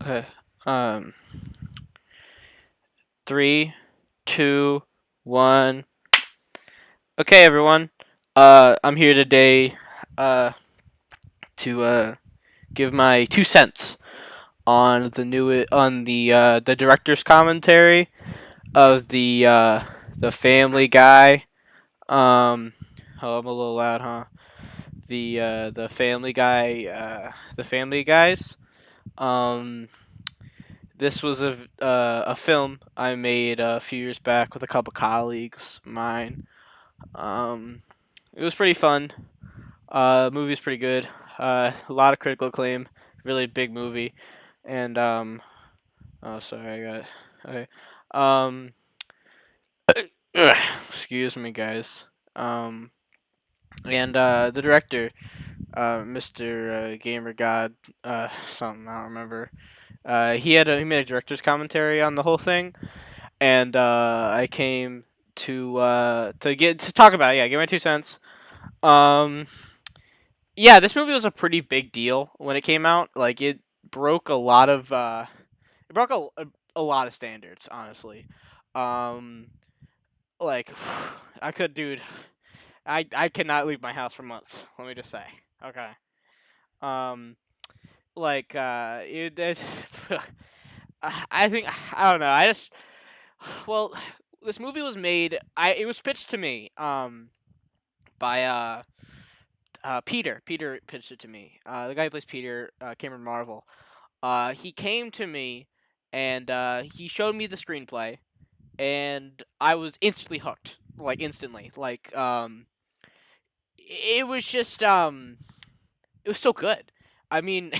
Okay. Um, Three, two, one. Okay, everyone. I'm here today, uh, to give my 2 cents on the director's commentary of the Family Guy. Um, oh, I'm a little loud, huh? The Family Guy. The Family Guys. Um, This was a film I made a few years back with a couple colleagues of mine. Um, it was pretty fun. Movie was pretty good. A lot of critical acclaim. Really big movie. And oh, sorry, I got okay. Um, excuse me, guys. Um, and the director, Mr. Gamer God, something I don't remember. He made a director's commentary on the whole thing, and I came to talk about it. Yeah, give my 2 cents. Um, yeah, this movie was a pretty big deal when it came out. Like it broke a lot of it broke a lot of standards, honestly. Um, like dude, I cannot leave my house for months. Let me just say, okay. Um, it I think I don't know. Well, this movie was made. It was pitched to me by Peter. Peter pitched it to me. The guy who plays Peter, Cameron Marvel. He came to me and he showed me the screenplay, and I was instantly hooked. Like instantly. It was just it was so good. I mean,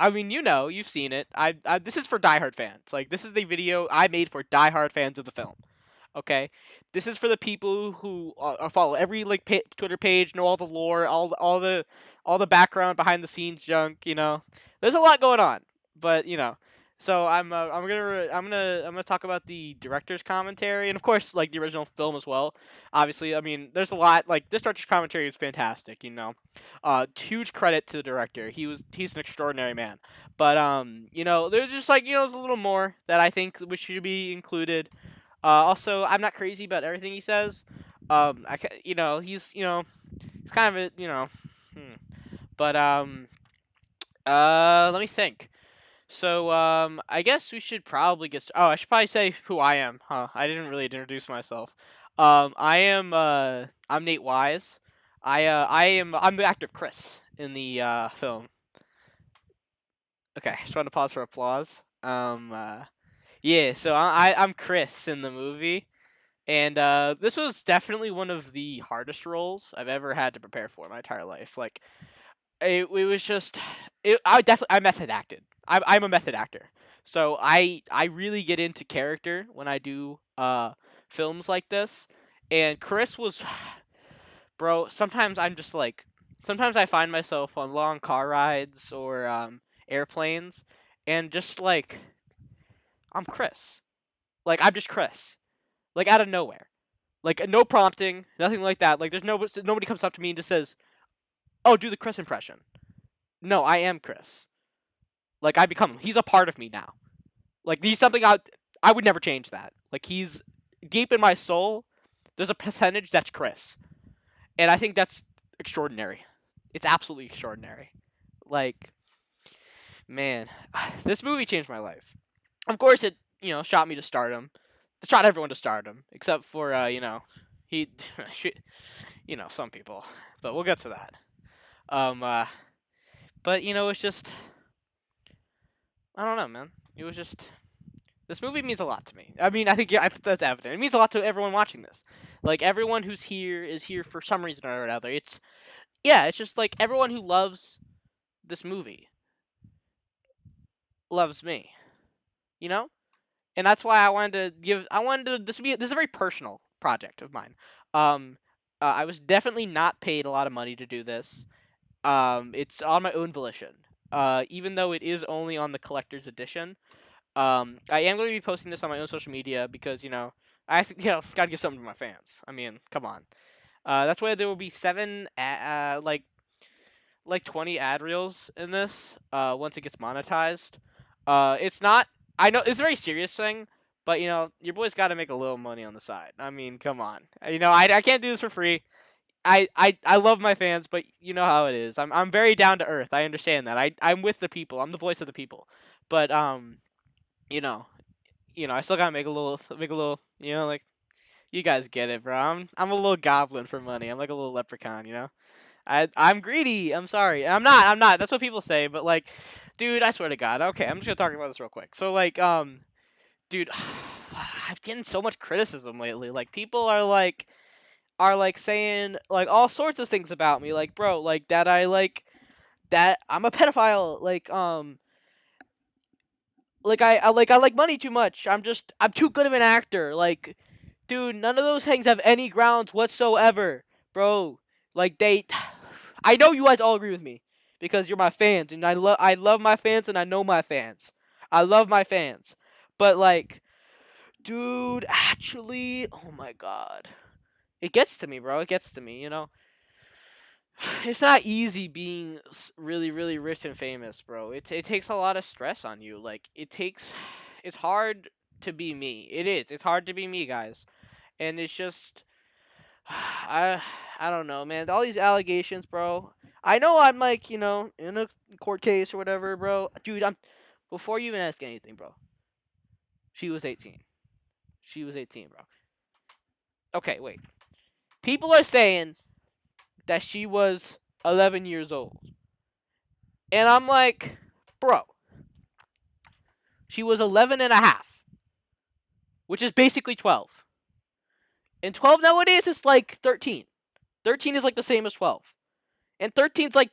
you've seen it. This is for diehard fans. Like this is the video I made for diehard fans of the film. Okay, this is for the people who follow every Twitter page, know all the lore, all the background behind the scenes junk. There's a lot going on, but So I'm gonna talk about the director's commentary and of course like the original film as well. Obviously, I mean there's a lot like this director's commentary is fantastic. Huge credit to the director. He's an extraordinary man. But there's just there's a little more that I think which should be included. Also, I'm not crazy about everything he says. He's kind of hmm. But let me think. So I guess we should probably Oh, I should probably say who I am, huh? I didn't really introduce myself. I'm Nate Wise. I'm the actor of Chris in the film. Okay, just want to pause for applause. Yeah, so I'm Chris in the movie. And this was definitely one of the hardest roles I've ever had to prepare for in my entire life. Like it was just I method acted. I'm a method actor, so I really get into character when I do films like this. And Chris was, bro. Sometimes I find myself on long car rides or airplanes, and just like I'm Chris. Like I'm just Chris. Like out of nowhere. Like no prompting, nothing like that. Like there's nobody comes up to me and just says, "Oh, do the Chris impression." No, I am Chris. Like I become him. He's a part of me now. Like he's something I would never change that. Like he's deep in my soul. There's a percentage that's Chris, and I think that's extraordinary. It's absolutely extraordinary. Like man, this movie changed my life. Of course, it shot me to stardom. It shot everyone to stardom except for he, some people. But we'll get to that. Um, uh, but it's just I don't know, man. It was just this movie means a lot to me. I mean, I think that's evident. It means a lot to everyone watching this. Like everyone who's here is here for some reason or another. It's just like everyone who loves this movie loves me. You know? And that's why I wanted to this is a very personal project of mine. Um I was definitely not paid a lot of money to do this. It's on my own volition. Even though it is only on the collector's edition. I am going to be posting this on my own social media because gotta give something to my fans. I mean, come on. That's why there will be like 20 ad reels in this. Once it gets monetized. It's not. I know it's a very serious thing, but your boy's got to make a little money on the side. I mean, come on. I can't do this for free. I love my fans, but you know how it is. I'm very down to earth. I understand that. I'm with the people. I'm the voice of the people. But you know, I still gotta make a little. Like you guys get it, bro. I'm a little goblin for money. I'm like a little leprechaun. I'm greedy. I'm sorry. I'm not. That's what people say. But like, dude, I swear to God. Okay, I'm just gonna talk about this real quick. So like, dude, I've getting so much criticism lately. Like people are like saying like all sorts of things about me. Like, bro, like that I'm a pedophile. Like I like money too much. I'm too good of an actor. Like, dude, none of those things have any grounds whatsoever, bro. Like I know you guys all agree with me because you're my fans, and I love my fans, and I know my fans. I love my fans, but like, dude, actually, oh my god, it gets to me, bro. It gets to me. It's not easy being really, really rich and famous, bro. It takes a lot of stress on you. Like it's hard to be me. It is. It's hard to be me, guys. And it's just, I don't know, man. All these allegations, bro. I know I'm like in a court case or whatever, bro. Dude, I'm before you even ask anything, bro. She was 18. She was 18, bro. Okay, wait. People are saying that she was 11 years old. And I'm like, bro, she was 11 and a half, which is basically 12. And 12 nowadays is like 13. 13 is like the same as 12. And 13's like,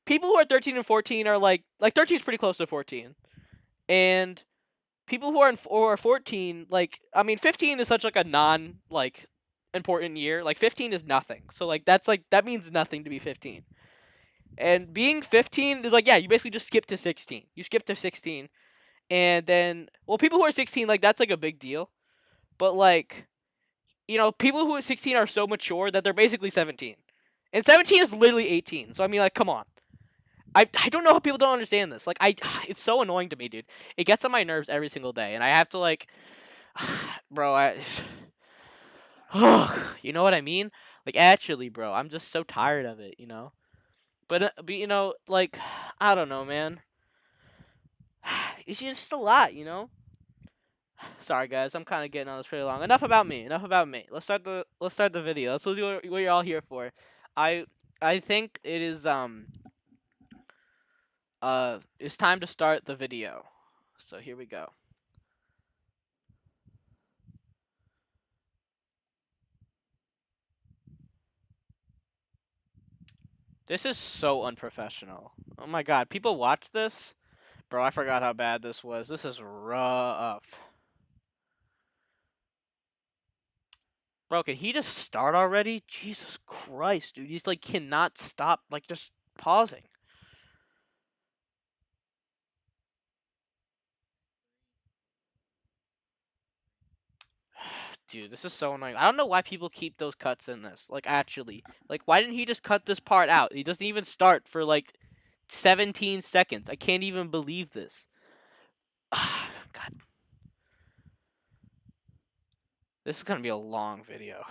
people who are 13 and 14 are like 13 is pretty close to 14. And people who are 14, like, I mean, 15 is such like a like important year. Like 15 is nothing. So that means nothing to be 15. And being 15 is like, yeah, you basically just skip to 16. You skip to 16. And then, well, people who are 16, like, that's like a big deal. But like, people who are 16 are so mature that they're basically 17. And 17 is literally 18. So I mean, like, come on. I don't know how people don't understand this. Like, it's so annoying to me, dude. It gets on my nerves every single day, and I have to like, bro, you know what I mean? Like, actually, bro, I'm just so tired of it. But like, I don't know, man. It's just a lot. Sorry, guys. I'm kind of getting on this pretty long. Enough about me. Enough about me. Let's start the video. Let's do what you're all here for. I I think it's time to start the video. So here we go. This is so unprofessional. Oh my god, people watch this? Bro, I forgot how bad this was. This is rough. Bro, can he just start already? Jesus Christ, dude. He's like cannot stop, like just pausing. Dude, this is so annoying. I don't know why people keep those cuts in this. Like, actually. Like, why didn't he just cut this part out? He doesn't even start for, like, 17 seconds. I can't even believe this. God. This is gonna be a long video.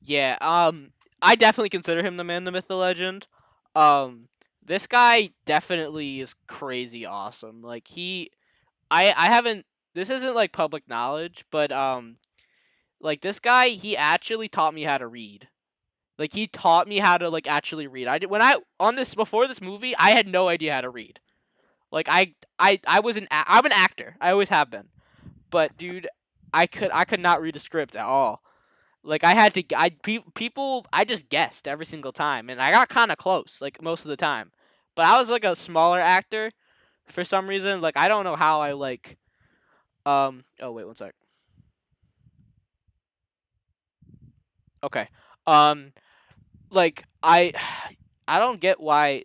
Yeah, I definitely consider him the man, the myth, the legend. Um, this guy definitely is crazy awesome. Like, I haven't, this isn't, like, public knowledge, but, like, this guy, he actually taught me how to read. Like, he taught me how to, like, actually read. Before this movie, I had no idea how to read. Like, I'm an actor. I always have been. But, dude, I could not read a script at all. Like, I had to, people, I just guessed every single time. And I got kind of close, like, most of the time. But I was, like, a smaller actor for some reason. Like, I don't know how I, like, oh, wait, one sec. Okay. Um, like, I don't get why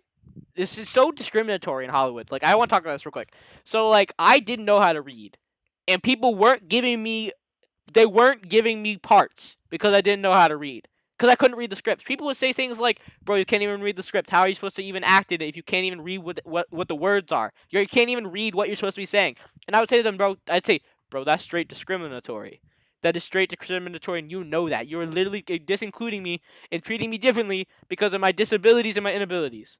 this is so discriminatory in Hollywood. Like, I want to talk about this real quick. So, like, I didn't know how to read, and people weren't giving me they weren't giving me parts because I didn't know how to read. Because I couldn't read the scripts. People would say things like, "Bro, you can't even read the script. How are you supposed to even act in it if you can't even read what the words are? You can't even read what you're supposed to be saying." And I would say to them, "Bro, I'd say, bro, that's straight discriminatory. That is straight discriminatory, and you know that. You're literally disincluding me and treating me differently because of my disabilities and my inabilities."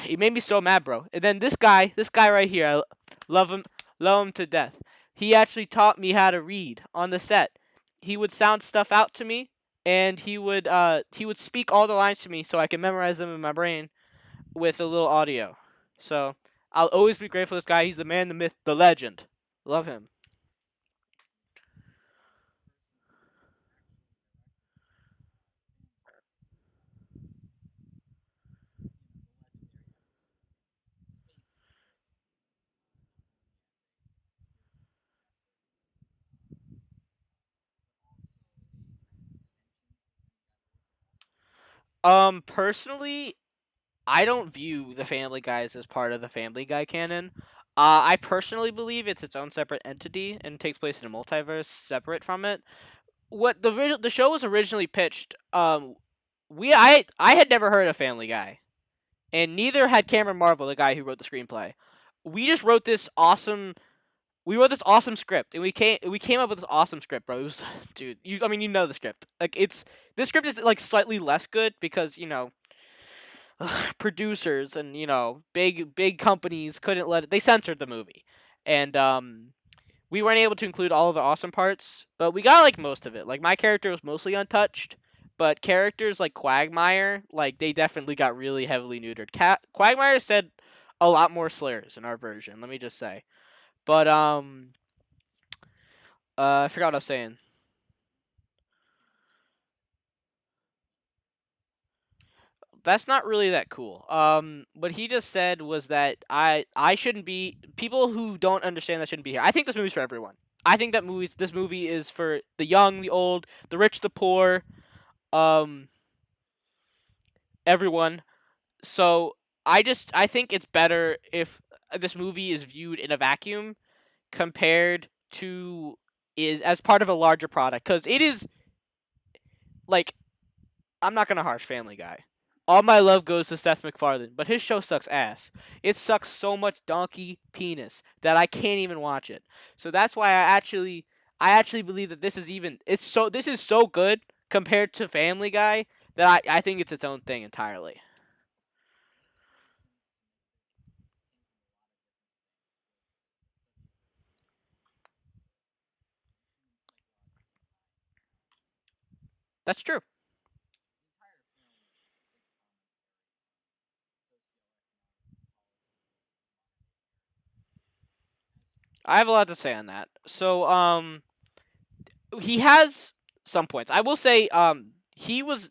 He made me so mad, bro. And then this guy right here, I love him to death. He actually taught me how to read on the set. He would sound stuff out to me, and he would speak all the lines to me so I can memorize them in my brain with a little audio. So I'll always be grateful to this guy. He's the man, the myth, the legend. Love him. Personally, I don't view the Family Guys as part of the Family Guy canon. I personally believe it's its own separate entity and takes place in a multiverse separate from it. What the show was originally pitched, I had never heard of Family Guy, and neither had Cameron Marvel, the guy who wrote the screenplay. We just wrote this awesome. We wrote this awesome script, and we came up with this awesome script, bro. It was, dude. I mean, you know the script. Like it's this script is like slightly less good because producers and big companies couldn't let it. They censored the movie, and we weren't able to include all of the awesome parts, but we got like most of it. Like my character was mostly untouched, but characters like Quagmire, like they definitely got really heavily neutered. Quagmire said a lot more slurs in our version. Let me just say, but I forgot what I was saying. That's not really that cool. What he just said was that I shouldn't be people who don't understand that shouldn't be here. I think this movie's for everyone. I think that this movie is for the young, the old, the rich, the poor, um, everyone. So I think it's better if this movie is viewed in a vacuum compared to is as part of a larger product because it is like I'm not gonna harsh Family Guy. All my love goes to Seth MacFarlane, but his show sucks ass. It sucks so much donkey penis that I can't even watch it. So that's why I actually believe that this is so good compared to Family Guy that I think it's its own thing entirely. That's true. I have a lot to say on that. So he has some points. I will say he was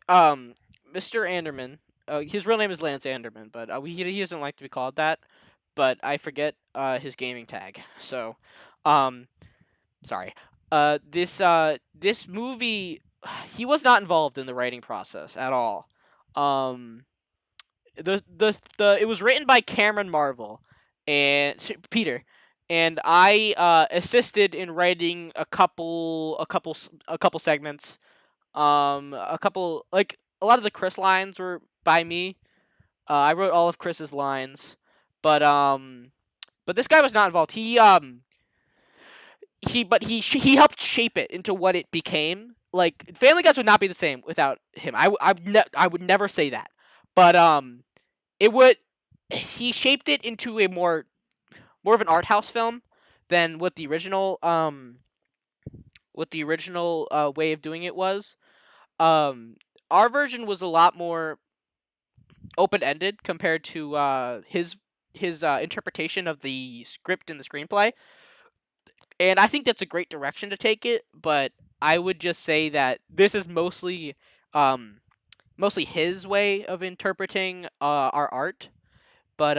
um Mr. Anderman. His real name is Lance Anderman, but he doesn't like to be called that. But I forget his gaming tag. So, um, sorry. This movie, he was not involved in the writing process at all. Um, the it was written by Cameron Marvel and Peter, and I assisted in writing a couple segments. A couple like a lot of the Chris lines were by me. I wrote all of Chris's lines, but this guy was not involved. He helped shape it into what it became. Like Family Guys would not be the same without him. I would never say that, but it would. He shaped it into a more of an art house film than what the original way of doing it was. Our version was a lot more open ended compared to his interpretation of the script and the screenplay, and I think that's a great direction to take it. But I would just say that this is um, mostly his way of interpreting our art. But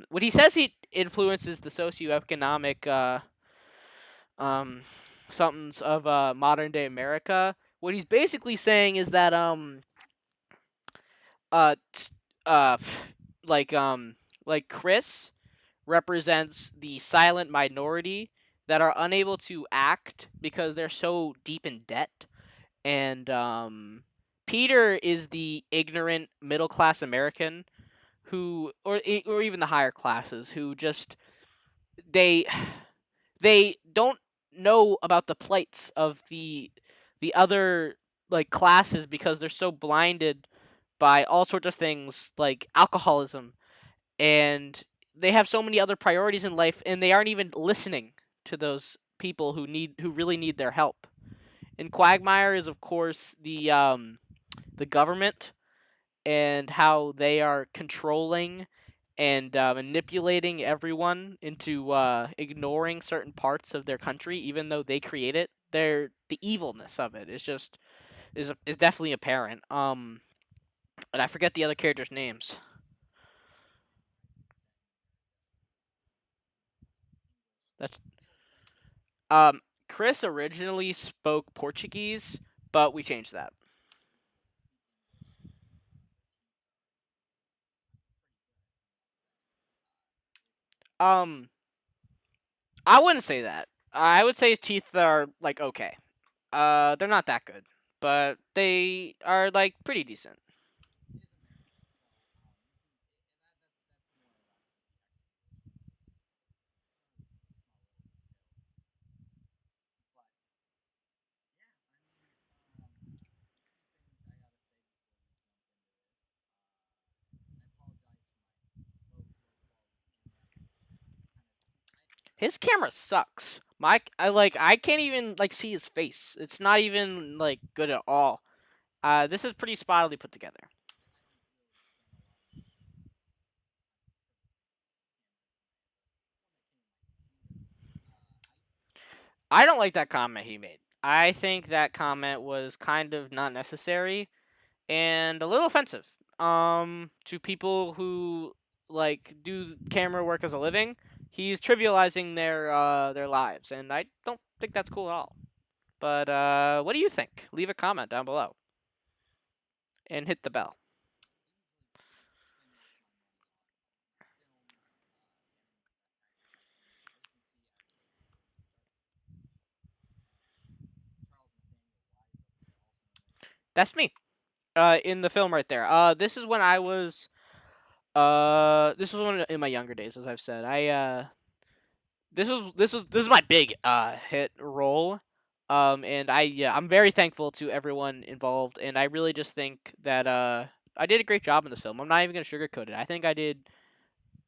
when he says he influences the socioeconomic um, somethings of modern day America, what he's basically saying is that t- uh, like Chris represents the silent minority that are unable to act because they're so deep in debt. And Peter is the ignorant middle class American who, or even the higher classes, who just they they don't know about the plights of the other like classes because they're so blinded by all sorts of things like alcoholism, and they have so many other priorities in life, and they aren't even listening to those people who really need their help. And Quagmire is of course the government, and how they are controlling and manipulating everyone into ignoring certain parts of their country, even though they create it. The evilness of it is just is definitely apparent. And I forget the other characters' names. That's Chris originally spoke Portuguese, but we changed that. Um, I wouldn't say that. I would say his teeth are like okay. They're not that good, but they are like pretty decent. His camera sucks. I can't even like see his face. It's not even like good at all. This is pretty spottily put together. I don't like that comment he made. I think that comment was kind of not necessary and a little offensive. To people who like do camera work as a living, he's trivializing their lives, and I don't think that's cool at all. But what do you think? Leave a comment down below and hit the bell. That's me. In the film right there. This is when I was this was one in my younger days, as I've said. This is my big hit role. And I'm very thankful to everyone involved, and I really just think that I did a great job in this film. I'm not even gonna sugarcoat it. I think I did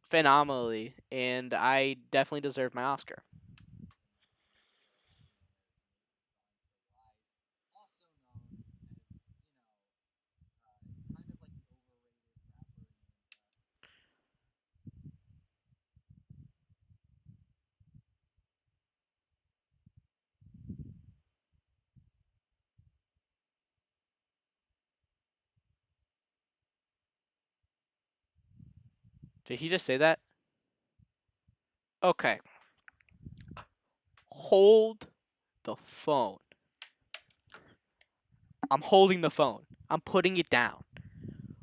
phenomenally, and I definitely deserve my Oscar. Did he just say that? Okay. Hold the phone. I'm holding the phone. I'm putting it down.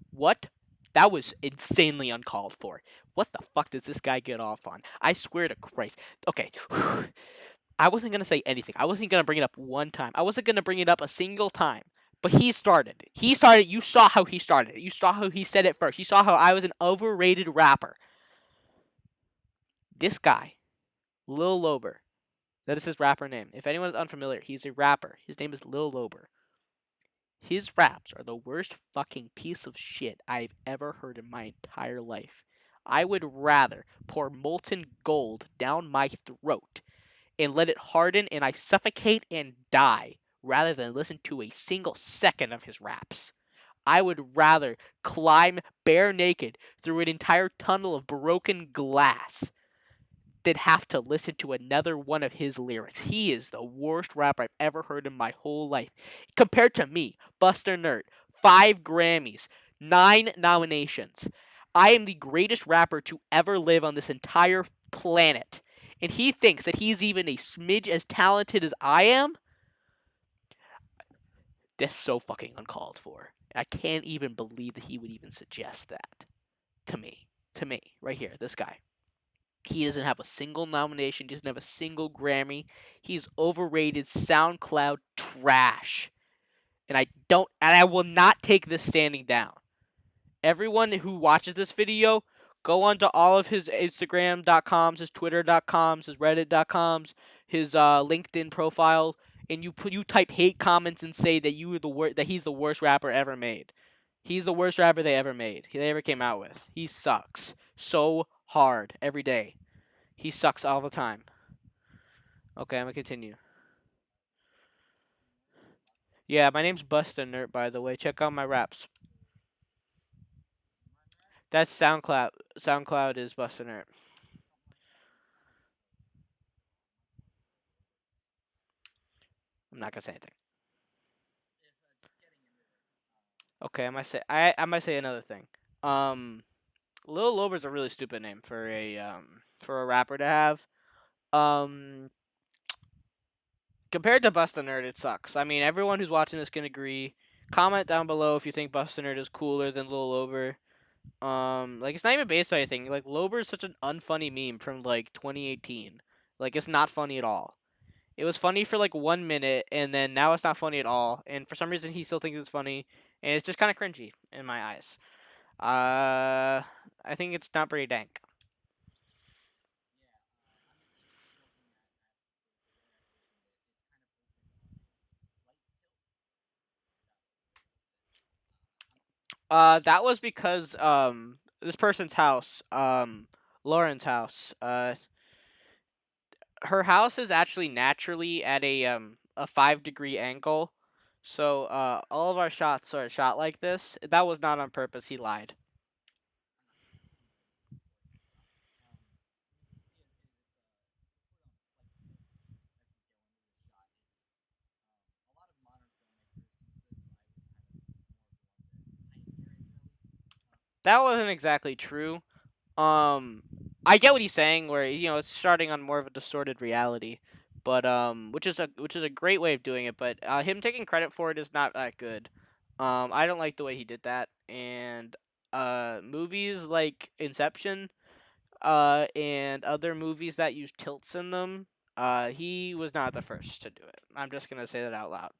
What? That was insanely uncalled for. What the fuck does this guy get off on? I swear to Christ. Okay. I wasn't going to say anything. I wasn't going to bring it up one time. I wasn't going to bring it up a single time. But he started. He started. You saw how he started. You saw how he said it first. You saw how I was an overrated rapper. This guy, Lil Lober, that is his rapper name. If anyone is unfamiliar, he's a rapper. His name is Lil Lober. His raps are the worst fucking piece of shit I've ever heard in my entire life. I would rather pour molten gold down my throat and let it harden and I suffocate and die rather than listen to a single second of his raps. I would rather climb bare naked through an entire tunnel of broken glass than have to listen to another one of his lyrics. He is the worst rapper I've ever heard in my whole life. Compared to me, Buster Nerd, 5 Grammys, 9 nominations. I am the greatest rapper to ever live on this entire planet. And he thinks that he's even a smidge as talented as I am? That's so fucking uncalled for. I can't even believe that he would even suggest that to me. To me, right here, this guy. He doesn't have a single nomination. He doesn't have a single Grammy. He's overrated SoundCloud trash. And I will not take this standing down. Everyone who watches this video, go onto all of his Instagram.coms, his Twitter.coms, his Reddit.coms, his LinkedIn profile, and you type hate comments and say that that he's the worst rapper ever made. He's the worst rapper they ever came out with. He sucks so hard every day. He sucks all the time. Okay, I'm gonna continue. Yeah, my name's Busta Nerd, by the way. Check out my raps. That's SoundCloud. SoundCloud is Busta Nerd. I'm not gonna say anything. Okay, I might say another thing. Um, Lil Lober's a really stupid name for a rapper to have. Um, Compared to Busta Nerd, it sucks. I mean, everyone who's watching this can agree. Comment down below if you think Busta Nerd is cooler than Lil Lober. Like it's not even based on anything. Like Lober is such an unfunny meme from like 2018. Like it's not funny at all. It was funny for like 1 minute, and then now it's not funny at all. And for some reason, he still thinks it's funny, and it's just kind of cringy in my eyes. I think it's not very dank. That was because this person's house, Lauren's house, her house is actually naturally at a 5-degree angle, so all of our shots are shot like this. That was not on purpose. He lied. That wasn't exactly true. Um, I get what he's saying, where it's starting on more of a distorted reality, but which is a great way of doing it. But him taking credit for it is not that good. I don't like the way he did that, and movies like Inception, and other movies that use tilts in them, he was not the first to do it. I'm just gonna say that out loud.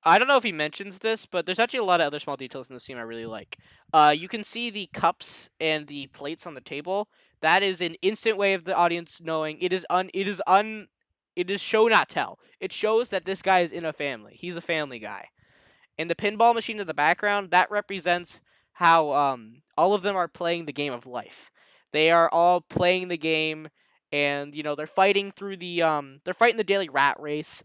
I don't know if he mentions this, but there's actually a lot of other small details in the scene I really like. You can see the cups and the plates on the table. That is an instant way of the audience knowing it is show not tell. It shows that this guy is in a family. He's a family guy. And the pinball machine in the background, that represents how all of them are playing the game of life. They are all playing the game, and they're fighting the daily rat race.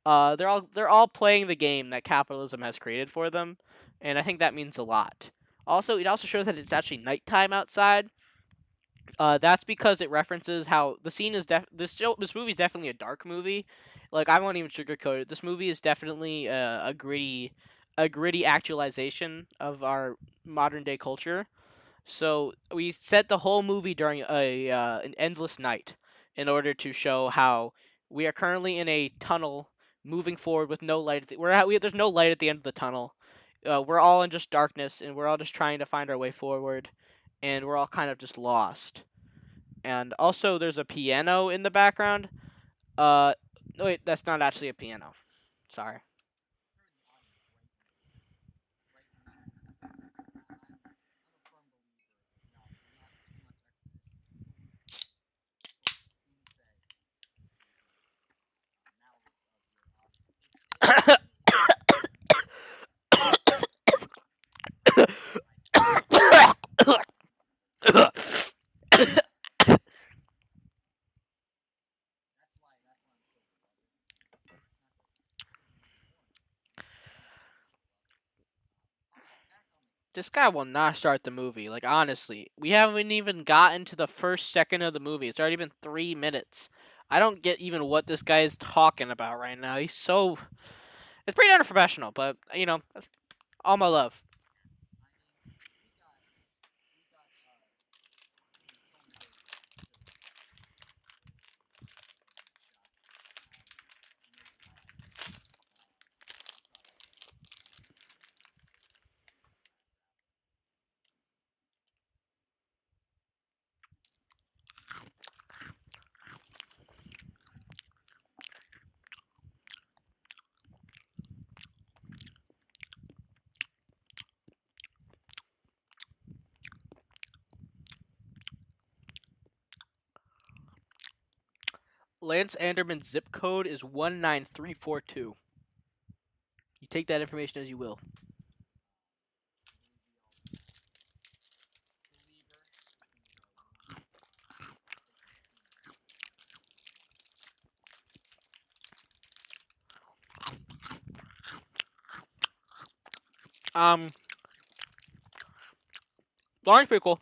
They're all playing the game that capitalism has created for them, and I think that means a lot. Also, it also shows that it's actually nighttime outside. That's because it references how the scene is this movie is definitely a dark movie. Like I won't even sugarcoat it. This movie is definitely a gritty actualization of our modern day culture. So we set the whole movie during an endless night in order to show how we are currently in a tunnel moving forward with no light. There's no light at the end of the tunnel. We're all in just darkness, and we're all just trying to find our way forward, and we're all kind of just lost. And also, there's a piano in the background. No, wait, that's not actually a piano. Sorry. This guy will not start the movie. Like honestly, we haven't even gotten to the first second of the movie. It's already been 3 minutes. I don't get even what this guy is talking about right now. It's pretty unprofessional, but all my love. Lance Anderman's zip code is 19342. You take that information as you will. Um, Lauren's pretty cool.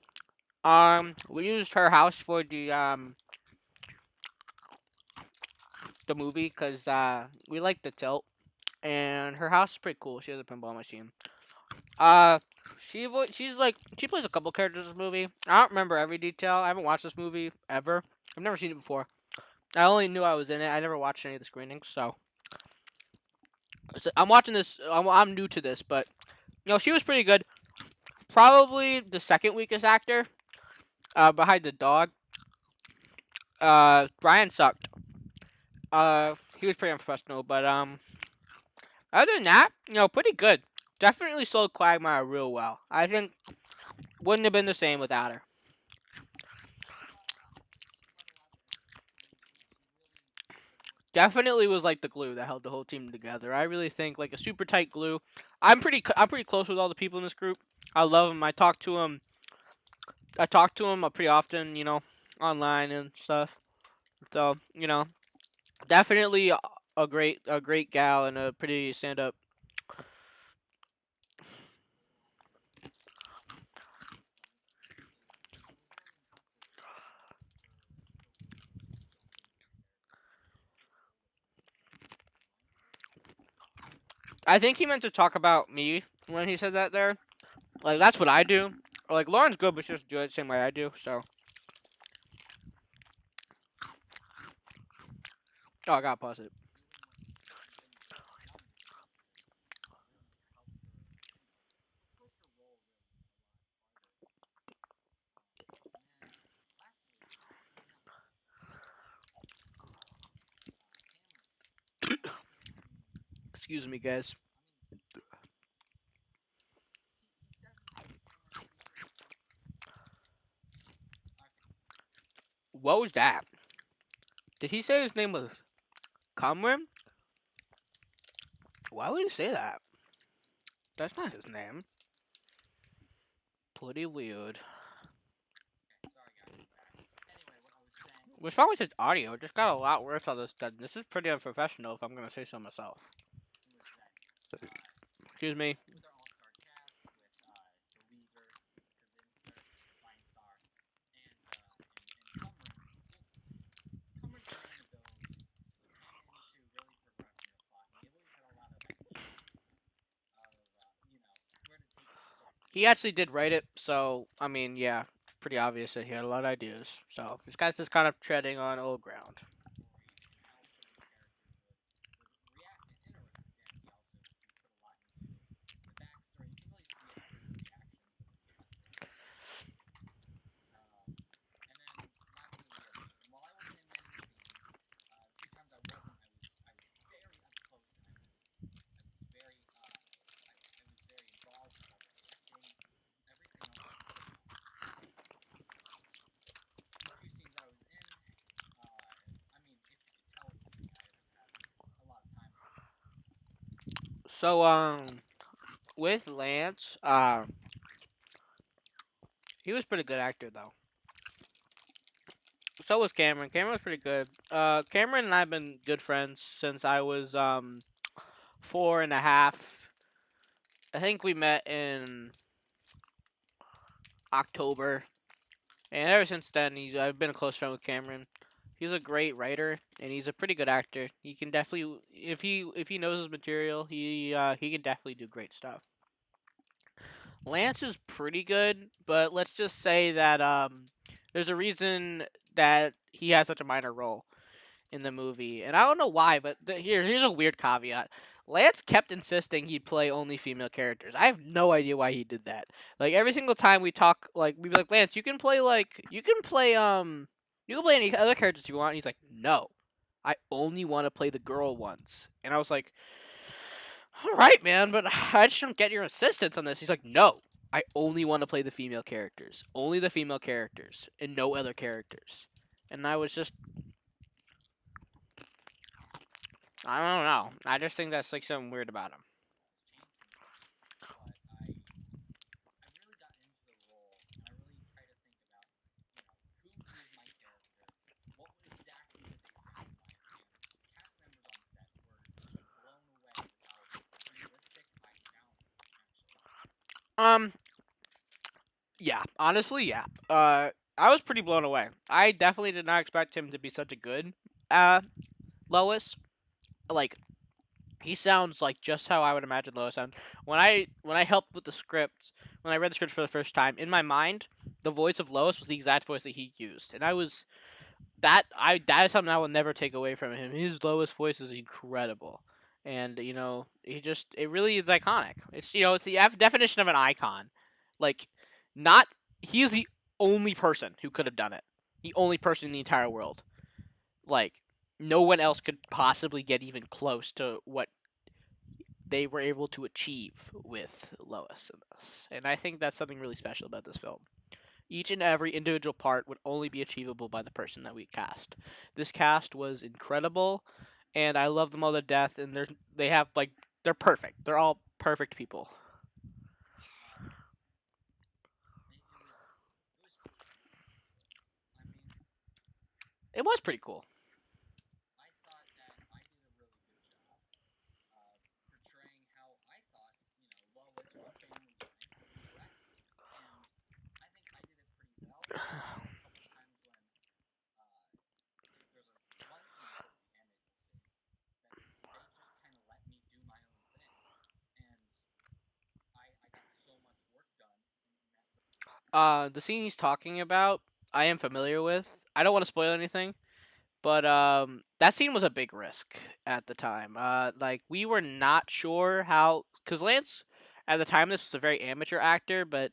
We used her house for the movie because we like the tilt, and her house is pretty cool. She has a pinball machine. Uh, she's like she plays a couple characters in this movie. I don't remember every detail. I haven't watched this movie ever. I've never seen it before. I only knew I was in it. I never watched any of the screenings, so I'm watching this. I'm new to this, but she was pretty good. Probably the second weakest actor, behind the dog. Brian sucked. He was pretty unprofessional, but other than that, pretty good. Definitely sold Quagmire real well. I think wouldn't have been the same without her. Definitely was like the glue that held the whole team together. I really think like a super tight glue. I'm pretty close with all the people in this group. I love them. I talk to them pretty often, online and stuff. So definitely a great gal and a pretty stand up. I think he meant to talk about me when he said that there. Like that's what I do. Like Lauren's good, but she doesn't do it the same way I do. So I gotta pause it. Excuse me, guys. What was that? Did he say his name was Cameron? Why would he say that? That's not his name. Pretty weird. What's wrong with his audio? It just got a lot worse all this time. This is pretty unprofessional if I'm gonna say so myself. Excuse me. He actually did write it, so I mean, yeah, pretty obvious that he had a lot of ideas. So this guy's just kind of treading on old ground. So with Lance, he was a pretty good actor though. So was Cameron. Cameron was pretty good. Cameron and I have been good friends since I was 4.5. I think we met in October, and ever since then, I've been a close friend with Cameron. He's a great writer, and he's a pretty good actor. He can definitely, if he knows his material, he can definitely do great stuff. Lance is pretty good, but let's just say that there's a reason that he has such a minor role in the movie, and I don't know why, but here's a weird caveat. Lance kept insisting he'd play only female characters. I have no idea why he did that. Like every single time we talk, like we'd be like, Lance, you can play any other characters if you want. And he's like, no, I only want to play the girl ones. And I was like, all right, man, but I just don't get your insistence on this. He's like, no, I only want to play the female characters, only the female characters, and no other characters. And I was just I don't know. I just think that's like something weird about him. Um, yeah, honestly, yeah. I was pretty blown away. I definitely did not expect him to be such a good Lois. Like he sounds like just how I would imagine Lois sound. When I helped with the script, when I read the script for the first time, in my mind, the voice of Lois was the exact voice that he used, and I was that is something I will never take away from him. His Lois voice is incredible, and it really is iconic. It's the definition of an icon, like not he is the only person who could have done it, the only person in the entire world. Like no one else could possibly get even close to what they were able to achieve with Lois in this. And I think that's something really special about this film. Each and every individual part would only be achievable by the person that we cast. This cast was incredible, and I love them all to death. And they're perfect. They're all perfect people. It was pretty cool. The scene he's talking about, I am familiar with. I don't want to spoil anything, but that scene was a big risk at the time. Like we were not sure how, because Lance, at the time, this was a very amateur actor, but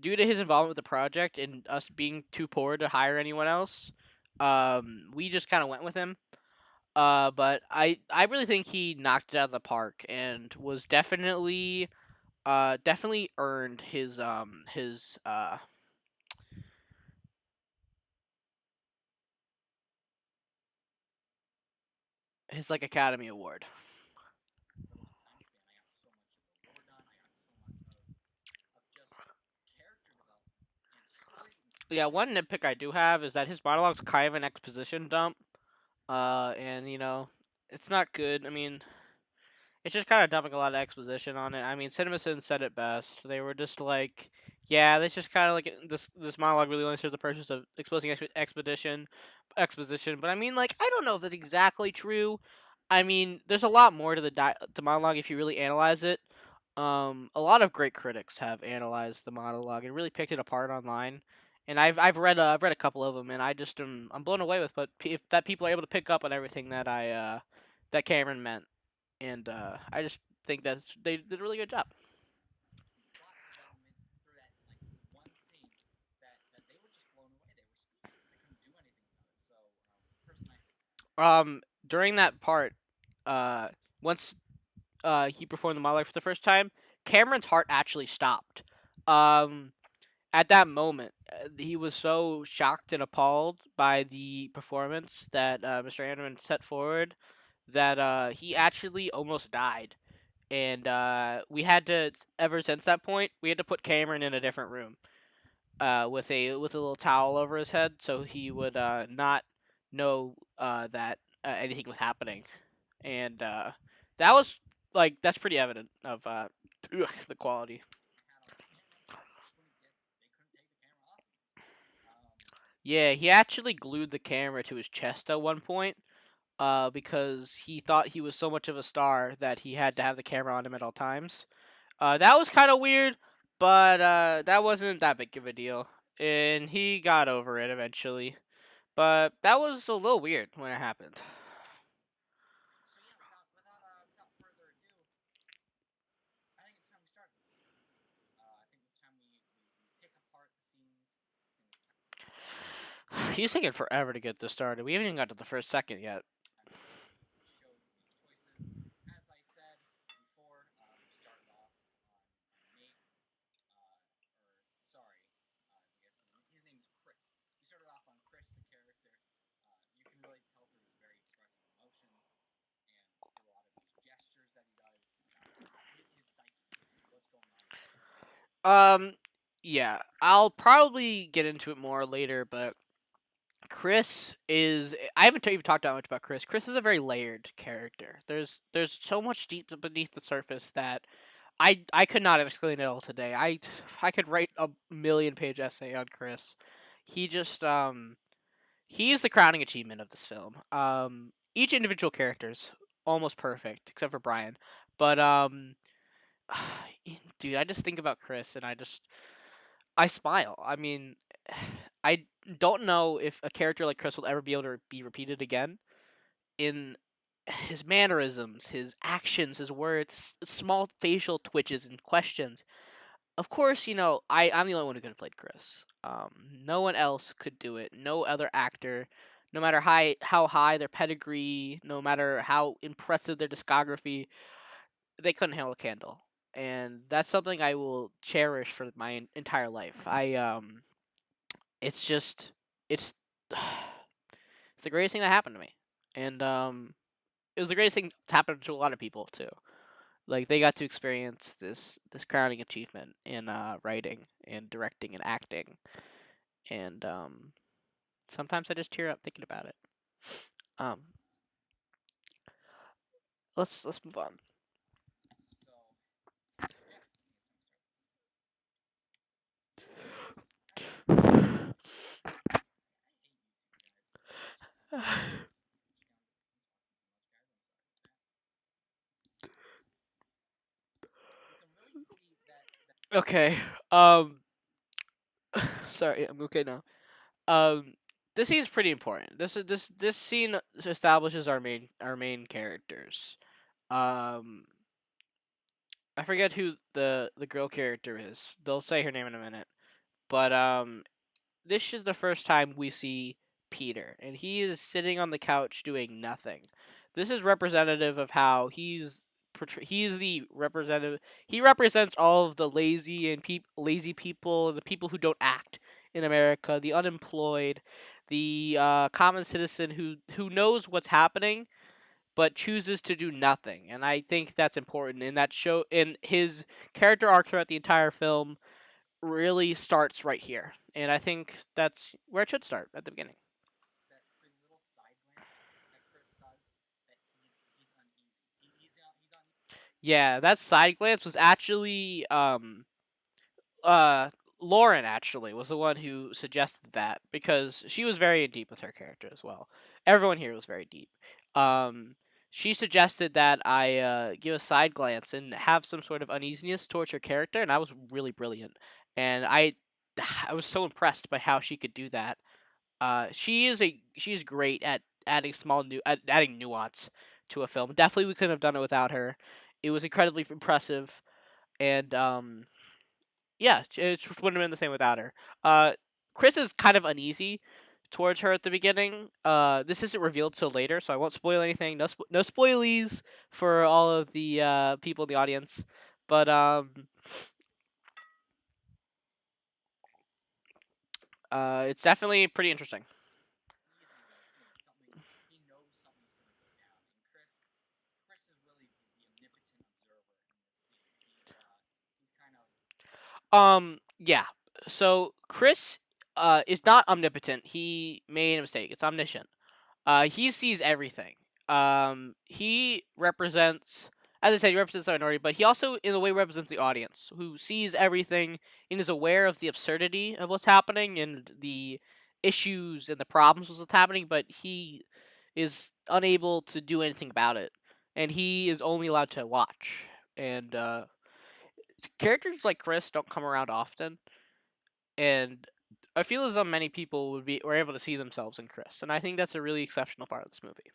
due to his involvement with the project and us being too poor to hire anyone else, we just kind of went with him. But I really think he knocked it out of the park and was definitely earned his like Academy Award. Yeah, one nitpick I do have is that his monologue's kind of an exposition dump. And it's not good. I mean, it's just kind of dumping a lot of exposition on it. I mean, CinemaSins said it best. They were just like, yeah, this just kind of like this monologue really only serves the purpose of exposing exposition. But I mean, like, I don't know if that's exactly true. I mean, there's a lot more to the monologue if you really analyze it. A lot of great critics have analyzed the monologue and really picked it apart online. And I've read a couple of them, and I'm blown away with if that people are able to pick up on everything that Cameron meant, and I just think that they did a really good job. During that part, uh, once he performed the monologue for the first time, Cameron's heart actually stopped. Um, at that moment, he was so shocked and appalled by the performance that Mr. Anderman set forward that he actually almost died. And we had to, ever since that point, we had to put Cameron in a different room with a little towel over his head so he would not know that anything was happening. And that was that's pretty evident of the quality. Yeah, he actually glued the camera to his chest at one point, because he thought he was so much of a star that he had to have the camera on him at all times. That was kind of weird, but that wasn't that big of a deal, and he got over it eventually. But that was a little weird when it happened. He's taking forever to get this started. We haven't even got to the first second yet. Um, yeah, I'll probably get into it more later, but Chris is. I haven't even talked that much about Chris. Chris is a very layered character. There's so much deep beneath the surface that I could not explain it all today. I could write a million page essay on Chris. He just he's the crowning achievement of this film. Each individual character's almost perfect except for Brian, but dude, I just think about Chris and I smile. I mean, I don't know if a character like Chris will ever be able to be repeated again in his mannerisms, his actions, his words, small facial twitches and questions. Of course, I'm the only one who could have played Chris. No one else could do it. No other actor, no matter how high their pedigree, no matter how impressive their discography, they couldn't handle a candle. And that's something I will cherish for my entire life. It's just, it's, it's the greatest thing that happened to me, and it was the greatest thing to happen to a lot of people too. Like they got to experience this crowning achievement in writing and directing and acting, and sometimes I just tear up thinking about it. Um, let's move on. Okay. Um. Sorry, I'm okay now. Um. This scene's pretty important. This scene establishes our main characters. Um. I forget who the girl character is. They'll say her name in a minute. But this is the first time we see Peter, and he is sitting on the couch doing nothing. This is representative of how he's the representative. He represents all of the lazy and lazy people, the people who don't act in America, the unemployed, the common citizen who knows what's happening but chooses to do nothing. And I think that's important. In that show, in his character arc throughout the entire film, really starts right here. And I think that's where it should start at the beginning. Yeah, that side glance was actually uh Lauren actually was the one who suggested that because she was very deep with her character as well. Everyone here was very deep. Um she suggested that I give a side glance and have some sort of uneasiness towards her character, and I was really brilliant. And I was so impressed by how she could do that. She's great at adding nuance to a film. Definitely, we couldn't have done it without her. It was incredibly impressive, and yeah, it just wouldn't have been the same without her. Uh, Chris is kind of uneasy towards her at the beginning. This isn't revealed till later, so I won't spoil anything. No spoilies for all of the people in the audience. But it's definitely pretty interesting. Yeah. So Chris is not omnipotent. He made a mistake. It's omniscient. He sees everything. He represents, as I said, he represents the minority, but he also, in a way, represents the audience who sees everything and is aware of the absurdity of what's happening and the issues and the problems with what's happening, but he is unable to do anything about it, and he is only allowed to watch. And characters like Chris don't come around often, and I feel as though many people were able to see themselves in Chris, and I think that's a really exceptional part of this movie.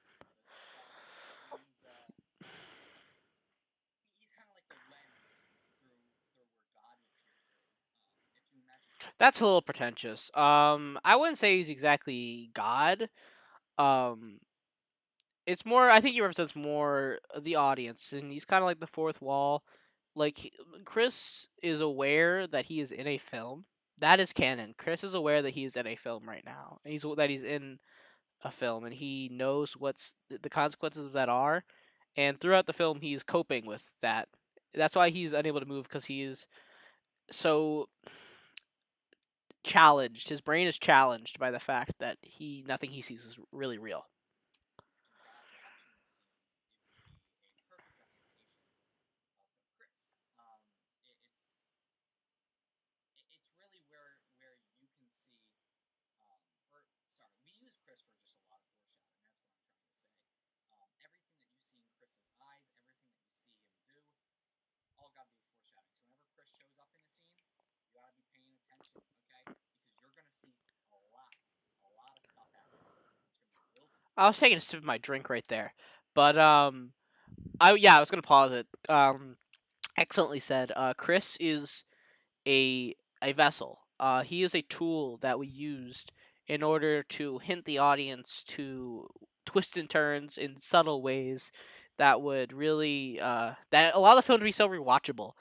That's a little pretentious. I wouldn't say he's exactly God. Um, it's more. I think he represents more the audience, and he's kind of like the fourth wall. Chris is aware that he is in a film. That is canon. Chris is aware that he is in a film right now. And he's in a film, and he knows what's the consequences of that are. And throughout the film, he's coping with that. That's why he's unable to move because he is so challenged. His brain is challenged by the fact that he nothing he sees is really real. I was taking a sip of my drink right there, but I was gonna pause it. Excellently said. Chris is a a vessel. He is a tool that we used in order to hint the audience to twists and turns in subtle ways that would really that allow the film to be so rewatchable.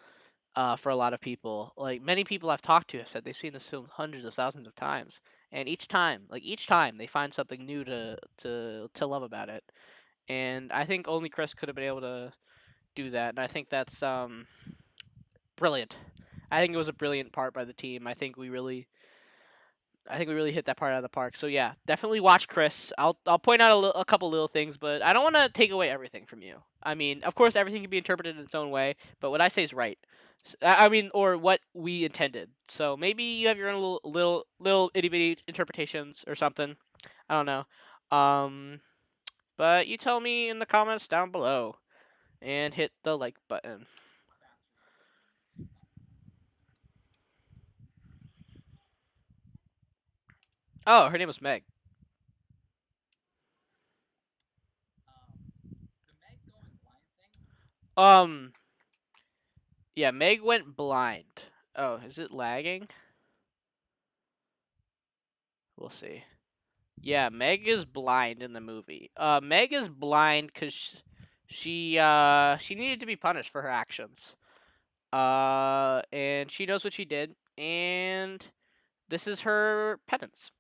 For a lot of people, like many people I've talked to have said they've seen this film hundreds of thousands of times, and each time they find something new to love about it. And I think only Chris could have been able to do that, and I think that's brilliant. I think it was a brilliant part by the team. I think we really hit that part out of the park. So yeah, definitely watch Chris. I'll point out a couple little things, but I don't want to take away everything from you. I mean, of course, everything can be interpreted in its own way, but what I say is right. I mean, or what we intended. So maybe you have your own little itty bitty interpretations or something. I don't know. Um, but you tell me in the comments down below and hit the like button. Oh, her name was Meg. Um, yeah, Meg went blind. Oh, is it lagging? We'll see. Yeah, Meg is blind in the movie. Meg is blind because she needed to be punished for her actions. And she knows what she did, and this is her penance.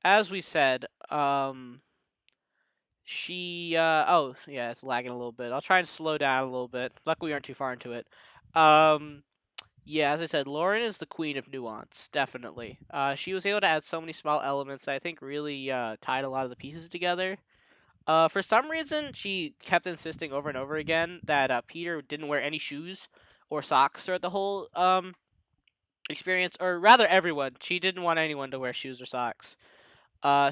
As we said, she oh yeah, it's lagging a little bit. I'll try and slow down a little bit. Luckily, we aren't too far into it. Um, yeah, as I said, Lauren is the queen of nuance, definitely. She was able to add so many small elements that I think really tied a lot of the pieces together. For some reason, she kept insisting over and over again that Peter didn't wear any shoes or socks throughout the whole experience, or rather, everyone. She didn't want anyone to wear shoes or socks.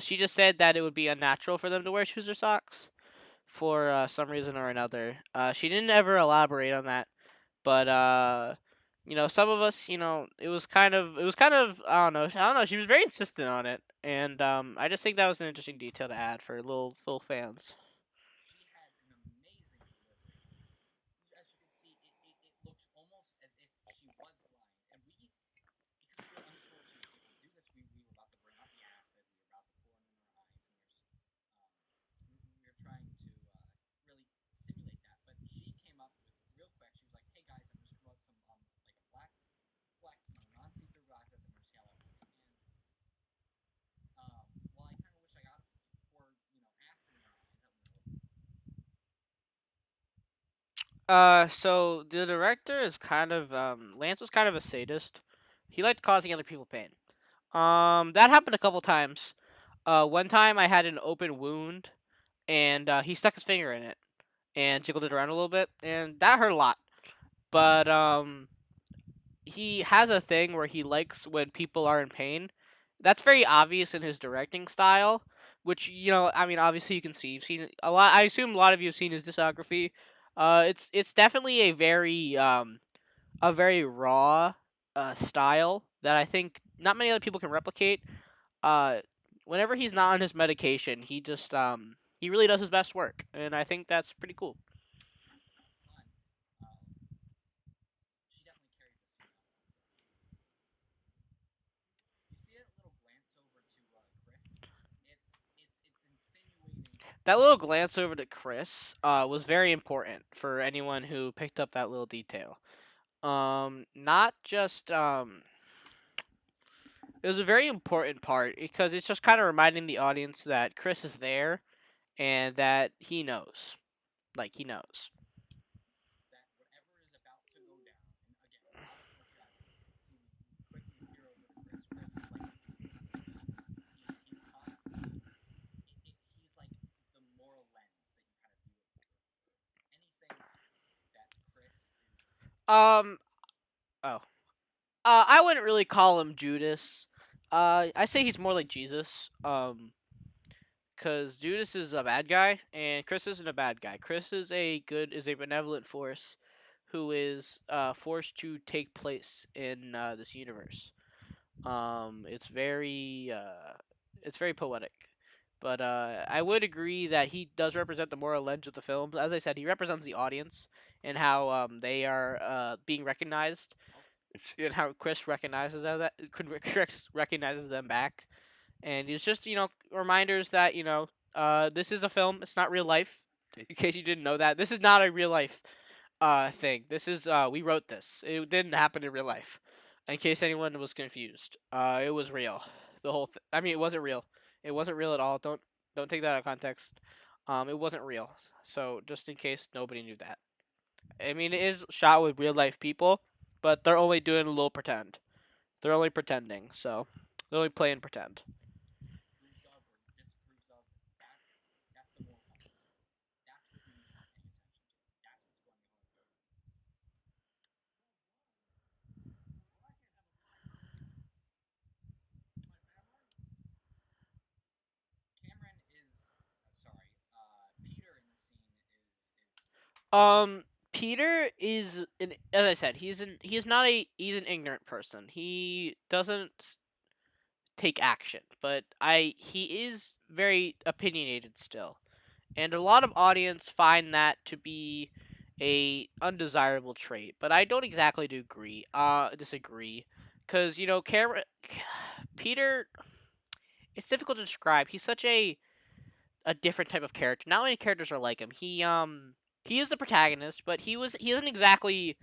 She just said that it would be unnatural for them to wear shoes or socks for some reason or another. She didn't ever elaborate on that, but some of us, it was kind of I don't know. She was very insistent on it, and I just think that was an interesting detail to add for little fans. So the director is kind of Lance was kind of a sadist. He liked causing other people pain. That happened a couple times. One time I had an open wound, and he stuck his finger in it and jiggled it around a little bit, and that hurt a lot. But he has a thing where he likes when people are in pain. That's very obvious in his directing style, which I mean, obviously you can see. You've seen it a lot. I assume a lot of you have seen his discography. It's definitely a very raw style that I think not many other people can replicate. Uh, Whenever he's not on his medication, he really does his best work, and I think that's pretty cool. That little glance over to Chris was very important for anyone who picked up that little detail. Not just it was a very important part because it's just kind of reminding the audience that Chris is there and that he knows. Like he knows. Um. Oh. I wouldn't really call him Judas. I say he's more like Jesus. Because Judas is a bad guy, and Chris isn't a bad guy. Chris is a benevolent force, who is forced to take place in this universe. It's very poetic, but I would agree that he does represent the moral edge of the film. As I said, he represents the audience and how they are being recognized, and how Chris recognizes that Chris recognizes them back, and it's just reminders that this is a film. It's not real life. In case you didn't know that, this is not a real life thing. This is we wrote this. It didn't happen in real life. In case anyone was confused, it was real. The whole I mean, it wasn't real. It wasn't real at all. Don't take that out of context. It wasn't real. So just in case nobody knew that. I mean, it is shot with real life people, but they're only doing a little pretend. They're only pretending. So they're only playing pretend. Um, Peter is as I said, he's an ignorant person. He doesn't take action, but I he is very opinionated still, and a lot of audience find that to be a undesirable trait. But I don't exactly do agree. Disagree, because Peter. It's difficult to describe. He's such a different type of character. Not many characters are like him. He is the protagonist, but he isn't exactly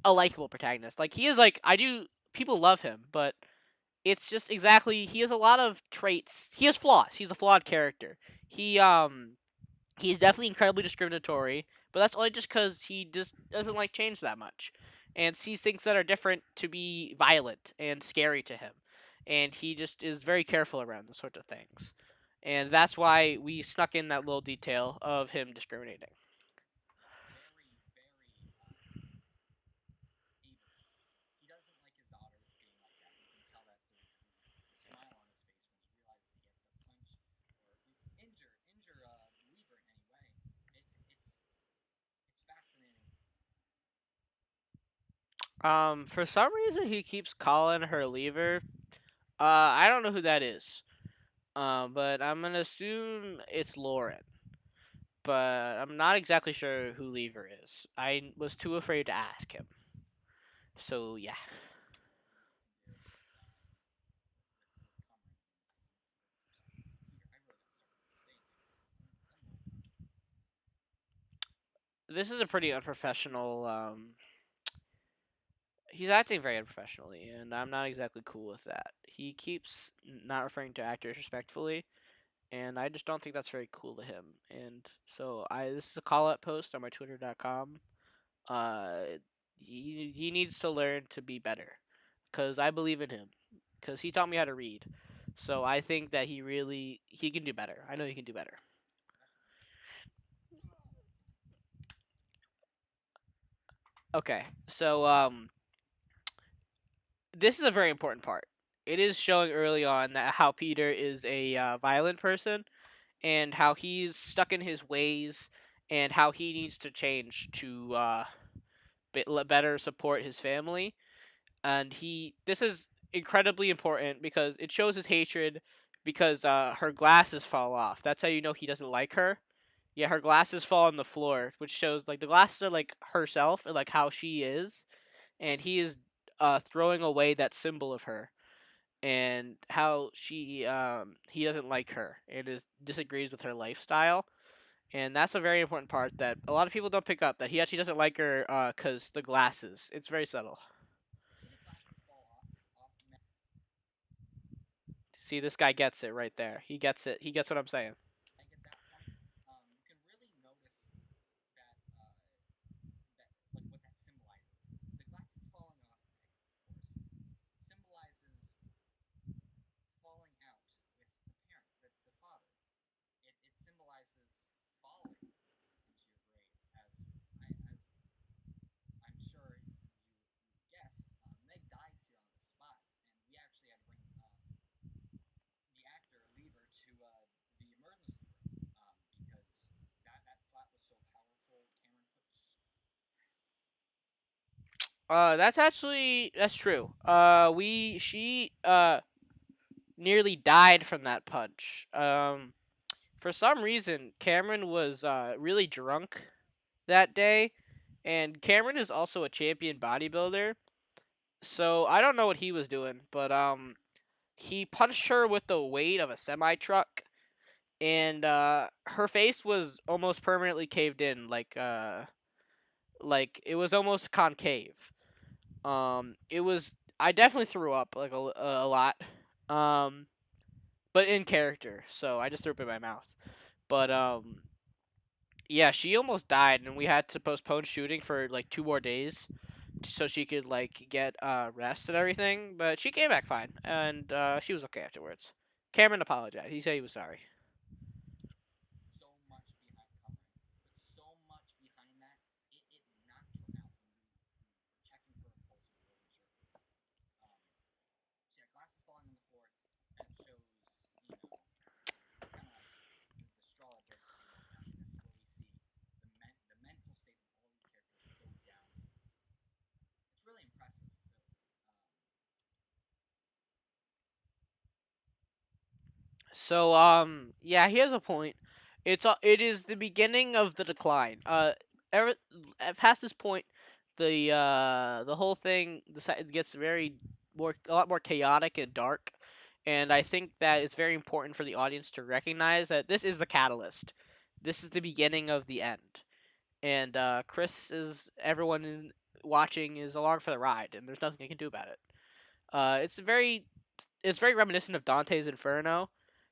a likable protagonist. Like he is like I do people love him, but it's just exactly he has a lot of traits. He has flaws. He's a flawed character. He's definitely incredibly discriminatory, but that's only just cuz he just doesn't like change that much and sees things that are different to be violent and scary to him. And he just is very careful around those sorts of things. And that's why we snuck in that little detail of him discriminating. For some reason he keeps calling her lever. I don't know who that is. But I'm gonna assume it's Lauren. But I'm not exactly sure who Lever is. I was too afraid to ask him. So yeah, this is a pretty unprofessional. He's acting very unprofessionally, and I'm not exactly cool with that. He keeps not referring to actors respectfully, and I just don't think that's very cool to him. And so this is a call out post on my twitter.com. Uh, he needs to learn to be better, cause I believe in him, cause he taught me how to read. So I think that he can do better. I know he can do better. Okay, so this is a very important part. It is showing early on that how Peter is a violent person and how he's stuck in his ways and how he needs to change to better support his family. And this is incredibly important because it shows his hatred because her glasses fall off. That's how you know he doesn't like her. Yeah, her glasses fall on the floor, which shows like the glasses are like herself and like how she is, and he is throwing away that symbol of her and how he doesn't like her and is disagrees with her lifestyle. And that's a very important part that a lot of people don't pick up, that he actually doesn't like her cuz the glasses. It's very subtle. See, this guy gets it right there. He gets it. He gets what I'm saying. That's true. We she nearly died from that punch. For some reason, Cameron was really drunk that day, and Cameron is also a champion bodybuilder. So I don't know what he was doing, but he punched her with the weight of a semi truck, and her face was almost permanently caved in, like it was almost concave. It was I definitely threw up like a lot, um, but in character, so I just threw up in my mouth. But yeah, she almost died, and we had to postpone shooting for like 2 more days so she could like get rest and everything. But she came back fine, and she was okay afterwards. Cameron apologized. He said he was sorry. So yeah, he has a point. It is the beginning of the decline. Ever past this point, the whole thing gets a lot more chaotic and dark, and I think that it's very important for the audience to recognize that this is the catalyst. This is the beginning of the end, and Chris is watching is along for the ride, and there's nothing he can do about it. It's very reminiscent of Dante's Inferno.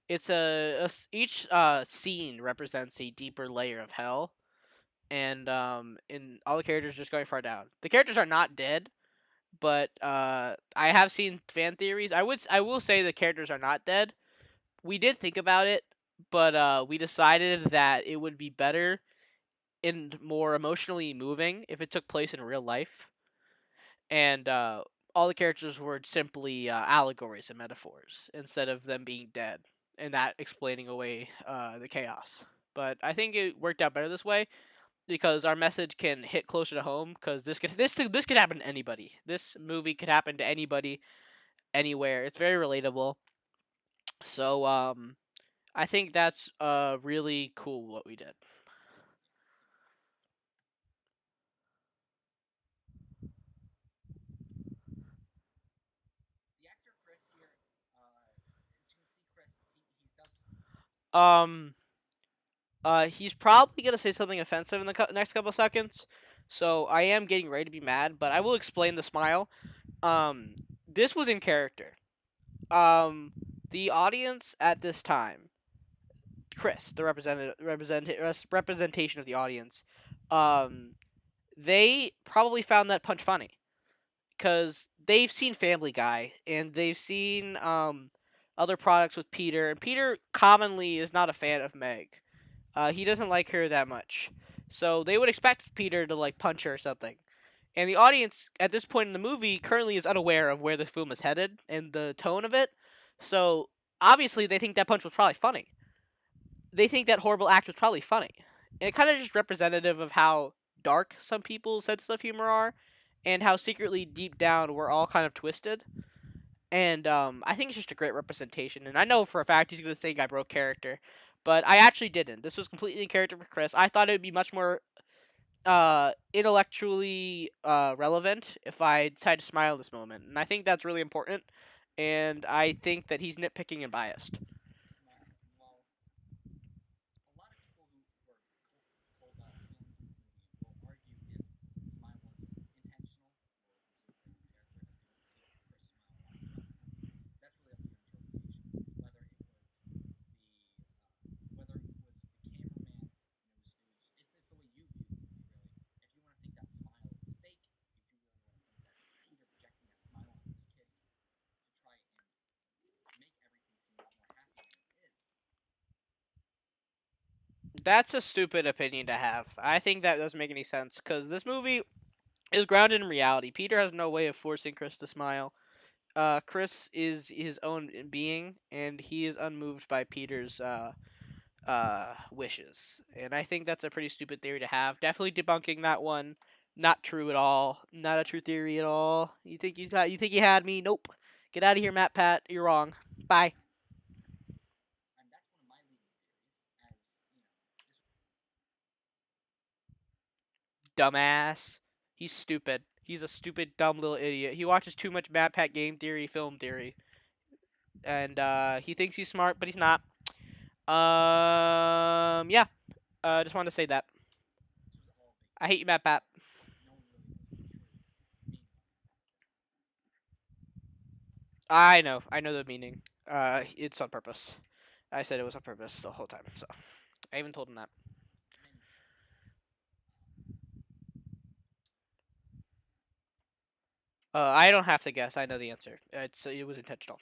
Each scene represents a deeper layer of hell, and in all the characters just going far down. The characters are not dead, but I have seen fan theories. I will say the characters are not dead. We did think about it, but we decided that it would be better and more emotionally moving if it took place in real life, and all the characters were simply allegories and metaphors instead of them being dead, and that explaining away the chaos. But I think it worked out better this way because our message can hit closer to home. Because this could happen to anybody. This movie could happen to anybody, anywhere. It's very relatable. So I think that's really cool what we did. Um, he's probably gonna say something offensive in the next couple seconds, so I am getting ready to be mad. But I will explain the smile. Um, this was in character. Um, the audience at this time, Chris, the representation of the audience, um, they probably found that punch funny because they've seen Family Guy and they've seen other products with Peter, and Peter commonly is not a fan of Meg. He doesn't like her that much. So they would expect Peter to like punch her or something. And the audience at this point in the movie currently is unaware of where the film is headed and the tone of it. So obviously they think that punch was probably funny. They think that horrible act was probably funny. And it kind of just representative of how dark some people's sense of humor are and how secretly deep down we're all kind of twisted. And I think it's just a great representation. And I know for a fact he's going to think I broke character, but I actually didn't. This was completely in character for Chris. I thought it would be much more intellectually relevant if I decided to smile this moment. And I think that's really important. And I think that he's nitpicking and biased. That's a stupid opinion to have. I think that doesn't make any sense because this movie is grounded in reality. Peter has no way of forcing Chris to smile. Chris is his own being, and he is unmoved by Peter's wishes. And I think that's a pretty stupid theory to have. Definitely debunking that one. Not true at all. Not a true theory at all. You think you had me? Nope. Get out of here, Matt Pat. You're wrong. Bye. Dumbass. He's stupid. He's a stupid, dumb little idiot. He watches too much Matt Pat game theory, film theory, and he thinks he's smart, but he's not. Yeah. Just wanted to say that. I hate you, Matt Pat. I know. I know the meaning. It's on purpose. I said it was on purpose the whole time. So I even told him that. I don't have to guess. I know the answer. It was intentional.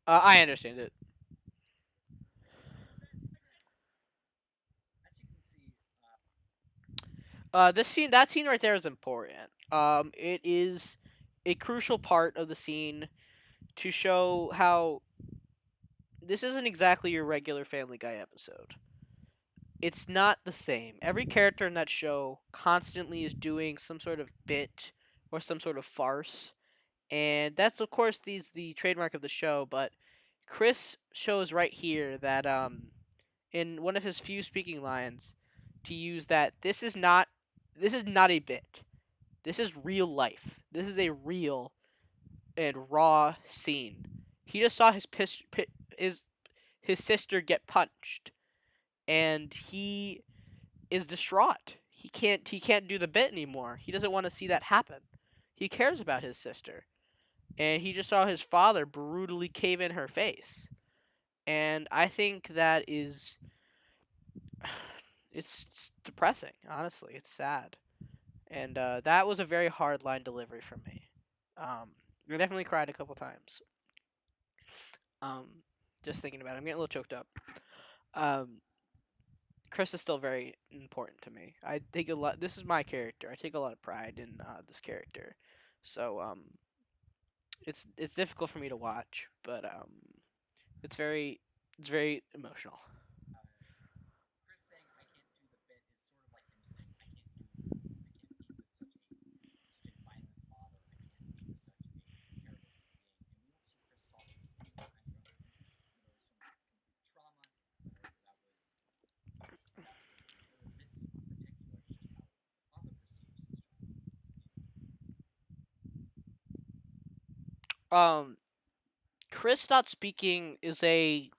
I understand it. That scene right there is important. It is a crucial part of the scene to show how this isn't exactly your regular Family Guy episode. It's not the same. Every character in that show constantly is doing some sort of bit or some sort of farce, and that's of course the trademark of the show. But Chris shows right here that in one of his few speaking lines to use that this is not a bit. This is real life. This is a real and raw scene. He just saw his his sister get punched, and he is distraught. He can't do the bit anymore. He doesn't want to see that happen. He cares about his sister, and he just saw his father brutally cave in her face. And I think that is it's depressing. Honestly, it's sad. And that was a very hard line delivery for me. I definitely cried a couple times. Um, just thinking about it, I'm getting a little choked up. Um, Chris is still very important to me. I take a lot. This is my character. I take a lot of pride in this character. So it's difficult for me to watch, but it's very it's very emotional. Um, Chris not speaking is a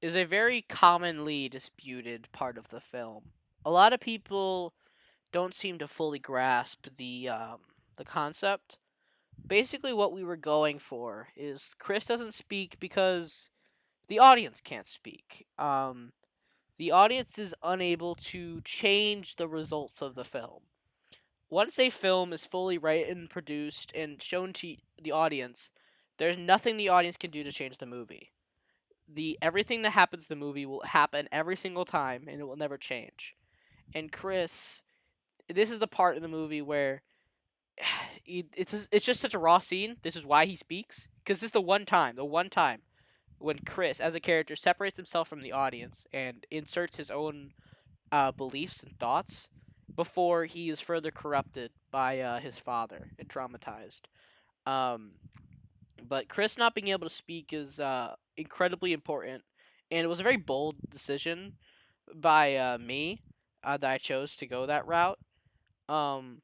very commonly disputed part of the film. A lot of people don't seem to fully grasp the concept. Basically, what we were going for is Chris doesn't speak because the audience can't speak. The audience is unable to change the results of the film. Once a film is fully written, produced, and shown to the audience, there's nothing the audience can do to change the movie. The everything that happens in the movie will happen every single time, and it will never change. And Chris, this is the part in the movie where it's just such a raw scene. This is why he speaks because this is the one time when Chris, as a character, separates himself from the audience and inserts his own beliefs and thoughts before he is further corrupted by his father and traumatized. Um, but Chris not being able to speak is incredibly important, and it was a very bold decision by me that I chose to go that route. Um,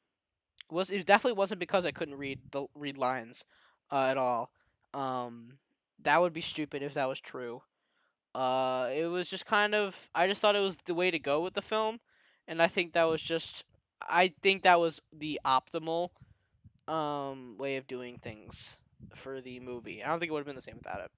was it definitely wasn't because I couldn't read lines at all. Um, that would be stupid if that was true. It was just kind of I just thought it was the way to go with the film, and I think that was the optimal way of doing things for the movie. I don't think it would have been the same without it.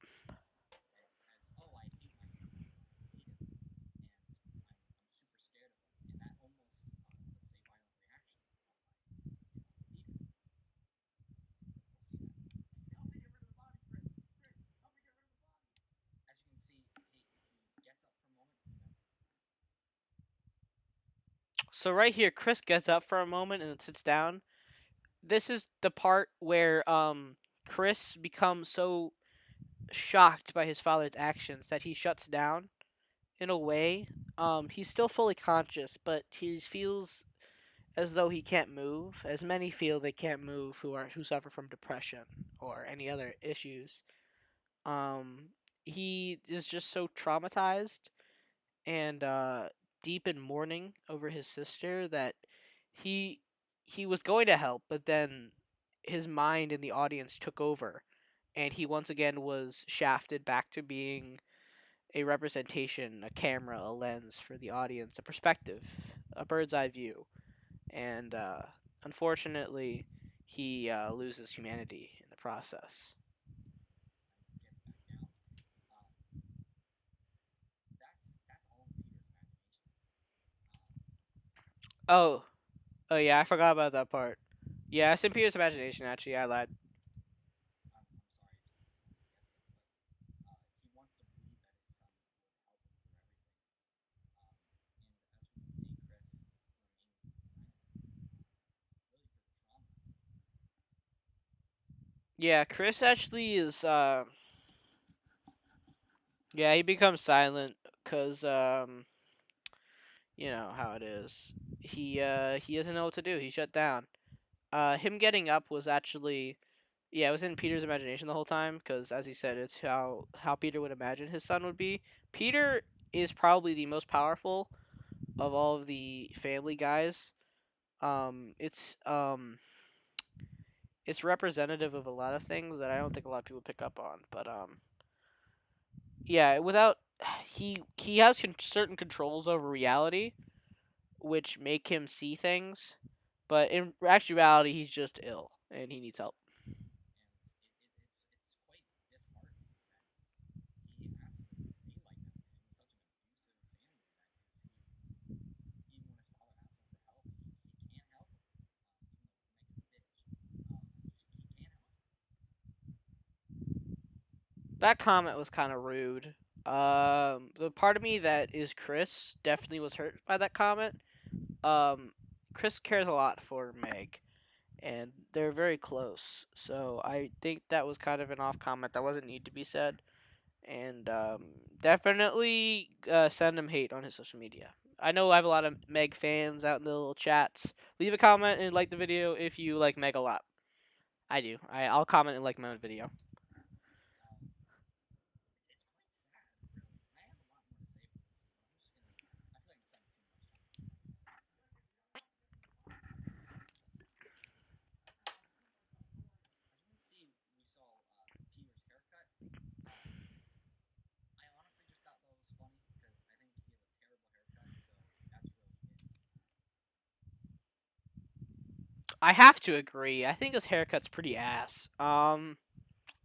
So right here, Chris gets up for a moment and then sits down. This is the part where Chris becomes so shocked by his father's actions that he shuts down in a way. He's still fully conscious, but he feels as though he can't move, as many feel they can't move who suffer from depression or any other issues. Um, he is just so traumatized and deep in mourning over his sister that he he was going to help, but then his mind in the audience took over, and he once again was shafted back to being a representation, a camera, a lens for the audience, a perspective, a bird's eye view, and unfortunately, he loses humanity in the process. Oh, oh yeah, I forgot about that part. Yeah, it's in Peter's imagination. Actually, I lied. Yeah, Chris actually is. Yeah, he becomes silent because you know how it is. He doesn't know what to do. He shut down. Him getting up was actually, yeah, it was in Peter's imagination the whole time because, as he said, it's how Peter would imagine his son would be. Peter is probably the most powerful of all of the family guys. It's representative of a lot of things that I don't think a lot of people pick up on. But yeah, without he has certain controls over reality, which make him see things. But in actuality, he's just ill and he needs help. That comment was kind of rude. The part of me that is Chris definitely was hurt by that comment. Um, Chris cares a lot for Meg, and they're very close. So I think that was kind of an off comment that wasn't need to be said. And definitely send him hate on his social media. I know I have a lot of Meg fans out in the little chats. Leave a comment and like the video if you like Meg a lot. I do. I'll comment and like my own video. I have to agree. I think his haircut's pretty ass.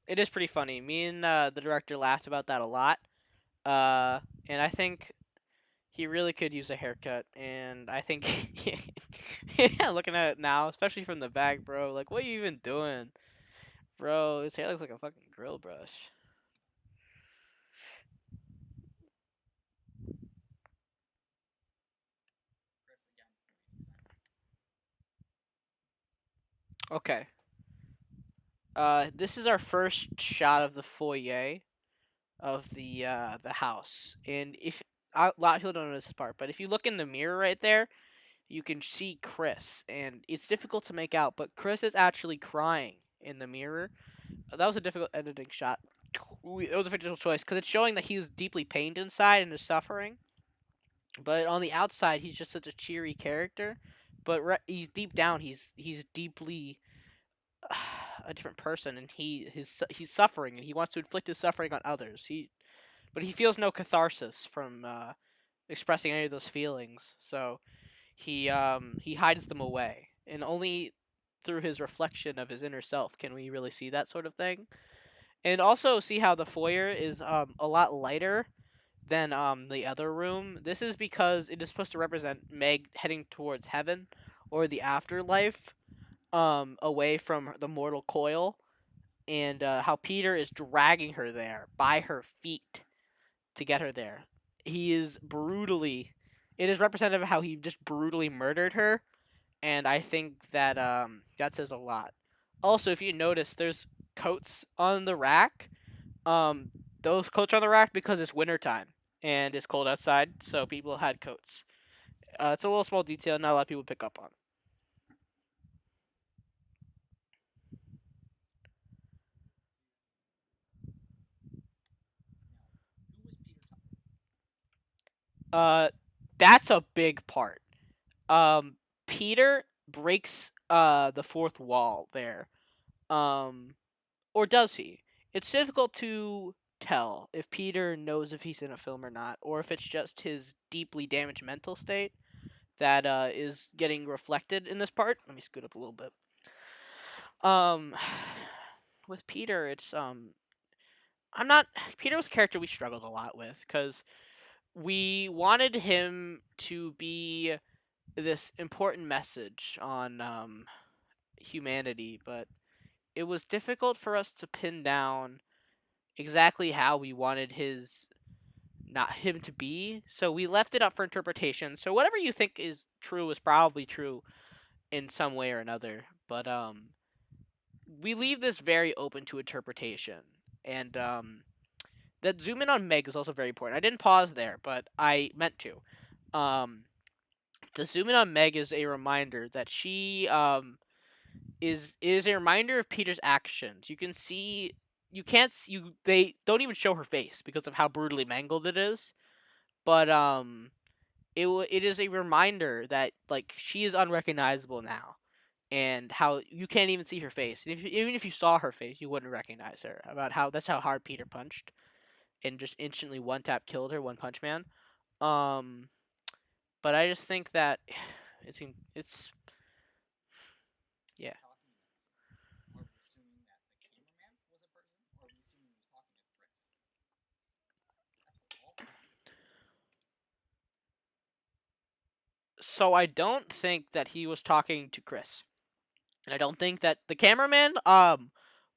It is pretty funny. Me and the director laughed about that a lot. Uh, and I think he really could use a haircut. And I think, yeah, looking at it now, especially from the back, bro. Like, what are you even doing, bro? His hair looks like a fucking grill brush. Okay. This is our first shot of the foyer of the house, and if a lot of people don't know this part, but if you look in the mirror right there, you can see Chris, and it's difficult to make out, but Chris is actually crying in the mirror. That was a difficult editing shot. It was a fictional choice because it's showing that he's deeply pained inside and is suffering. But on the outside, he's just such a cheery character. But he's deep down, he's deeply a different person, and he's suffering, and he wants to inflict his suffering on others. But he feels no catharsis from expressing any of those feelings. So he hides them away, and only through his reflection of his inner self can we really see that sort of thing. And also see how the foyer is a lot lighter than the other room. This is because it is supposed to represent Meg heading towards heaven or the afterlife, away from the mortal coil, and how Peter is dragging her there by her feet to get her there. He is brutally. It is representative of how he just brutally murdered her, and I think that that says a lot. Also, if you notice, there's coats on the rack. Um, those coats are on the rack because it's winter time and it's cold outside, so people had coats. It's a little small detail, not a lot of people pick up on. Uh, that's a big part. Um, Peter breaks the fourth wall there. Um, or does he? It's difficult to tell if Peter knows if he's in a film or not, or if it's just his deeply damaged mental state that is getting reflected in this part. Let me scoot up a little bit. Um, with Peter, it's I'm not. Peter was a character we struggled a lot with because we wanted him to be this important message on humanity, but it was difficult for us to pin down exactly how we wanted his not him to be. So we left it up for interpretation. So whatever you think is true is probably true in some way or another. But we leave this very open to interpretation. And that zoom in on Meg is also very important. I didn't pause there, but I meant to. Um, the zoom in on Meg is a reminder that she is a reminder of Peter's actions. You can see you can't you they don't even show her face because of how brutally mangled it is. But it is a reminder that like she is unrecognizable now, and how you can't even see her face. And even if you saw her face, you wouldn't recognize her. About how that's how hard Peter punched and just instantly one tap killed her, one punch man. Um, but I just think that it's yeah. So I don't think that he was talking to Chris. And I don't think that the cameraman,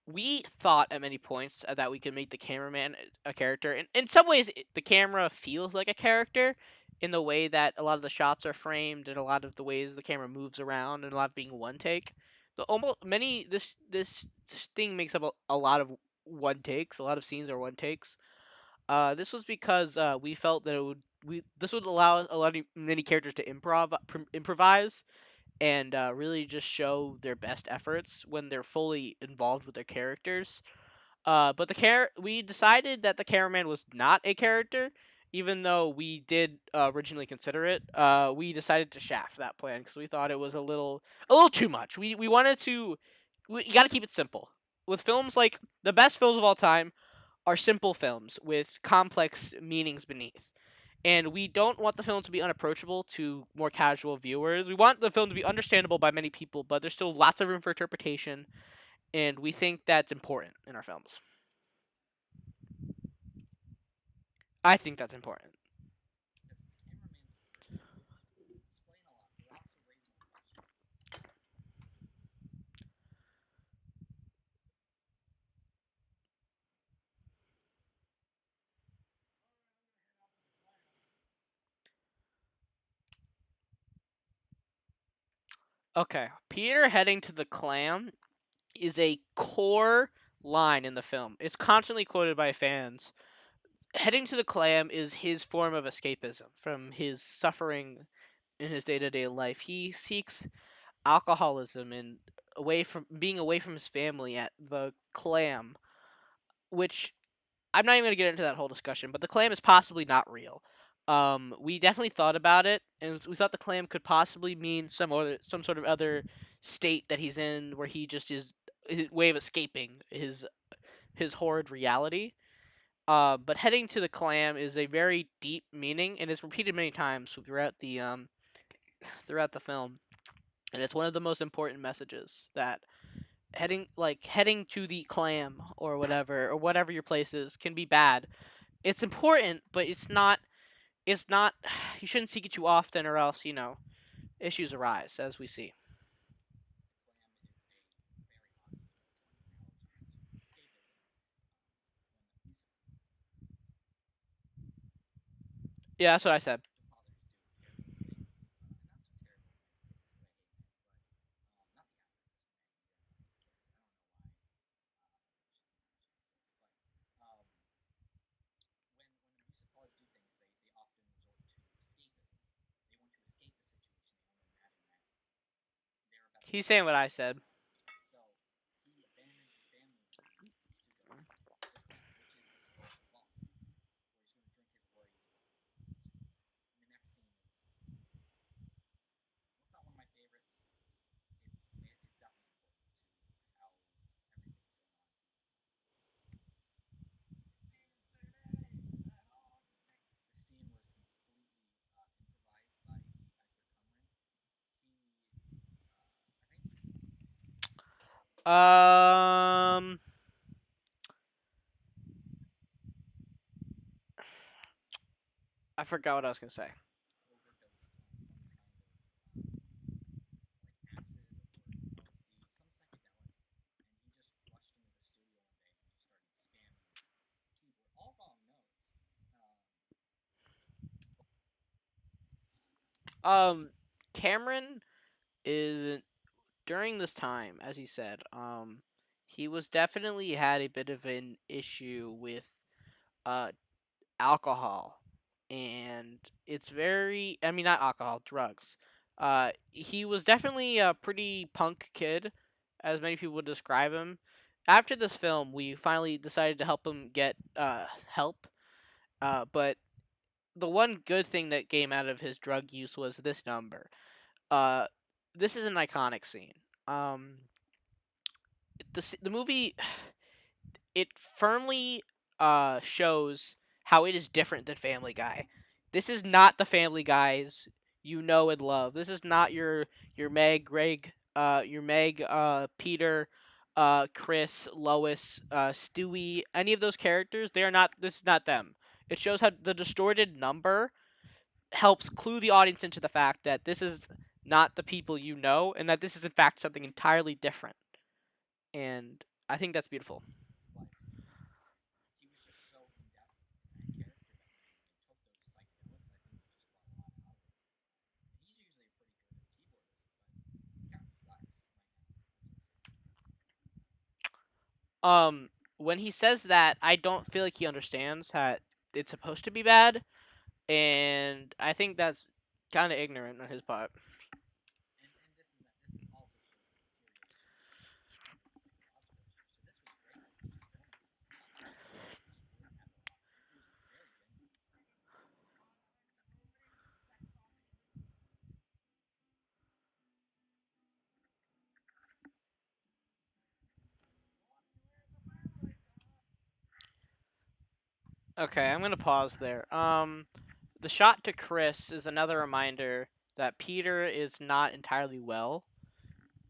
we thought at many points that we could make the cameraman a character. And in some ways, the camera feels like a character in the way that a lot of the shots are framed and a lot of the ways the camera moves around and a lot of being one take. The almost many this thing makes up a lot of one takes. A lot of scenes are one takes. This was because we felt that it would we this would allow a lot of many characters to improvise and really just show their best efforts when they're fully involved with their characters. But we decided that the cameraman was not a character, even though we did originally consider it. We decided to shaft that plan because we thought it was a little too much. We wanted to. You got to keep it simple. With films like the best films of all time are simple films with complex meanings beneath, and we don't want the film to be unapproachable to more casual viewers. We want the film to be understandable by many people, but there's still lots of room for interpretation, and we think that's important in our films. I think that's important. Okay, Peter heading to the clam is a core line in the film. It's constantly quoted by fans. Heading to the clam is his form of escapism from his suffering in his day-to-day life. He seeks alcoholism and away from his family at the clam, which I'm not even gonna get into that whole discussion, but the clam is possibly not real. We definitely thought about it, and we thought the clam could possibly mean some sort of other state that he's in, where he just is his way of escaping his horrid reality. But heading to the clam is a very deep meaning, and it's repeated many times throughout the film, and it's one of the most important messages that heading to the clam or whatever your place is can be bad. It's important, but it's not you shouldn't seek it too often, or else issues arise, as we see. Yeah, that's what I said. He's saying what I said. Um, I forgot what I was gonna say. Um, Cameron is during this time, as he said, he was definitely had a bit of an issue with uh alcohol, and it's very, I mean, not alcohol, drugs. He was definitely a pretty punk kid, as many people would describe him. After this film, we finally decided to help him get help. But the one good thing that came out of his drug use was this number. Uh, this is an iconic scene. Um, the movie, it firmly shows how it is different than Family Guy. This is not the Family Guys you know and love. This is not your Meg, Greg, your Meg, Peter, Chris, Lois, Stewie, any of those characters. They are not. This is not them. It shows how the distorted number helps clue the audience into the fact that this is not the people you know, and that this is in fact something entirely different. And I think that's beautiful. When he says that, I don't feel like he understands that it's supposed to be bad, and I think that's kind of ignorant on his part. Okay, I'm gonna pause there. The shot to Chris is another reminder that Peter is not entirely well,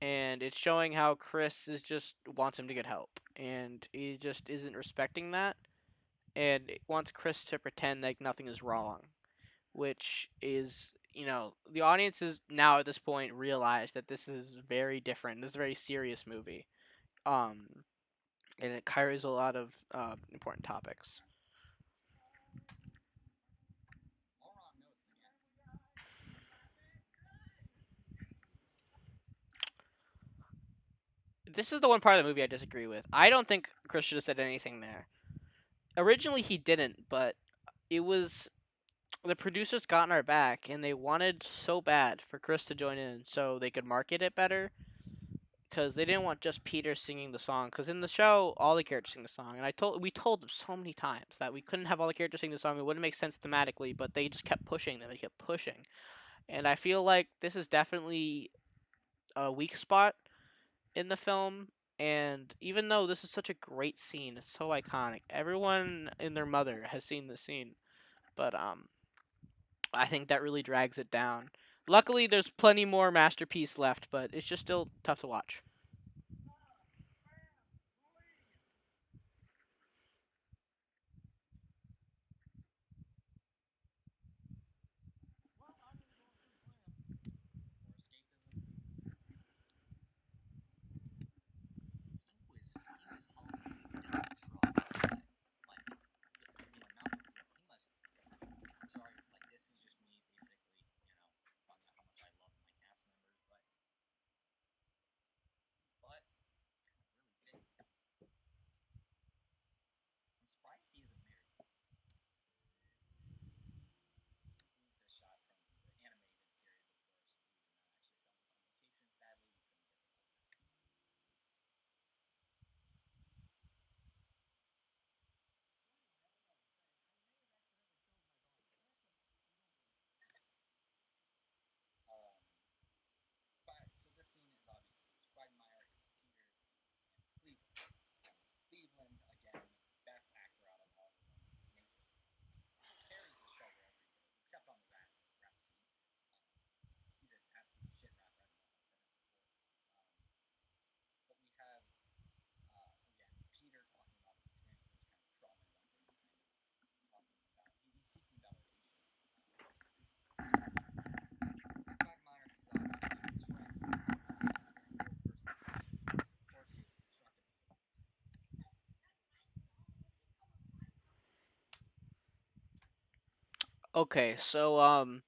and it's showing how Chris is just wants him to get help, and he just isn't respecting that, and it wants Chris to pretend like nothing is wrong, which is, the audience is now at this point realized that this is very different. This is a very serious movie, um, and it carries a lot of important topics. This is the one part of the movie I disagree with. I don't think Chris should have said anything there. Originally, he didn't, but it was the producers got in our back, and they wanted so bad for Chris to join in so they could market it better. Because they didn't want just Peter singing the song. Because in the show, all the characters sing the song, and we told them so many times that we couldn't have all the characters sing the song. It wouldn't make sense thematically, but they just kept pushing them. They kept pushing, and I feel like this is definitely a weak spot in the film. And even though this is such a great scene, it's so iconic. Everyone and their mother has seen the scene, but I think that really drags it down. Luckily, there's plenty more masterpiece left, but it's just still tough to watch. Okay, so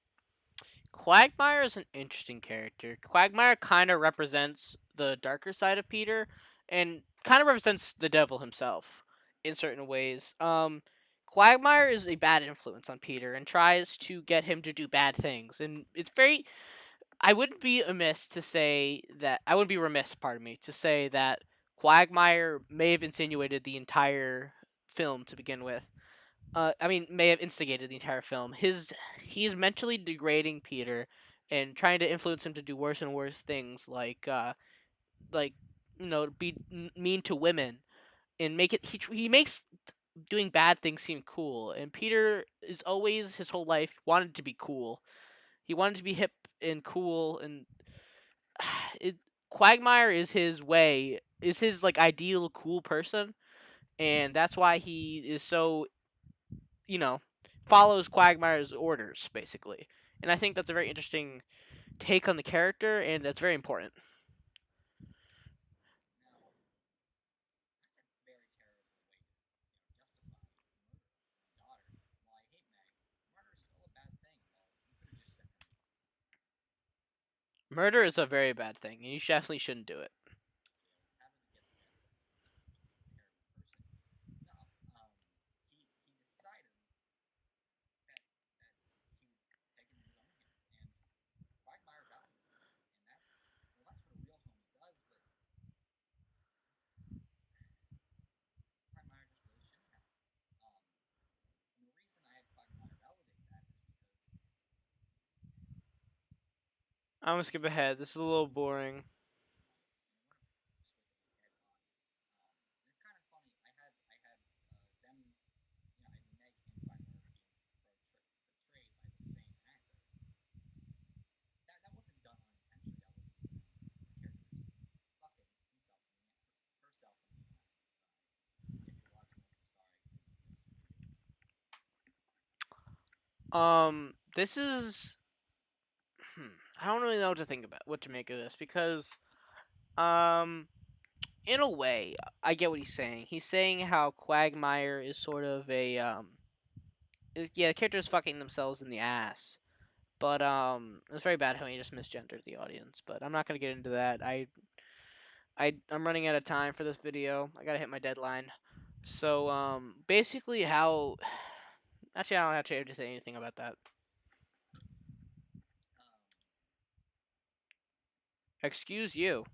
Quagmire is an interesting character. Quagmire kind of represents the darker side of Peter and kind of represents the devil himself in certain ways. Quagmire is a bad influence on Peter and tries to get him to do bad things. And it's very I wouldn't be amiss to say that I wouldn't be remiss, pardon me, to say that Quagmire may have insinuated the entire film to begin with. I mean, may have instigated the entire film. He's mentally degrading Peter and trying to influence him to do worse and worse things, like be mean to women and make it. He makes doing bad things seem cool, and Peter is always his whole life wanted to be cool. He wanted to be hip and cool, and it, Quagmire is his way, is his like ideal cool person, and that's why he is so you know, follows Quagmire's orders, basically. And I think that's a very interesting take on the character, and that's very important. Murder is a very bad thing, and you definitely shouldn't do it. I'm gonna skip ahead. This is a little boring. This is. Hmm, I don't really know what to think about, what to make of this because, um, in a way, I get what he's saying. He's saying how Quagmire is sort of yeah, the characters fucking themselves in the ass. But it's very bad how he just misgendered the audience. But I'm not gonna get into that. I'm running out of time for this video. I gotta hit my deadline. So basically how actually I don't have to say anything about that. Excuse you.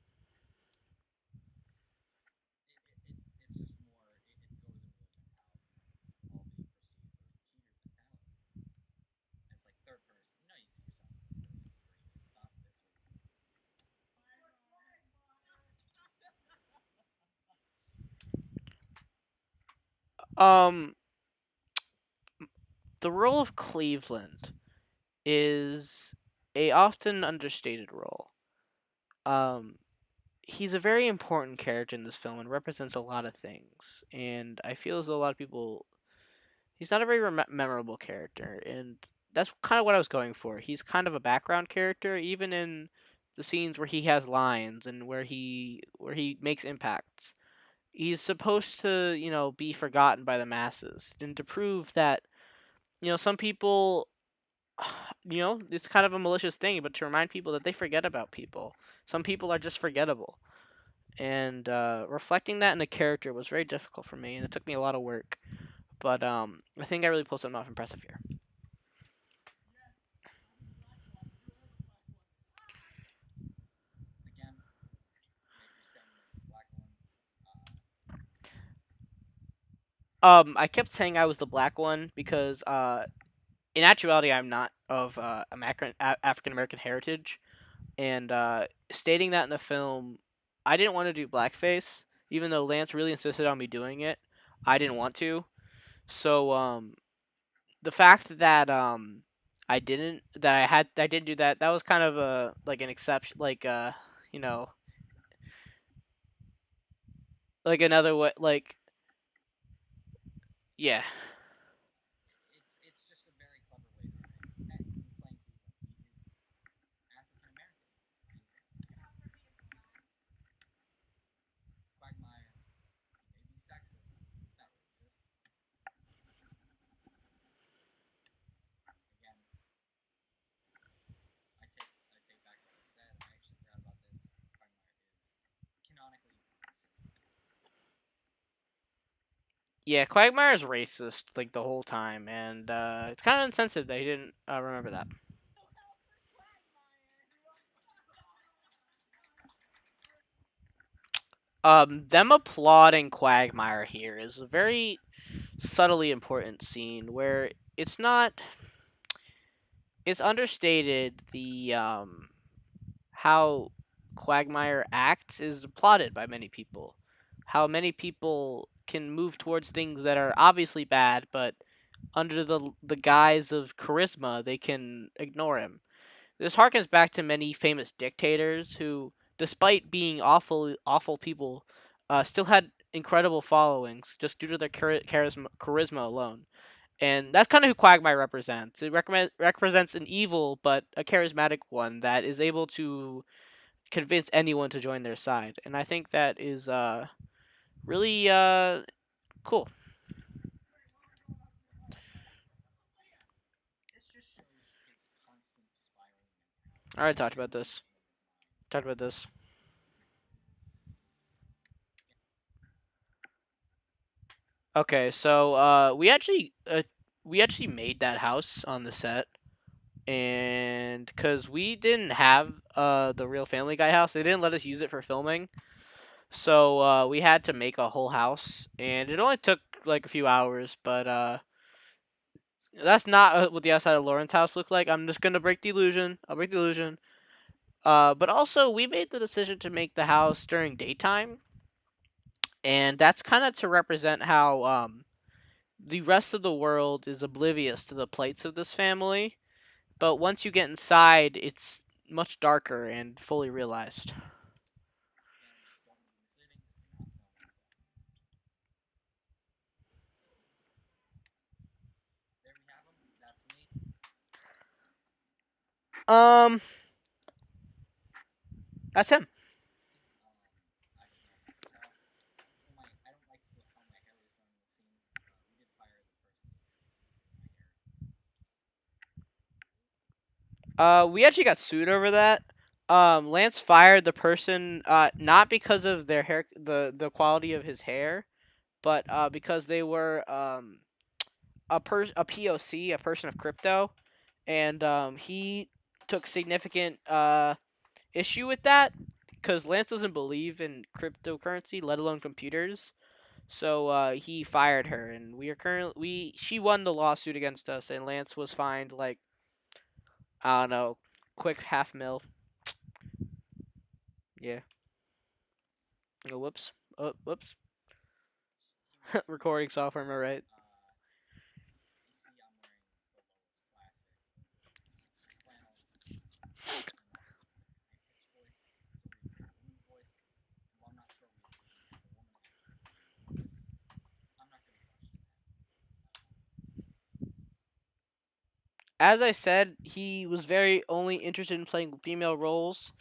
Um, the role of Cleveland is a often understated role. Um, he's a very important character in this film and represents a lot of things. And I feel as though a lot of people he's not a very memorable character, and that's kind of what I was going for. He's kind of a background character, even in the scenes where he has lines and where he makes impacts. He's supposed to, be forgotten by the masses, and to prove that, some people, it's kind of a malicious thing, but to remind people that they forget about people. Some people are just forgettable, and reflecting that in a character was very difficult for me, and it took me a lot of work. But I think I really pulled something off impressive here. I kept saying I was the black one because, in actuality, I'm not of African American heritage, and stating that in the film, I didn't want to do blackface, even though Lance really insisted on me doing it. I didn't want to, so the fact that I didn't do that. That was kind of a like an exception, you know, like another way, like yeah. Yeah, Quagmire's racist like the whole time, and it's kind of insensitive that he didn't remember that. Them applauding Quagmire here is a very subtly important scene where it's not it's understated the how Quagmire acts is applauded by many people. How many people can move towards things that are obviously bad, but under the guise of charisma, they can ignore him. This harkens back to many famous dictators who, despite being awful people, still had incredible followings just due to their charisma alone. And that's kind of who Quagmire represents. It represents an evil but a charismatic one that is able to convince anyone to join their side. And I think that is really cool. I already talked about this. Talked about this. Okay, so we actually made that house on the set, and because we didn't have the real Family Guy house, they didn't let us use it for filming. So we had to make a whole house, and it only took like a few hours. But that's not what the outside of Lauren's house looked like. I'm just gonna break the illusion. I'll break the illusion. But also, we made the decision to make the house during daytime, and that's kind of to represent how the rest of the world is oblivious to the plights of this family. But once you get inside, it's much darker and fully realized. Um, that's him. We actually got sued over that. Lance fired the person not because of their hair, the quality of his hair, but because they were a POC, a person of crypto, and he took significant issue with that because Lance doesn't believe in cryptocurrency, let alone computers. So he fired her, and we are currently we she won the lawsuit against us, and Lance was fined like I don't know, quick half mil. Yeah. Oh, whoops. Oh, whoops. Recording software. Am I right? As I said, he was very only interested in playing female roles,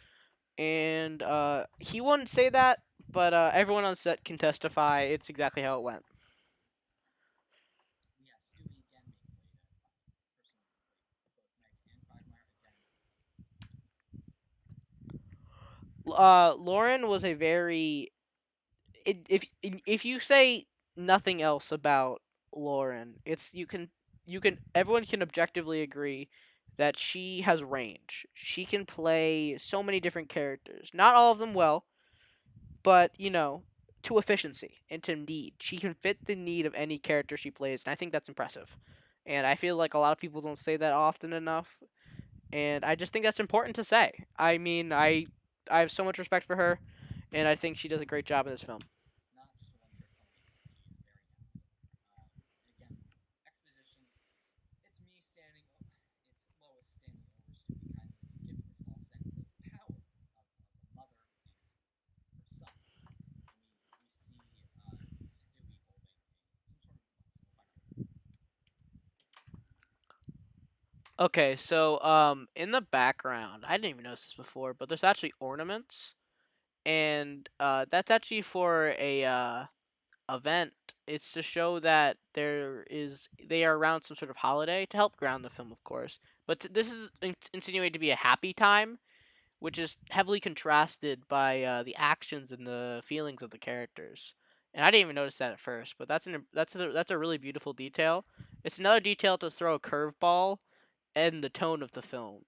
and he wouldn't say that, but everyone on set can testify it's exactly how it went. Lauren was a very if you say nothing else about Lauren, it's you can everyone can objectively agree that she has range. She can play so many different characters. Not all of them well, but to efficiency and to need. She can fit the need of any character she plays, and I think that's impressive. And I feel like a lot of people don't say that often enough, and I just think that's important to say. I mean, I have so much respect for her, and I think she does a great job in this film. Okay, so in the background, I didn't even notice this before, but there's actually ornaments, and that's actually for a event. It's to show that they are around some sort of holiday to help ground the film, of course. But this is insinuated to be a happy time, which is heavily contrasted by the actions and the feelings of the characters. And I didn't even notice that at first, but that's a really beautiful detail. It's another detail to throw a curveball and the tone of the film,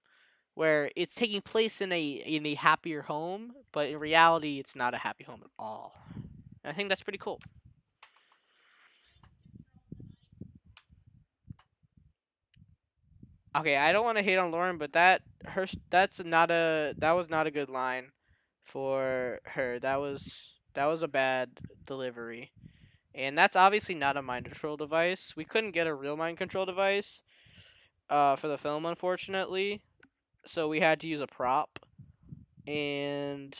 where it's taking place in a happier home, but in reality, it's not a happy home at all. And I think that's pretty cool. Okay, I don't want to hate on Lauren, but that was not a good line for her. That was a bad delivery. And that's obviously not a mind control device. We couldn't get a real mind control device for the film, unfortunately. So we had to use a prop, and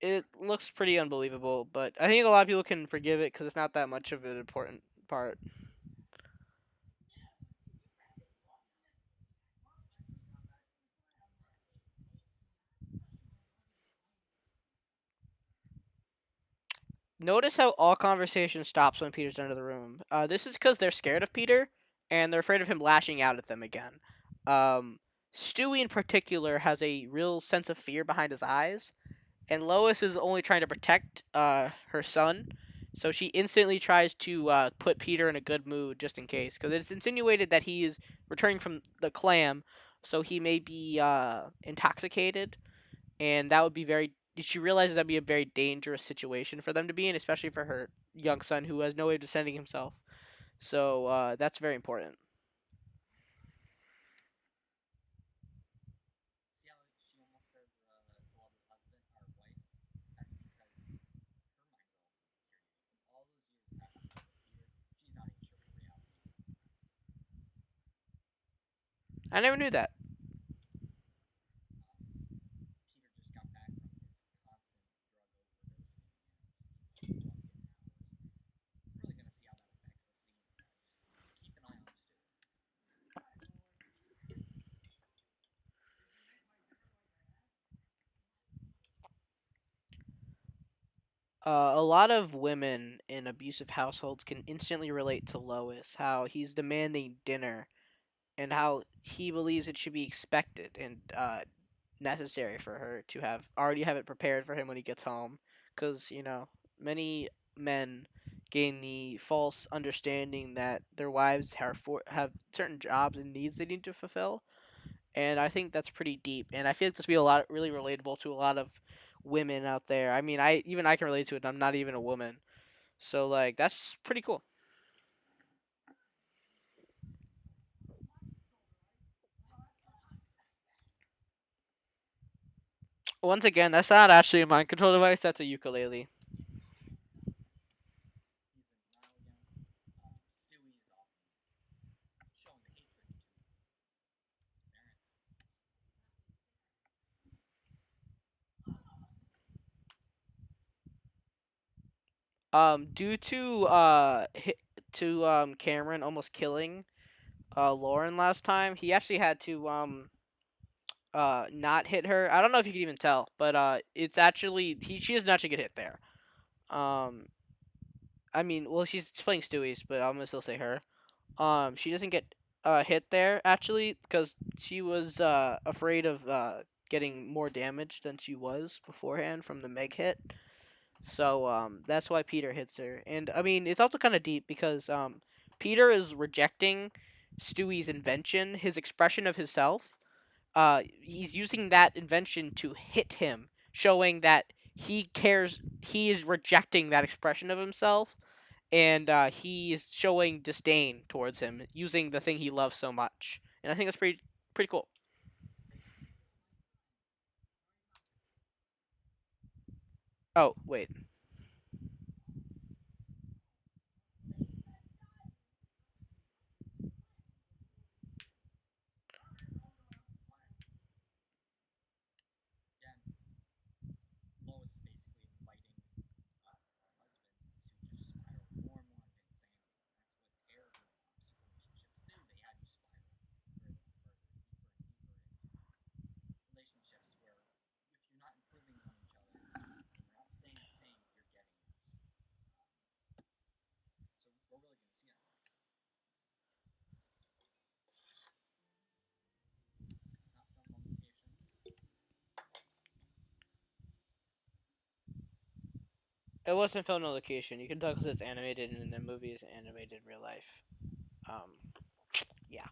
it looks pretty unbelievable. But I think a lot of people can forgive it because it's not that much of an important part. Notice how all conversation stops when Peter's under the room. This is because they're scared of Peter, and they're afraid of him lashing out at them again. Um, Stewie, in particular, has a real sense of fear behind his eyes, and Lois is only trying to protect her son, so she instantly tries to put Peter in a good mood just in case, because it's insinuated that he is returning from the clam, so he may be intoxicated, and that would be very. She realizes that'd be a very dangerous situation for them to be in, especially for her young son who has no way of defending himself. So that's very important. I never knew that. A lot of women in abusive households can instantly relate to Lois, how he's demanding dinner and how he believes it should be expected and necessary for her to have it prepared for him when he gets home. Because many men gain the false understanding that their wives have certain jobs and needs they need to fulfill, and I think that's pretty deep. And I feel like this will be a lot really relatable to a lot of women out there. I mean, I can relate to it. I'm not even a woman, so like that's pretty cool. Once again, that's not actually a mind control device. That's a ukulele. Due to Cameron almost killing Lauren last time, he actually had to not hit her. I don't know if you can even tell, but it's actually she doesn't actually get hit there. Um, I mean, well, she's playing Stewie's, but I'm gonna still say her. She doesn't get hit there actually because she was afraid of getting more damage than she was beforehand from the Meg hit. So that's why Peter hits her. And I mean, it's also kind of deep because Peter is rejecting Stewie's invention, his expression of himself. He's using that invention to hit him, showing that he cares. He is rejecting that expression of himself, and he is showing disdain towards him, using the thing he loves so much. And I think that's pretty cool. Oh wait. It wasn't filmed on location. You can tell because it's animated and the movie is animated in real life. Um, yeah.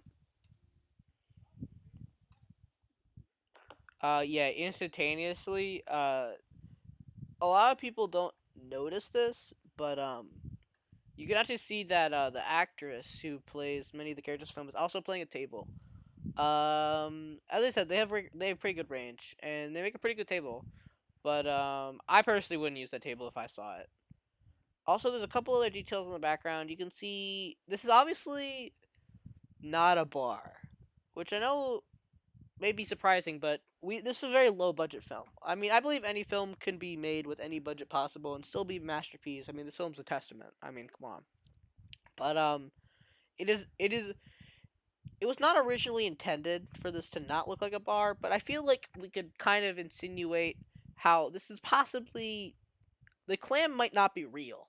Yeah, instantaneously. A lot of people don't notice this, but you can actually see that the actress who plays many of the characters in the film is also playing a table. As I said, they have pretty good range and they make a pretty good table. But I personally wouldn't use that table if I saw it. Also, there's a couple other details in the background. You can see this is obviously not a bar, which I know may be surprising, but this is a very low budget film. I mean, I believe any film can be made with any budget possible and still be a masterpiece. I mean, this film's a testament. I mean, come on. But it was not originally intended for this to not look like a bar, but I feel like we could kind of insinuate how this is possibly the clam might not be real.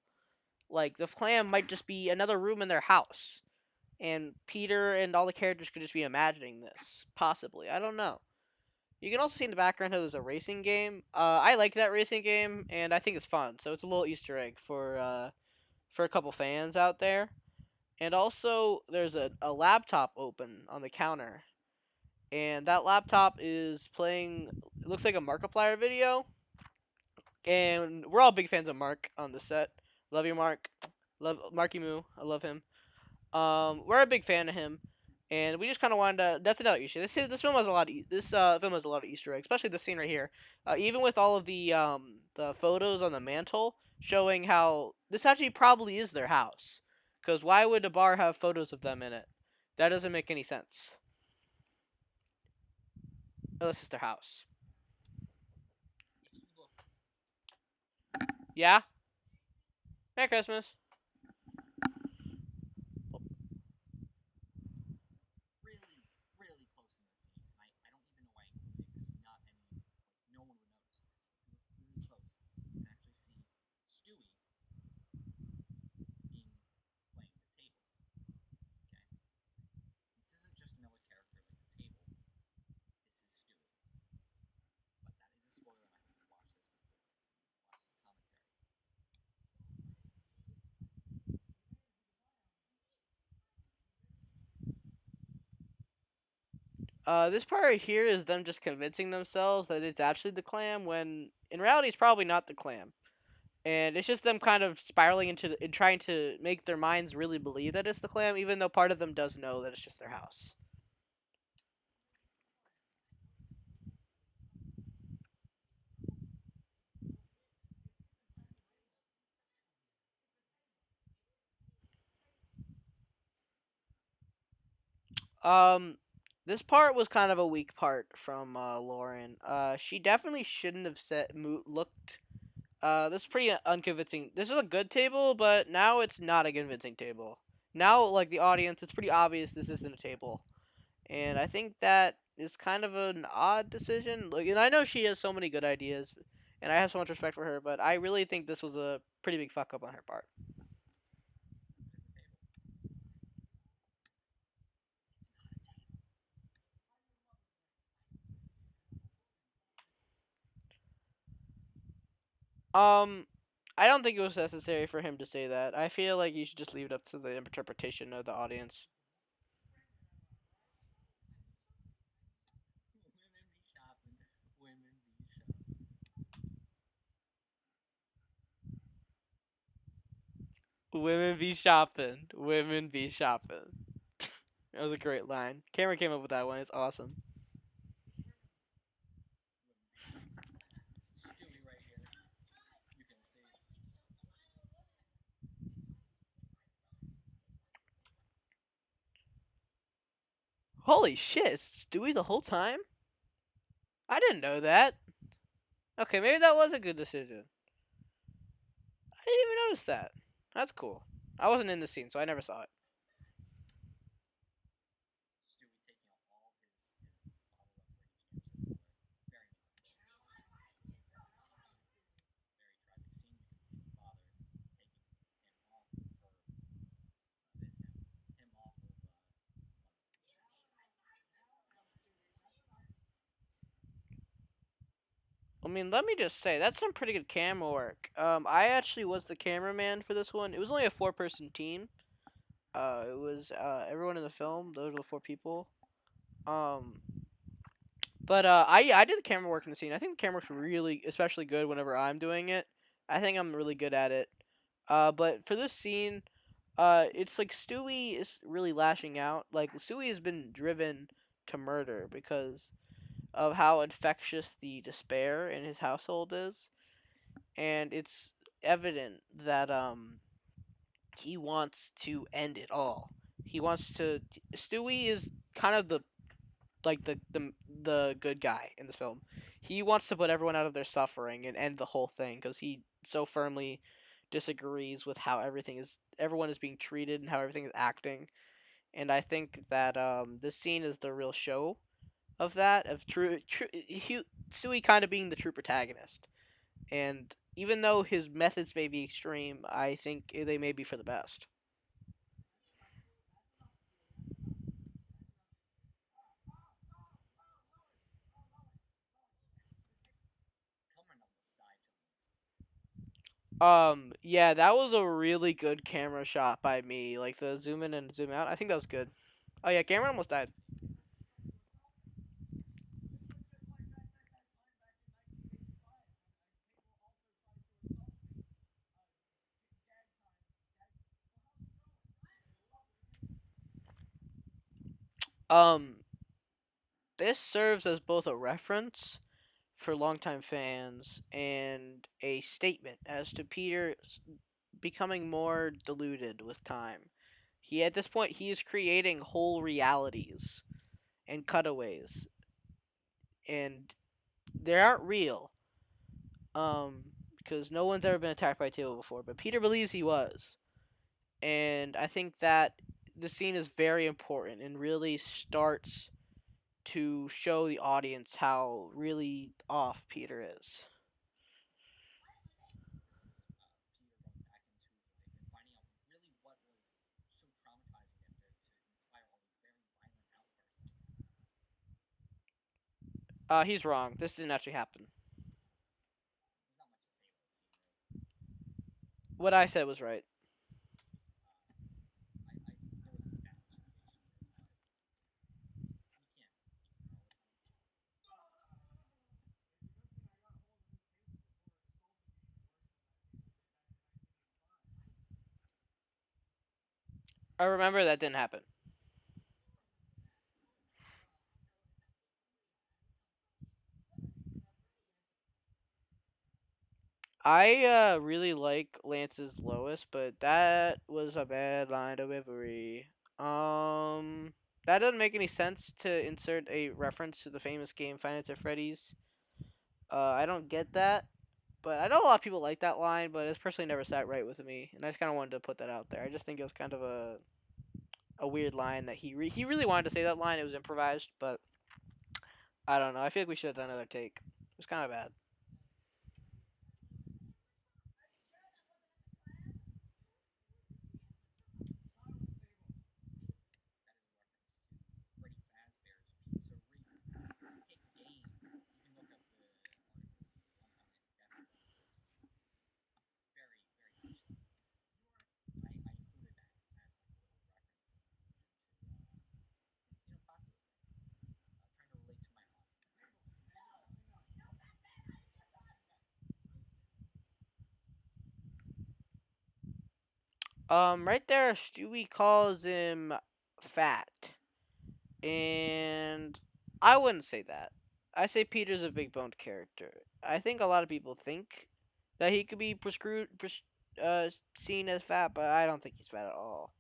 Like the clam might just be another room in their house, and Peter and all the characters could just be imagining this. Possibly, I don't know. You can also see in the background how there's a racing game. I like that racing game, and I think it's fun. So it's a little Easter egg for a couple fans out there. And also, there's a laptop open on the counter, and that laptop is playing. It looks like a Markiplier video, and we're all big fans of Mark on the set. Love you, Mark. Love Marky Moo. I love him. We're a big fan of him, and we just kind of wanted to. That's another issue. This film has a lot. This film has a lot of Easter eggs, especially this scene right here. Even with all of the photos on the mantle showing how this actually probably is their house. Because why would a bar have photos of them in it? That doesn't make any sense. Unless it's their house. Yeah. Merry Christmas. This part right here is them just convincing themselves that it's actually the clam when in reality it's probably not the clam. And it's just them kind of spiraling and trying to make their minds really believe that it's the clam, even though part of them does know that it's just their house. Um, this part was kind of a weak part from Lauren. She definitely shouldn't have looked. This is pretty unconvincing. This is a good table, but now it's not a convincing table. Now, like the audience, it's pretty obvious this isn't a table. And I think that is kind of an odd decision. Like, and I know she has so many good ideas, and I have so much respect for her, but I really think this was a pretty big fuck up on her part. Um, I don't think it was necessary for him to say that. I feel like you should just leave it up to the interpretation of the audience. Women be shopping. Women be shopping. That was a great line. Cameron came up with that one. It's awesome. Holy shit, it's Stewie the whole time? I didn't know that. Okay, maybe that was a good decision. I didn't even notice that. That's cool. I wasn't in the scene, so I never saw it. I mean, let me just say that's some pretty good camera work. I actually was the cameraman for this one. It was only a four-person team. It was everyone in the film. Those were the four people. Um, but I did the camera work in the scene. I think the camera work's really especially good whenever I'm doing it. I think I'm really good at it. But for this scene, it's like Stewie is really lashing out. Like Stewie has been driven to murder because of how infectious the despair in his household is, and it's evident that he wants to end it all. He wants to. Stewie is kind of the like the good guy in this film. He wants to put everyone out of their suffering and end the whole thing because he so firmly disagrees with how everyone is being treated and how everything is acting. And I think that this scene is the real show of that of Stewie kind of being the true protagonist. And even though his methods may be extreme, I think they may be for the best. Yeah, that was a really good camera shot by me. Like the zoom in and zoom out. I think that was good. Oh yeah, Cameron almost died. Um, this serves as both a reference for longtime fans and a statement as to Peter becoming more deluded with time. He at this point he is creating whole realities and cutaways, and they aren't real. Because no one's ever been attacked by a table before, but Peter believes he was, and I think that the scene is very important and really starts to show the audience how really off Peter is. He's wrong. This didn't actually happen. What I said was right. I remember that didn't happen. I really like Lance's Lois, but that was a bad line delivery. That doesn't make any sense to insert a reference to the famous game Finance at Freddy's. I don't get that, but I know a lot of people like that line, but it's personally never sat right with me, and I just kind of wanted to put that out there. I just think it was kind of a weird line that he really wanted to say that line. It was improvised, but I don't know. I feel like we should have done another take. It was kind of bad. Right there, Stewie calls him fat, and I wouldn't say that. I say Peter's a big boned character. I think a lot of people think that he could be seen as fat, but I don't think he's fat at all.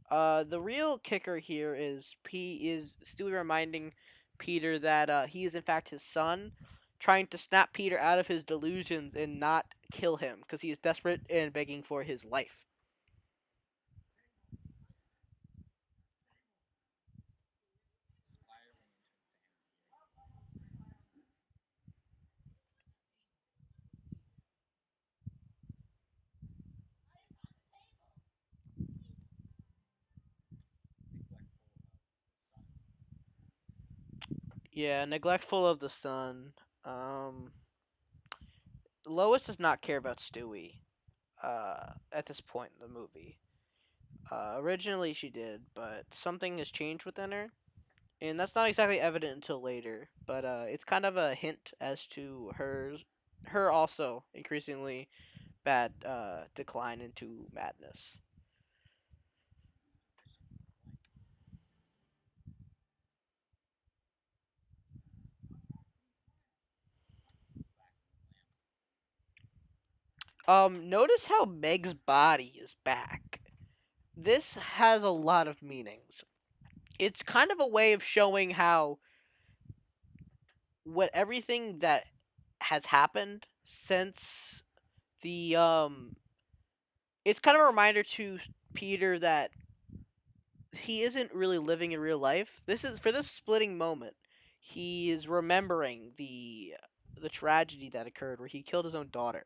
The real kicker here is Stewie reminding Peter that he is in fact his son, trying to snap Peter out of his delusions and not kill him because he is desperate and begging for his life. Yeah, neglectful of the son. Um, Lois does not care about Stewie. At this point in the movie, originally she did, but something has changed within her, and that's not exactly evident until later. But it's kind of a hint as to her also increasingly bad decline into madness. Notice how Meg's body is back. This has a lot of meanings. It's kind of a way of showing how what everything that has happened since the it's kind of a reminder to Peter that he isn't really living in real life. This is for this splitting moment. He is remembering the tragedy that occurred where he killed his own daughter,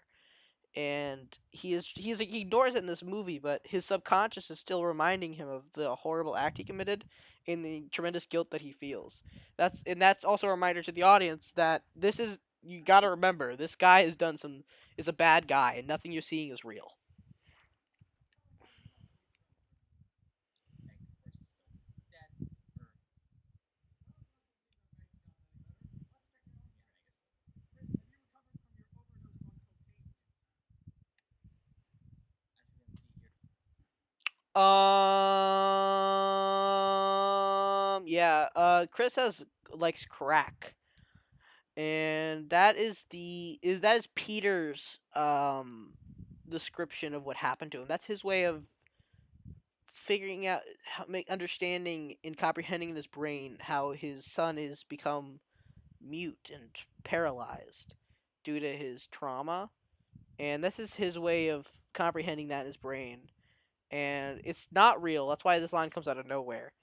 and he ignores it in this movie, but his subconscious is still reminding him of the horrible act he committed and the tremendous guilt that he feels. That's also a reminder to the audience that this is you got to remember this guy has done some is a bad guy and nothing you're seeing is real. Yeah, Chris has likes crack, and that is Peter's description of what happened to him. That's his way of figuring out how make understanding and comprehending in his brain how his son is become mute and paralyzed due to his trauma, and this is his way of comprehending that in his brain. And it's not real. That's why this line comes out of nowhere.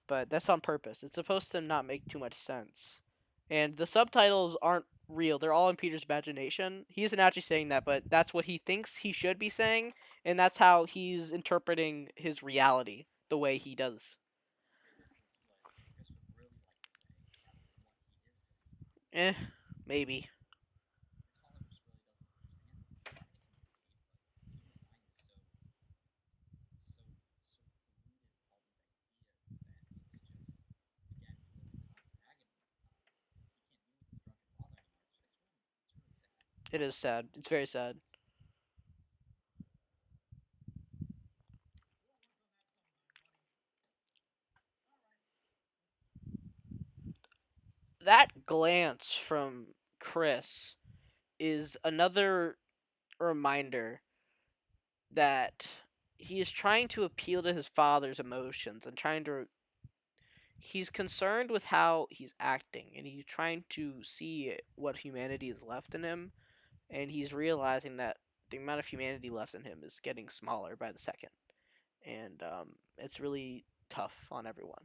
But that's on purpose. It's supposed to not make too much sense. And the subtitles aren't real. They're all in Peter's imagination. He isn't actually saying that, but that's what he thinks he should be saying, and that's how he's interpreting his reality the way he does. Eh, maybe. It is sad. It's very sad. That glance from Chris is another reminder that he is trying to appeal to his father's emotions and trying to he's concerned with how he's acting and he's trying to see what humanity is left in him, and he's realizing that the amount of humanity left in him is getting smaller by the second, and it's really tough on everyone.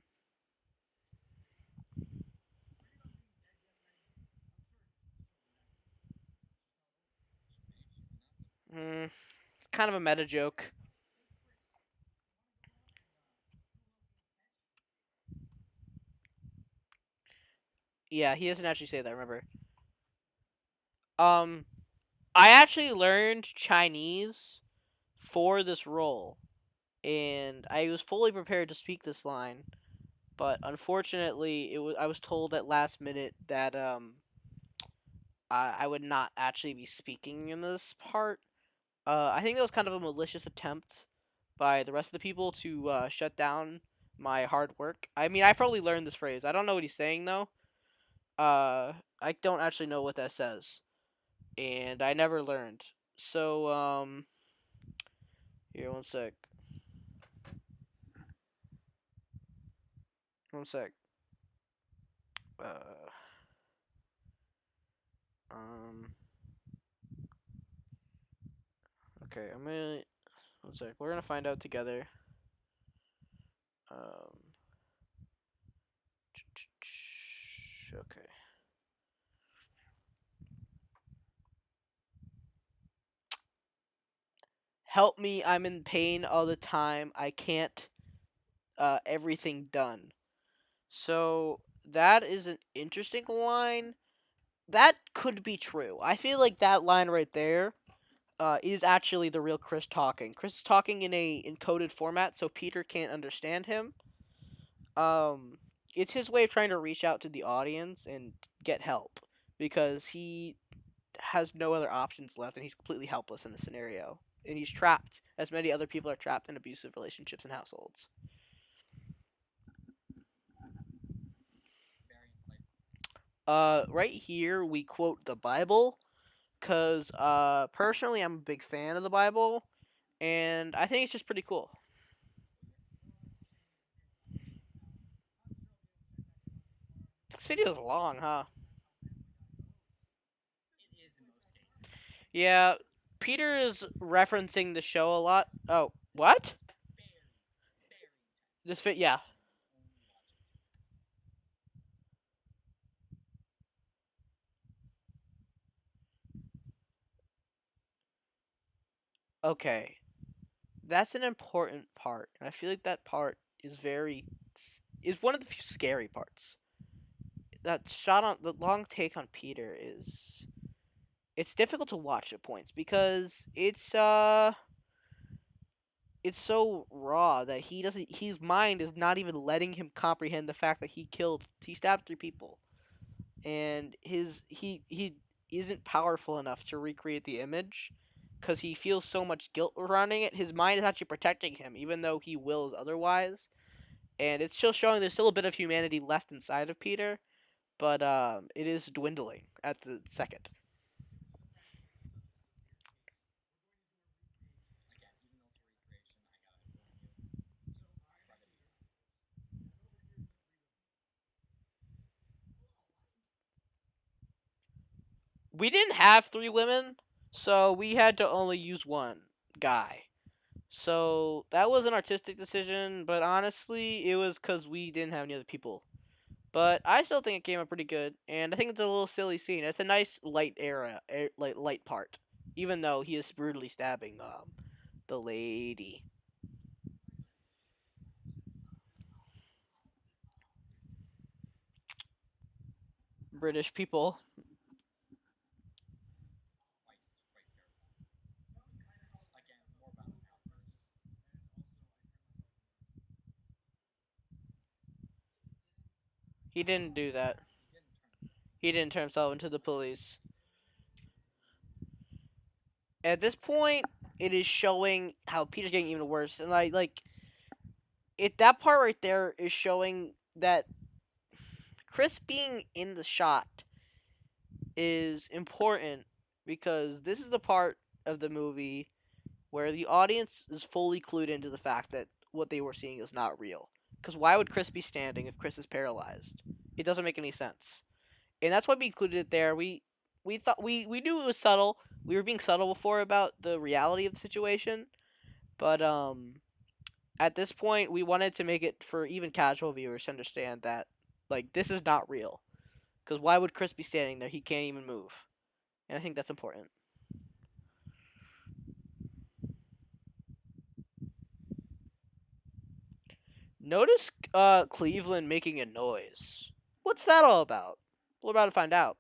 It's kind of a meta joke. Yeah, he doesn't actually say that. Remember, um, I actually learned Chinese for this role, and I was fully prepared to speak this line, but unfortunately, it was I was told at last minute that I would not actually be speaking in this part. I think that was kind of a malicious attempt by the rest of the people to shut down my hard work. I mean, I probably learned this phrase. I don't know what he's saying though. I don't actually know what that says, and I never learned. So here one sec, one sec. Uh, um, okay, I'm gonna one sec. We're gonna find out together. Um, okay. Help me, I'm in pain all the time. I can't everything done. So that is an interesting line, that could be true. I feel like that line right there is actually the real Chris talking. Chris is talking in a encoded format, so Peter can't understand him. Um, it's his way of trying to reach out to the audience and get help because he has no other options left, and he's completely helpless in the scenario. And he's trapped, as many other people are trapped in abusive relationships and households. Right here we quote the Bible, cause personally I'm a big fan of the Bible, and I think it's just pretty cool. This video is long, huh? Yeah, Peter is referencing the show a lot. Oh, what? Yeah. Okay, that's an important part, and I feel like that part is is one of the few scary parts. That shot on the long take on Peter is it's difficult to watch at points because it's so raw that he doesn't his mind is not even letting him comprehend the fact that he stabbed three people, and he isn't powerful enough to recreate the image because he feels so much guilt running it. His mind is actually protecting him even though he wills otherwise, and it's still showing there's still a bit of humanity left inside of Peter, but it is dwindling at the second. We didn't have three women, so we had to only use one guy. So that was an artistic decision, but honestly, it was because we didn't have any other people. But I still think it came out pretty good, and I think it's a little silly scene. It's a nice light part, even though he is brutally stabbing the lady. British people. He didn't do that. He didn't turn himself into the police. At this point, it is showing how Peter's getting even worse, and that part right there is showing that Chris being in the shot is important because this is the part of the movie where the audience is fully clued into the fact that what they were seeing is not real. Because why would Chris be standing if Chris is paralyzed? It doesn't make any sense, and that's why we included it there. We thought we knew it was subtle. We were being subtle before about the reality of the situation, but at this point, we wanted to make it for even casual viewers to understand that like this is not real. Because why would Chris be standing there? He can't even move, and I think that's important. Notice Cleveland making a noise. What's that all about? We're about to find out.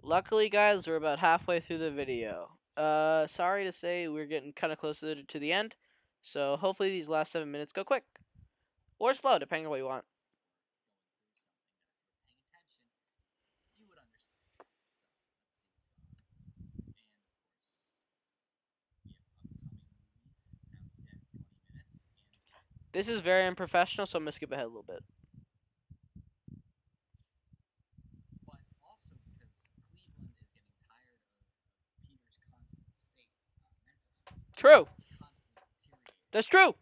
Luckily, guys, we're about halfway through the video. Sorry to say we're getting kind of close to the end, so hopefully these last 7 minutes go quick or slow, depending on what you want. This is very unprofessional, so I'm gonna skip ahead a little bit. True. That's true.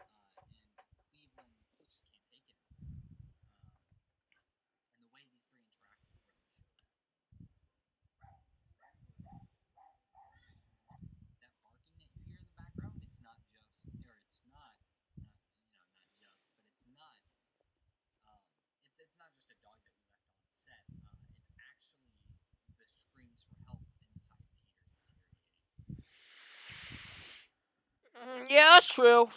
That's true.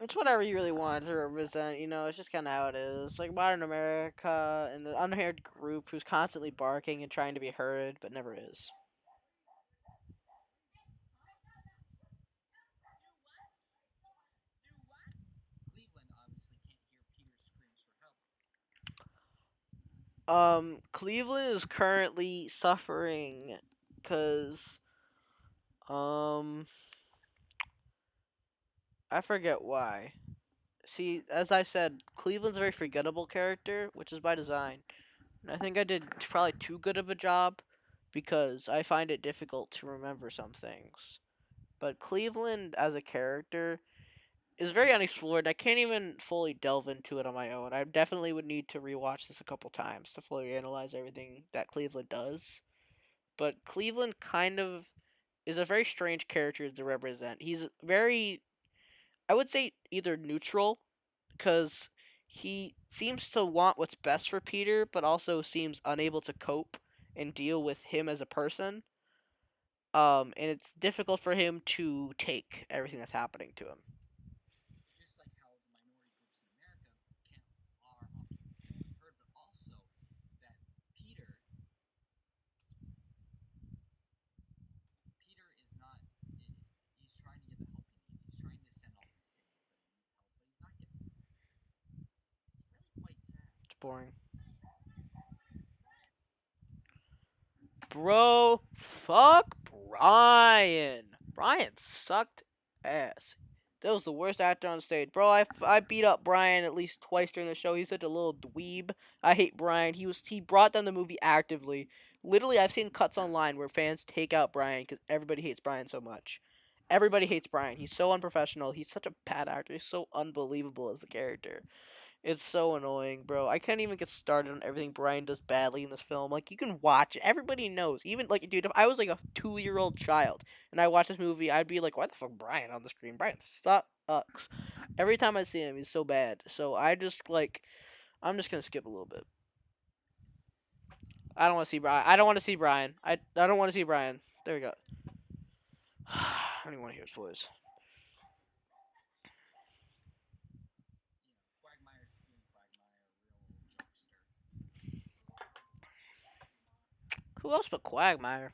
It's whatever you really want to represent, it's just kind of how it is. Like modern America and the unheard group who's constantly barking and trying to be heard, but never is. Cleveland is currently suffering because, um, I forget why. See, as I said, Cleveland's a very forgettable character, which is by design. And I think I did probably too good of a job because I find it difficult to remember some things. But Cleveland as a character is very unexplored. I can't even fully delve into it on my own. I definitely would need to rewatch this a couple times to fully analyze everything that Cleveland does. But Cleveland kind of is a very strange character to represent. He's very, I would say, either neutral, because he seems to want what's best for Peter, but also seems unable to cope and deal with him as a person. And it's difficult for him to take everything that's happening to him. It's boring. Bro, fuck Brian. Brian sucked ass. That was the worst actor on stage. Bro, I beat up Brian at least twice during the show. He's such a little dweeb. I hate Brian. He brought down the movie actively. Literally, I've seen cuts online where fans take out Brian because everybody hates Brian so much. Everybody hates Brian. He's so unprofessional. He's such a bad actor. He's so unbelievable as the character. It's so annoying, bro. I can't even get started on everything Brian does badly in this film. Like, you can watch it. Everybody knows. Even, like, dude, if I was, like, a 2-year-old child and I watched this movie, I'd be like, why the fuck Brian on the screen? Brian sucks. Every time I see him, he's so bad. So I just, like, I'm just gonna skip a little bit. I don't want to see Brian. I don't want to see Brian. I don't want to see Brian. There we go. I don't even want to hear his voice. Who else but Quagmire?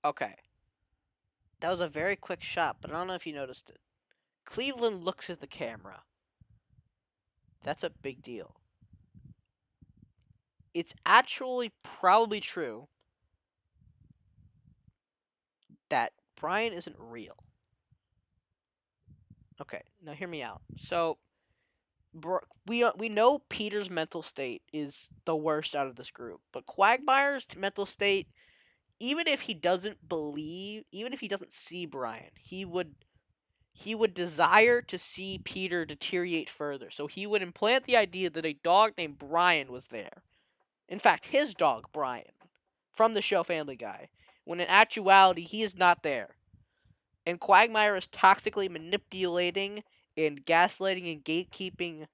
Okay. That was a very quick shot, but I don't know if you noticed it. Cleveland looks at the camera. That's a big deal. It's actually probably true that Brian isn't real. Okay, now hear me out. So, we know Peter's mental state is the worst out of this group, but Quagmire's mental state, even if he doesn't believe, even if he doesn't see Brian, he would desire to see Peter deteriorate further. So he would implant the idea that a dog named Brian was there. In fact, his dog, Brian, from the show Family Guy, when in actuality, he is not there. And Quagmire is toxically manipulating and gaslighting and gatekeeping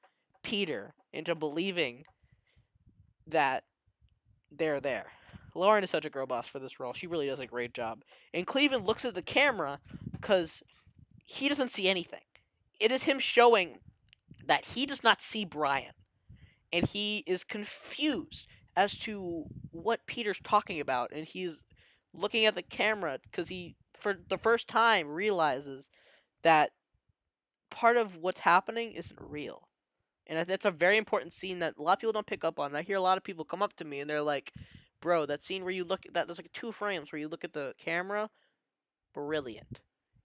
Peter into believing that they're there. Lauren is such a girl boss for this role. She really does a great job. And Cleveland looks at the camera because he doesn't see anything. It is him showing that he does not see Brian. And he is confused as to what Peter's talking about, and he's looking at the camera because he, for the first time, realizes that part of what's happening isn't real. And that's a very important scene that a lot of people don't pick up on. And I hear a lot of people come up to me and they're like, "Bro, that scene where you look at that, there's like 2 frames where you look at the camera, brilliant.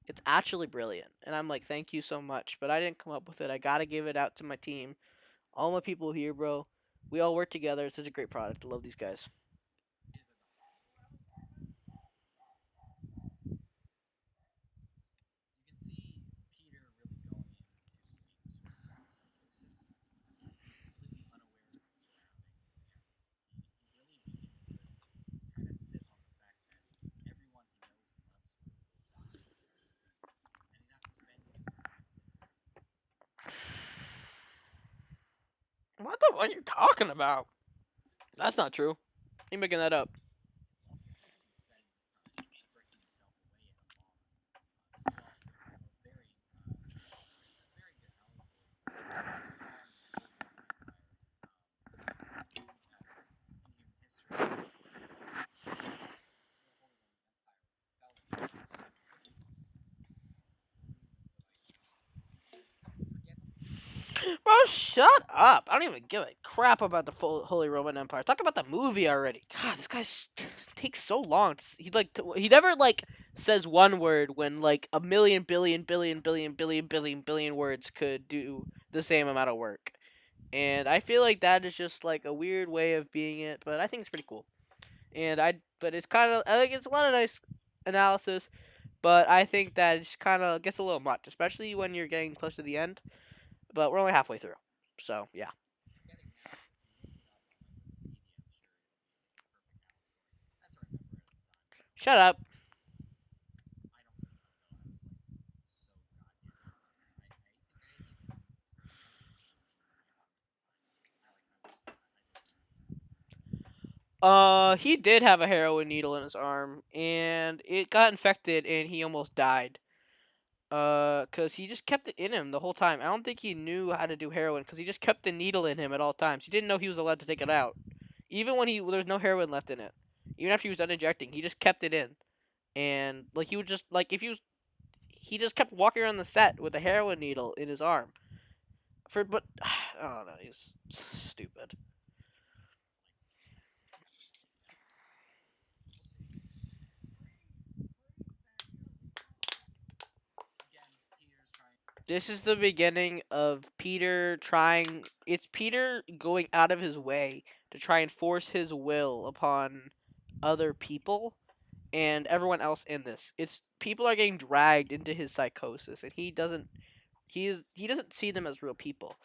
It's actually brilliant." And I'm like, "Thank you so much," but I didn't come up with it. I gotta give it out to my team, all my people here, bro. We all work together. It's such a great product. I love these guys. What the? What are you talking about? That's not true. You're making that up. Bro, shut up. I don't even give a crap about the Holy Roman Empire. Talk about the movie already. God, this guy takes so long. He he never like says one word when like a million billion words could do the same amount of work. And I feel like that is just like a weird way of being it, but I think it's pretty cool. But it's kind of I think it's a lot of nice analysis, but I think that it kind of gets a little much, especially when you're getting close to the end. But we're only halfway through, so yeah. Shut up. He did have a heroin needle in his arm, and it got infected, and he almost died. Cause he just kept it in him the whole time. I don't think he knew how to do heroin, cause he just kept the needle in him at all times. He didn't know he was allowed to take it out, even when there was no heroin left in it. Even after he was done injecting, he just kept it in, and like he would just like if he just kept walking around the set with a heroin needle in his arm. But I don't know, he's stupid. This is the beginning of Peter trying. It's Peter going out of his way to try and force his will upon other people and everyone else in this. It's people are getting dragged into his psychosis, and he doesn't see them as real people.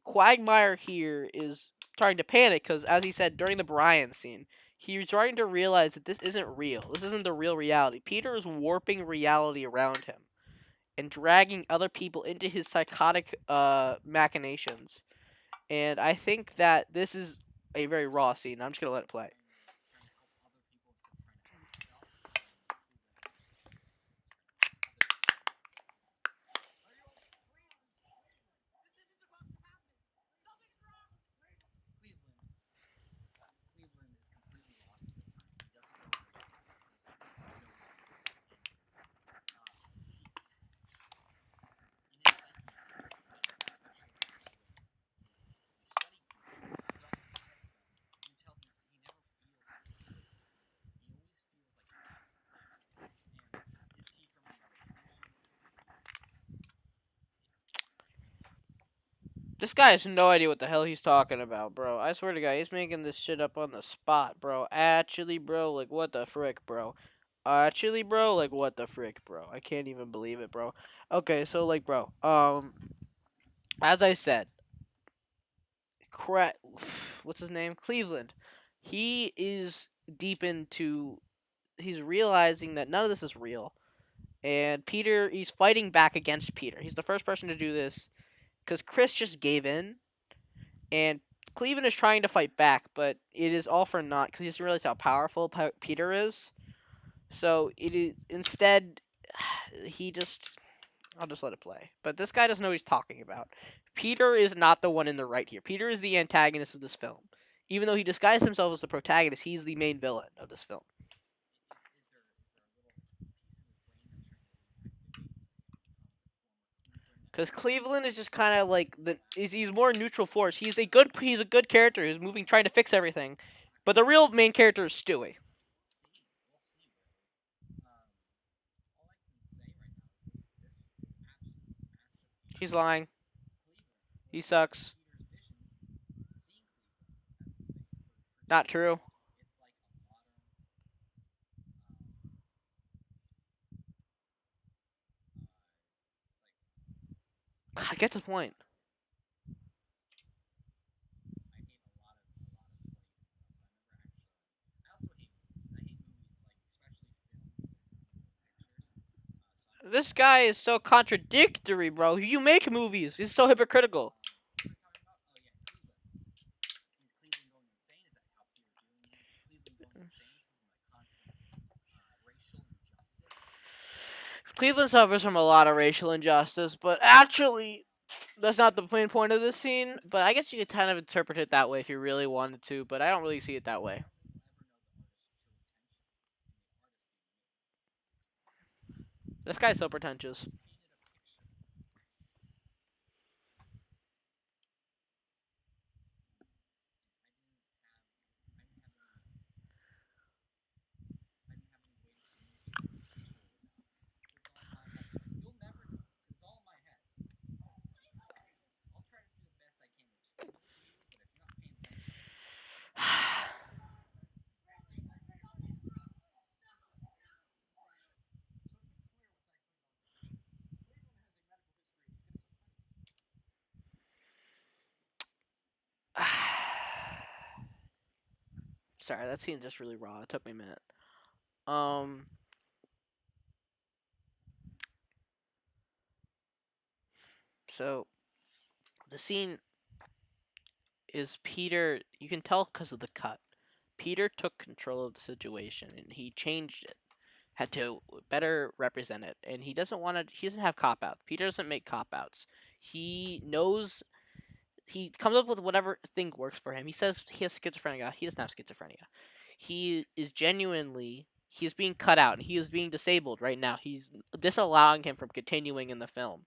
Quagmire here is starting to panic because, as he said during the Brian scene, he's starting to realize that this isn't real. This isn't the real reality. Peter is warping reality around him and dragging other people into his psychotic machinations. And I think that this is a very raw scene. I'm just gonna let it play. This guy has no idea what the hell he's talking about, bro. I swear to God, he's making this shit up on the spot, bro. Actually, bro, like what the frick, bro? Actually, bro, like what the frick, bro? I can't even believe it, bro. Okay, so like, bro, as I said, what's his name? Cleveland. He is deep into. He's realizing that none of this is real, and he's fighting back against Peter. He's the first person to do this because Chris just gave in, and Cleveland is trying to fight back, but it is all for naught because he doesn't realize how powerful Peter is. So it is instead he just I'll just let it play. But this guy doesn't know what he's talking about. Peter is not the one in the right here. Peter is the antagonist of this film. Even though he disguised himself as the protagonist, he's the main villain of this film. Because Cleveland is just kind of like he's more neutral force. He's a good character who's moving trying to fix everything, but the real main character is Stewie. He's lying. He sucks. Not true. God, get to the point. This guy is so contradictory, bro. You make movies. He's so hypocritical. Cleveland suffers from a lot of racial injustice, but actually, that's not the main point of this scene. But I guess you could kind of interpret it that way if you really wanted to, but I don't really see it that way. This guy's so pretentious. Sorry, that scene just really raw. It took me a minute. Um, so the scene is Peter. You can tell because of the cut. Peter took control of the situation and he changed it. Had to better represent it, and he doesn't want to. He doesn't have cop outs. Peter doesn't make cop outs. He knows. He comes up with whatever thing works for him. He says he has schizophrenia. He doesn't have schizophrenia. He is genuinely. He is being cut out and he is being disabled right now. He's disallowing him from continuing in the film.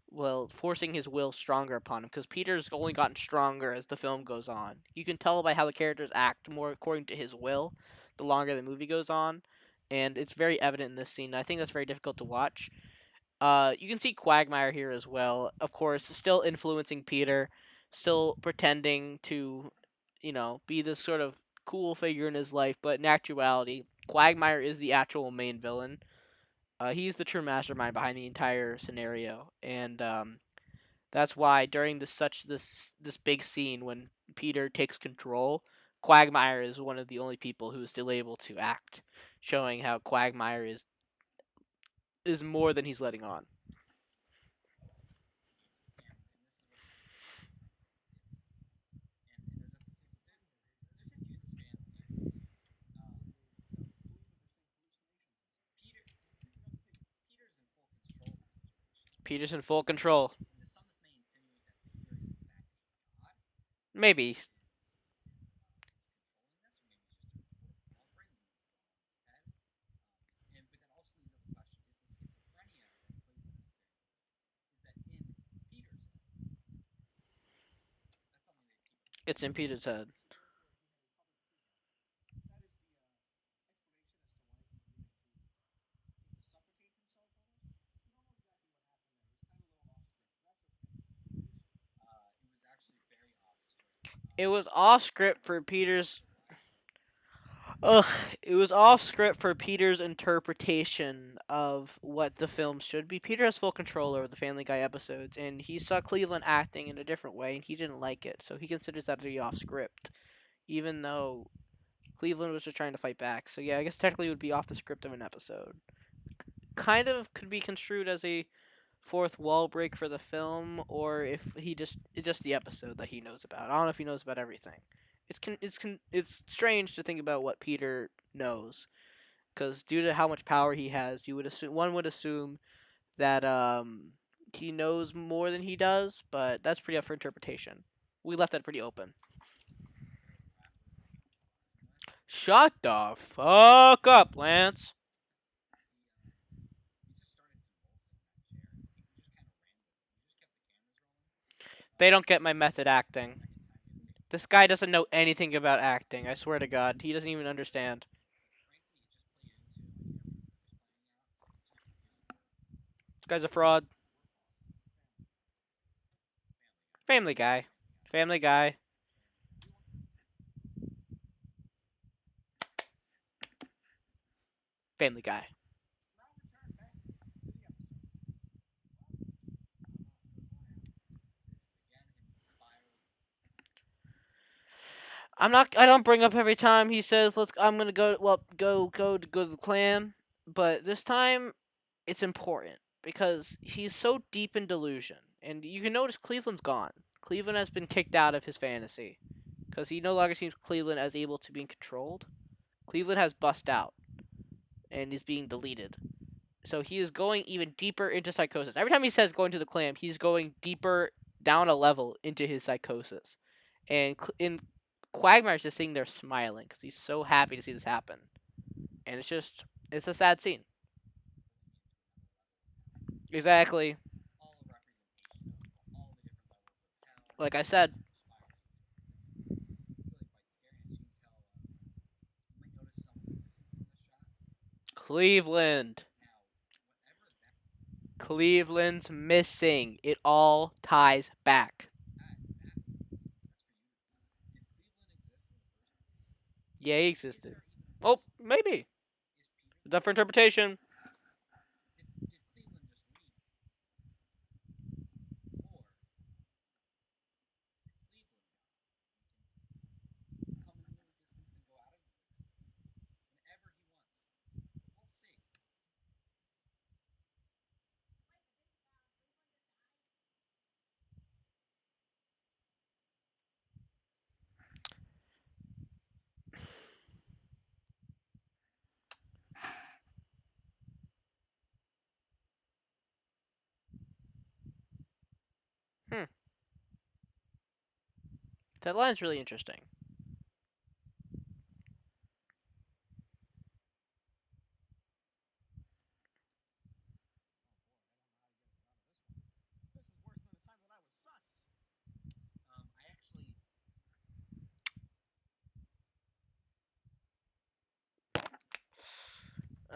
Well, forcing his will stronger upon him because Peter's only gotten stronger as the film goes on. You can tell by how the characters act more according to his will the longer the movie goes on, and it's very evident in this scene. I think that's very difficult to watch. You can see Quagmire here as well. Of course, still influencing Peter, still pretending to, be this sort of cool figure in his life, but in actuality, Quagmire is the actual main villain. He's the true mastermind behind the entire scenario, and that's why during this big scene when Peter takes control, Quagmire is one of the only people who is still able to act, showing how Quagmire is more than he's letting on. Peter's in full control. Maybe. It's in Peter's head. It was off script for Peter's. Ugh, it was off script for Peter's interpretation of what the film should be. Peter has full control over the Family Guy episodes, and he saw Cleveland acting in a different way, and he didn't like it, so he considers that to be off script, even though Cleveland was just trying to fight back. So yeah, I guess technically it would be off the script of an episode. Kind of could be construed as a fourth wall break for the film, or if he just it's just the episode that he knows about. I don't know if he knows about everything. It's strange to think about what Peter knows, because due to how much power he has, one would assume that he knows more than he does, but that's pretty up for interpretation. We left that pretty open. Shut the fuck up, Lance. They don't get my method acting. This guy doesn't know anything about acting. I swear to God, he doesn't even understand. This guy's a fraud. Family Guy. Family Guy. Family Guy. I'm not. I don't bring up every time he says, "Let's." I'm gonna go. Well, go to the clan. But this time, it's important because he's so deep in delusion, and you can notice Cleveland's gone. Cleveland has been kicked out of his fantasy because he no longer sees Cleveland as able to be controlled. Cleveland has bust out and is being deleted. So he is going even deeper into psychosis. Every time he says going to the clam, he's going deeper down a level into his psychosis. And in Quagmire's just sitting there smiling because he's so happy to see this happen. And it's a sad scene. Exactly. Like I said, Cleveland. Cleveland's missing. It all ties back. Yeah, he existed. Oh, maybe. It's up for interpretation. Hmm. That line's really interesting.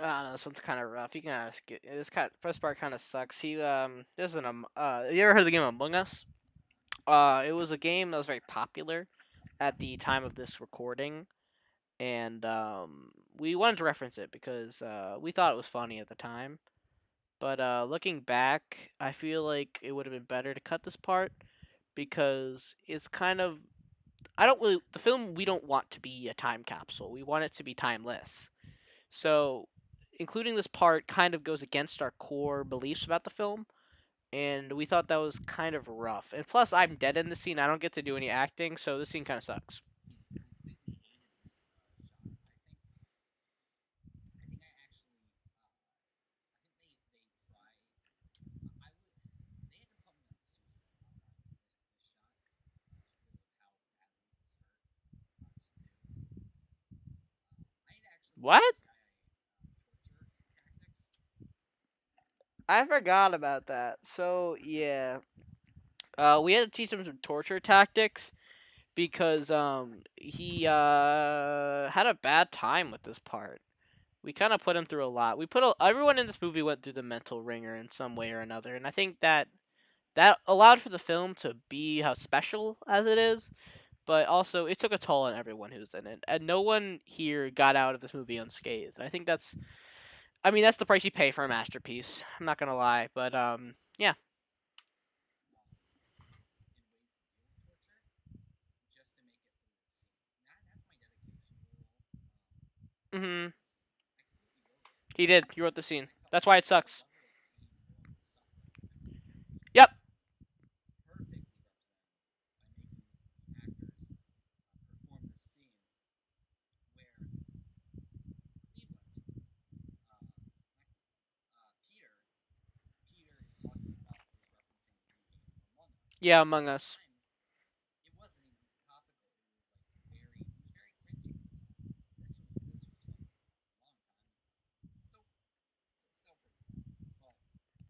I don't know. This one's kind of rough. You can ask it. This kind first part kind of sucks. This is an You ever heard of the game Among Us? It was a game that was very popular at the time of this recording, and we wanted to reference it because we thought it was funny at the time. But looking back, I feel like it would have been better to cut this part because it's kind of I don't really the film we don't want to be a time capsule. We want it to be timeless. So including this part kind of goes against our core beliefs about the film, and we thought that was kind of rough. And plus, I'm dead in the scene. I don't get to do any acting, so this scene kind of sucks. What? I forgot about that. So yeah, we had to teach him some torture tactics because he had a bad time with this part. We kind of put him through a lot. Everyone in this movie went through the mental ringer in some way or another, and I think that allowed for the film to be how special as it is. But also, it took a toll on everyone who's in it, and no one here got out of this movie unscathed. And I think I mean, that's the price you pay for a masterpiece. I'm not gonna lie, but yeah. Mhm. He did. He wrote the scene. That's why it sucks. Yep. Yeah, Among Us.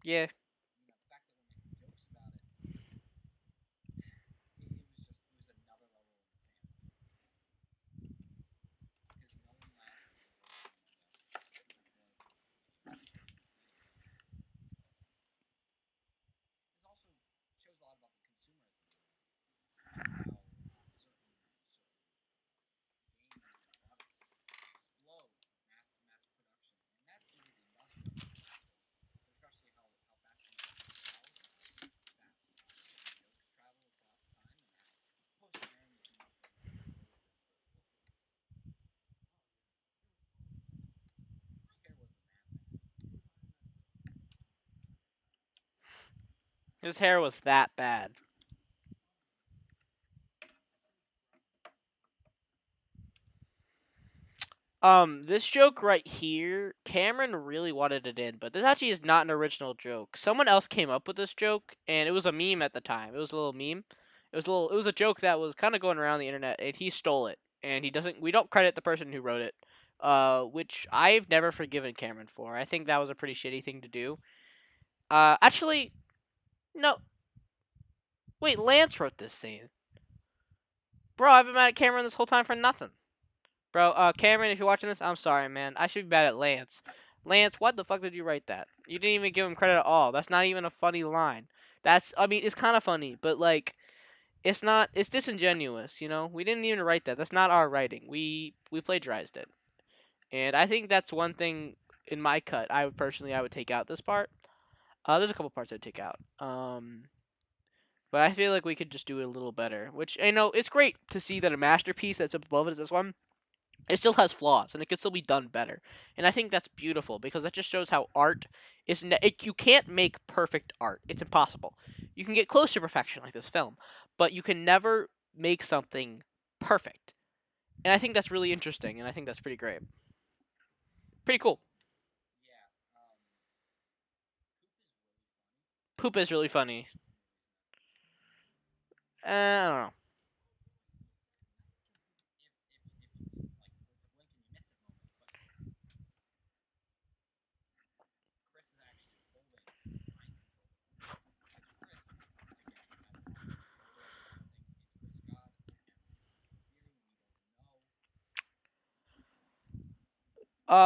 Yeah. His hair was that bad. This joke right here, Cameron really wanted it in, but this actually is not an original joke. Someone else came up with this joke, and it was a meme at the time. It was a little meme. It was a joke that was kind of going around the internet, and he stole it. And he doesn't. We don't credit the person who wrote it, which I've never forgiven Cameron for. I think that was a pretty shitty thing to do. Actually, no. Wait, Lance wrote this scene, bro. I've been mad at Cameron this whole time for nothing. Bro, Cameron, if you're watching this, I'm sorry, man. I should be bad at Lance. Lance, what the fuck did you write that? You didn't even give him credit at all. That's not even a funny line. I mean, it's kind of funny, but like, it's not. It's disingenuous, you know. We didn't even write that. That's not our writing. We plagiarized it, and I think that's one thing in my cut. I would take out this part. There's a couple parts I'd take out. But I feel like we could just do it a little better. Which you know, it's great to see that a masterpiece that's above it is this one. It still has flaws and it can still be done better. And I think that's beautiful because that just shows how art is. You can't make perfect art, it's impossible. You can get close to perfection like this film, but you can never make something perfect. And I think that's really interesting and I think that's pretty great. Pretty cool. Poop is really funny. I don't know.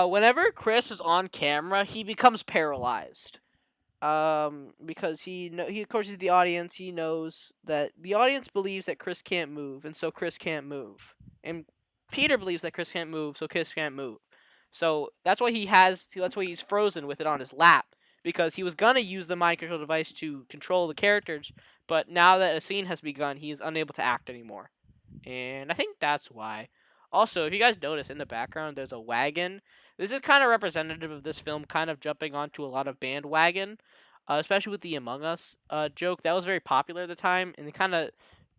Whenever Chris is on camera, he becomes paralyzed. Because he of course is the audience. He knows that the audience believes that Chris can't move, and so Chris can't move. And Peter believes that Chris can't move, so Chris can't move. So that's why That's why he's frozen with it on his lap because he was gonna use the mind control device to control the characters, but now that a scene has begun, he is unable to act anymore. And I think that's why. Also, if you guys notice in the background, there's a wagon. This is kind of representative of this film kind of jumping onto a lot of bandwagon, especially with the Among Us joke. That was very popular at the time, and the kind of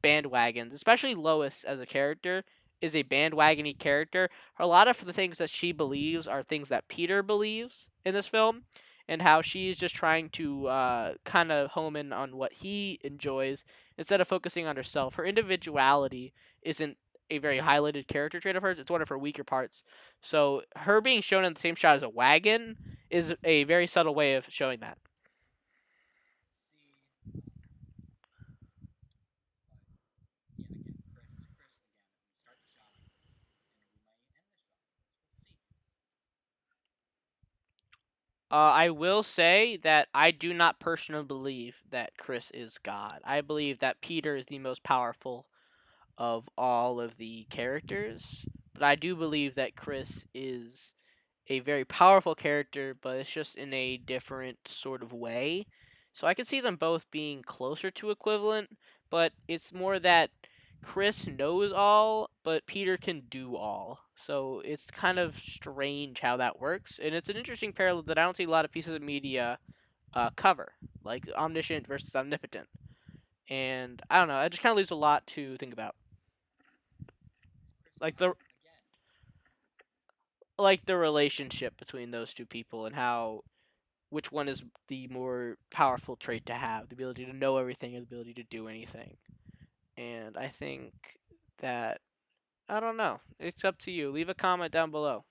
bandwagons, especially Lois as a character, is a bandwagony character. A lot of the things that she believes are things that Peter believes in this film, and how she's just trying to kind of home in on what he enjoys instead of focusing on herself. Her individuality isn't a very highlighted character trait of hers. It's one of her weaker parts. So her being shown in the same shot as a wagon is a very subtle way of showing that. I will say that I do not personally believe that Chris is God. I believe that Peter is the most powerful of all of the characters, but I do believe that Chris is a very powerful character, but it's just in a different sort of way. So I could see them both being closer to equivalent, but it's more that Chris knows all, but Peter can do all. So it's kind of strange how that works, and it's an interesting parallel that I don't see a lot of pieces of media cover, like omniscient versus omnipotent. And I don't know, it just kind of leaves a lot to think about, like the relationship between those two people and how which one is the more powerful trait to have, the ability to know everything or the ability to do anything. And I think that I don't know. It's up to you. Leave a comment down below.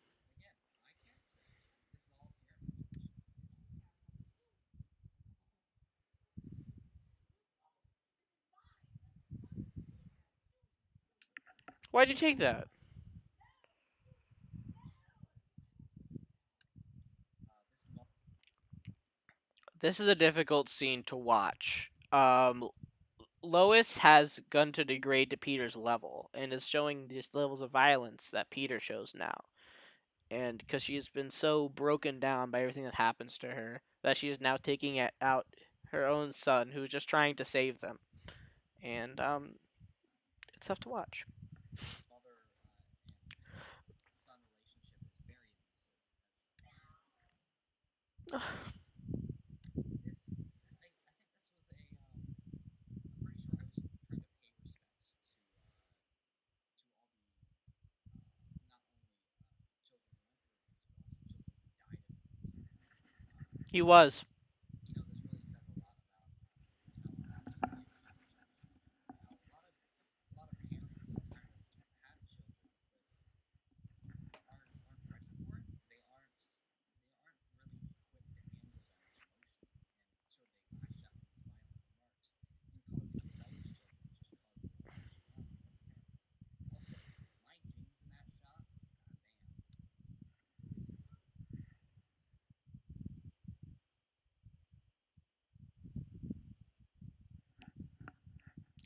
Why'd you take that? This is a difficult scene to watch. Lois has begun to degrade to Peter's level and is showing these levels of violence that Peter shows now. And because she has been so broken down by everything that happens to her, that she is now taking it out her own son, who's just trying to save them. And it's tough to watch. He was.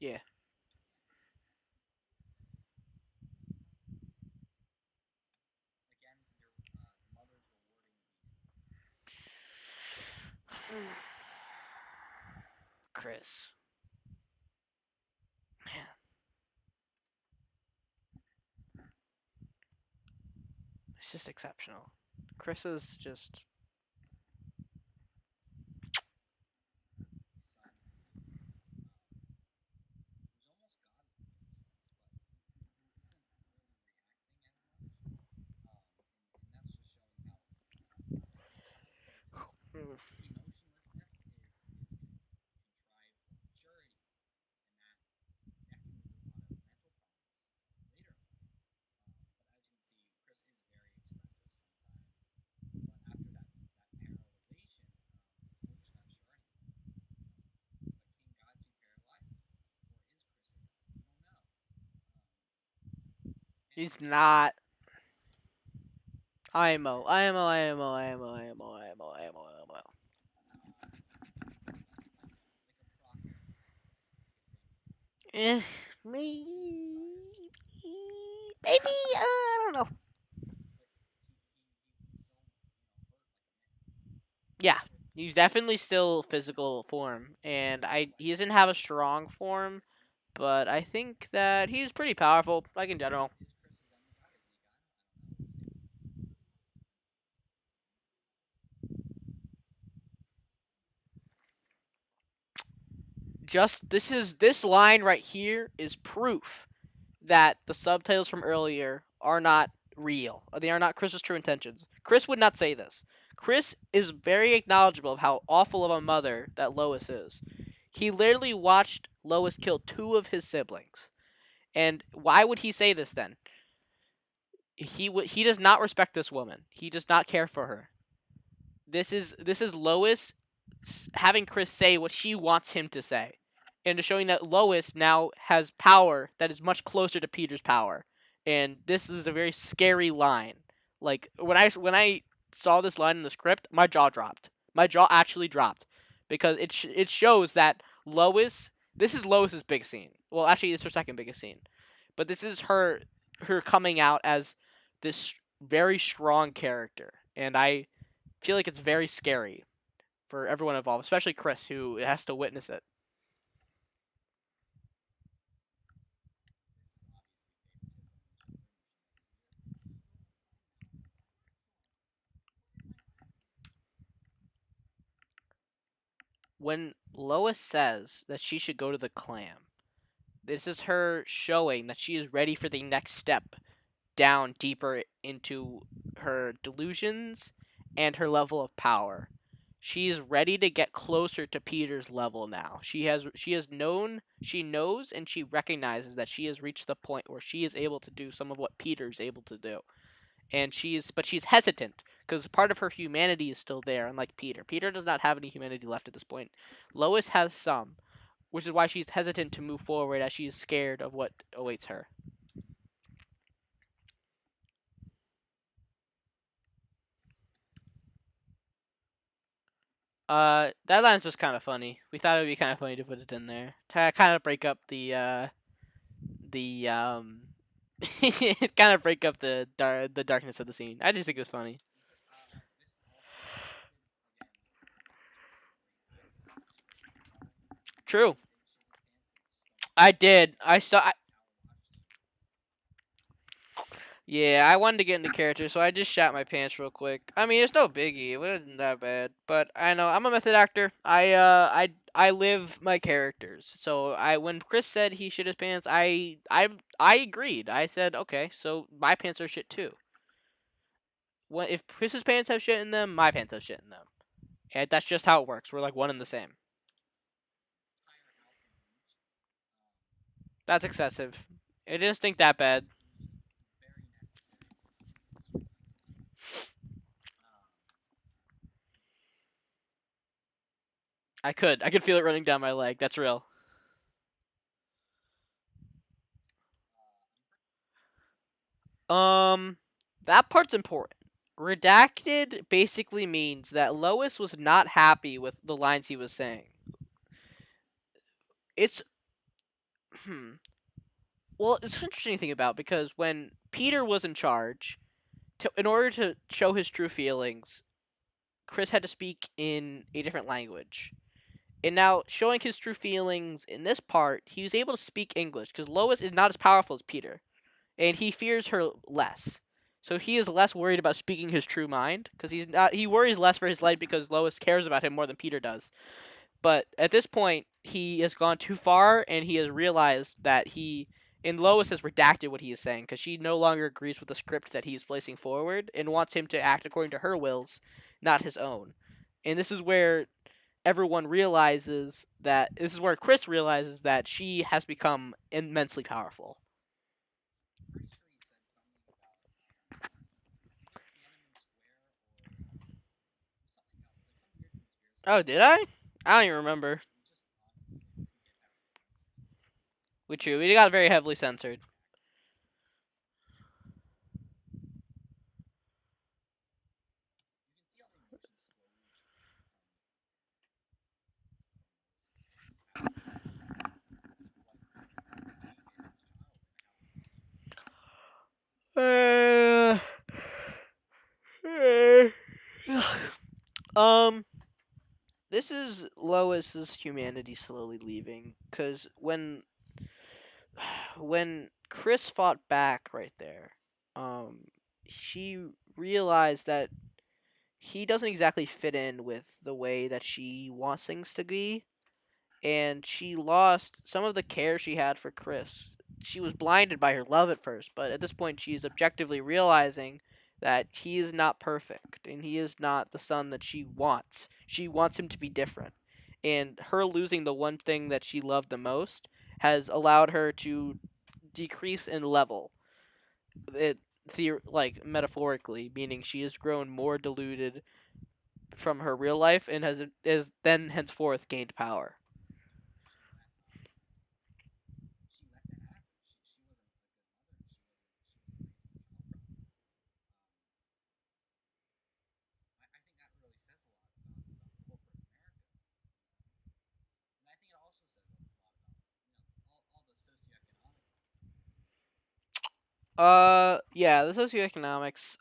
Yeah. Chris. Man, it's just exceptional. Chris is just. Mm. He's not. IMO, IMO, IMO, IMO, IMO, IMO, IMO, IMO. Eh, maybe, maybe, I don't know. Yeah, he's definitely still physical form, and he doesn't have a strong form, but I think that he's pretty powerful, like in general. Just this line right here is proof that the subtitles from earlier are not real. They are not Chris's true intentions. Chris would not say this. Chris is very acknowledgeable of how awful of a mother that Lois is. He literally watched Lois kill two of his siblings. And why would he say this then? He does not respect this woman. He does not care for her. This is Lois having Chris say what she wants him to say, and to showing that Lois now has power that is much closer to Peter's power. And this is a very scary line. Like when I saw this line in the script, my jaw dropped. My jaw actually dropped because it shows that Lois. This is Lois's big scene. Well, actually, it's her second biggest scene, but this is her coming out as this very strong character, and I feel like it's very scary for everyone involved, especially Chris, who has to witness it. When Lois says that she should go to the clam, this is her showing that she is ready for the next step down deeper into her delusions and her level of power. She is ready to get closer to Peter's level now. She knows and she recognizes that she has reached the point where she is able to do some of what Peter's able to do. And she's hesitant because part of her humanity is still there, unlike Peter. Peter does not have any humanity left at this point. Lois has some, which is why she's hesitant to move forward as she is scared of what awaits her. That line's just kind of funny. We thought it would be kind of funny to put it in there to kind of break up the kind of break up the darkness of the scene. I just think it's funny. True. I did. Yeah, I wanted to get into character, so I just shot my pants real quick. I mean, it's no biggie. It wasn't that bad. But I know I'm a method actor. I live my characters. So I when Chris said he shit his pants, I agreed. I said okay, so my pants are shit too. When if Chris's pants have shit in them, my pants have shit in them. And that's just how it works. We're like one and the same. That's excessive. I didn't think that bad. I could feel it running down my leg. That's real. Um, that part's important. Redacted basically means that Lois was not happy with the lines he was saying. It's hmm. Well, it's an interesting thing about because when Peter was in charge, in order to show his true feelings, Chris had to speak in a different language. And now, showing his true feelings in this part, he was able to speak English because Lois is not as powerful as Peter, and he fears her less. So he is less worried about speaking his true mind because he's not. He worries less for his life because Lois cares about him more than Peter does. But at this point, he has gone too far, and he has realized that he and Lois has redacted what he is saying because she no longer agrees with the script that he is placing forward and wants him to act according to her wills, not his own. And this is where everyone realizes that this is where Chris realizes that she has become immensely powerful. Oh, did I? I don't even remember. We got very heavily censored. Uh, um, this is Lois's humanity slowly leaving because when Chris fought back right there, she realized that he doesn't exactly fit in with the way that she wants things to be, and she lost some of the care she had for Chris. She was blinded by her love at first, but at this point, she's objectively realizing that he is not perfect and he is not the son that she wants. She wants him to be different. And her losing the one thing that she loved the most has allowed her to decrease in level. It like metaphorically, meaning she has grown more deluded from her real life and has then henceforth gained power. Yeah, the socioeconomics,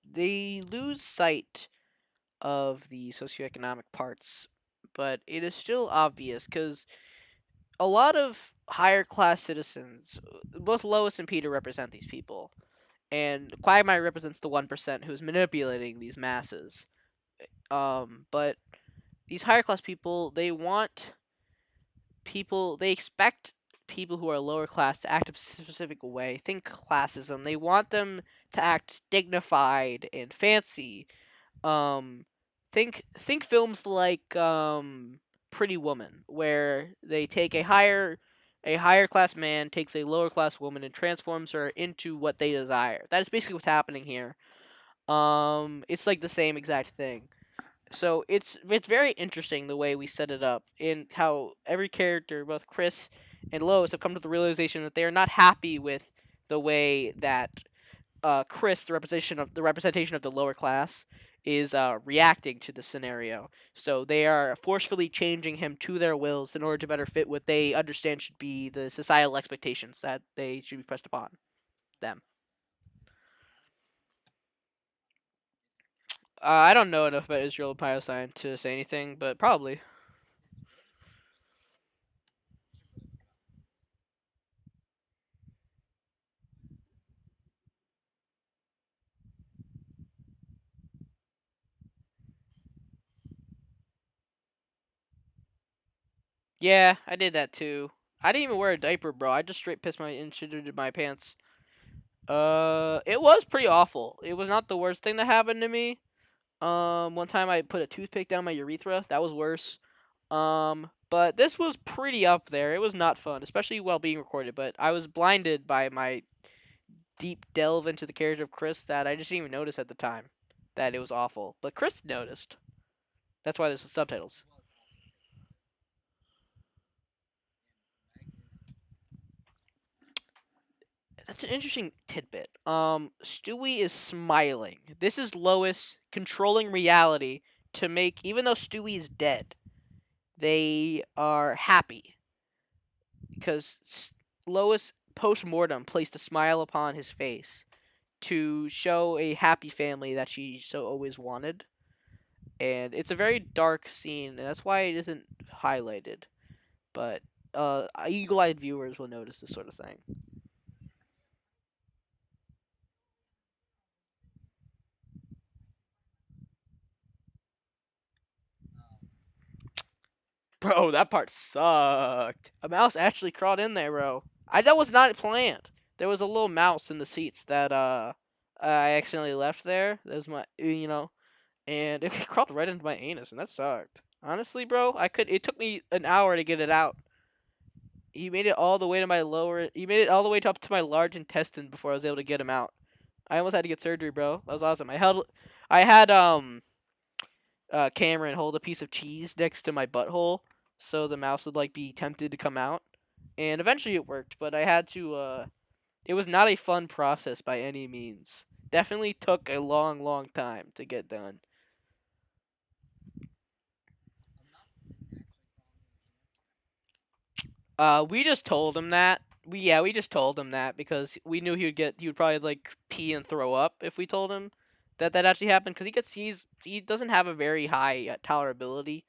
they lose sight of the socioeconomic parts, but it is still obvious because a lot of higher class citizens, both Lois and Peter represent these people, and Quagmire represents the 1% who's manipulating these masses. But these higher class people, they expect people who are lower class to act a specific way. Think classism. They want them to act dignified and fancy. Um, think films like Pretty Woman, where they take a higher class man takes a lower class woman and transforms her into what they desire. That is basically what's happening here. It's like the same exact thing. So it's very interesting the way we set it up and how every character, both Chris and Lois, have come to the realization that they are not happy with the way that Chris, the representation of the lower class, is reacting to the scenario. So they are forcefully changing him to their wills in order to better fit what they understand should be the societal expectations that they should be pressed upon them. I don't know enough about Israel and Palestine to say anything, but probably. Yeah, I did that too. I didn't even wear a diaper, bro. I just straight pissed my and shitted in my pants. It was pretty awful. It was not the worst thing that happened to me, One time I put a toothpick down my urethra. That was worse. But this was pretty up there. It was not fun, especially while being recorded. But I was blinded by my deep delve into the character of Chris that I just didn't even notice at the time that it was awful. But Chris noticed. That's why there's subtitles. That's an interesting tidbit. Stewie is smiling. This is Lois controlling reality to make, even though Stewie is dead, they are happy because Lois post mortem placed a smile upon his face to show a happy family that she so always wanted. And it's a very dark scene, and that's why it isn't highlighted. But eagle-eyed viewers will notice this sort of thing. Bro, that part sucked. A mouse actually crawled in there, bro. That was not planned. There was a little mouse in the seats that I accidentally left there. That was my and it crawled right into my anus, and that sucked. Honestly, bro, I could. It took me an hour to get it out. He made it all the way to my lower. He made it all the way up to my large intestine before I was able to get him out. I almost had to get surgery, bro. That was awesome. I had Cameron hold a piece of cheese next to my butthole, so the mouse would like be tempted to come out, and eventually it worked. But I had to. It was not a fun process by any means. Definitely took a long, long time to get done. We just told him that. We just told him that because we knew he would probably like pee and throw up if we told him that actually happened because he doesn't have a very high tolerability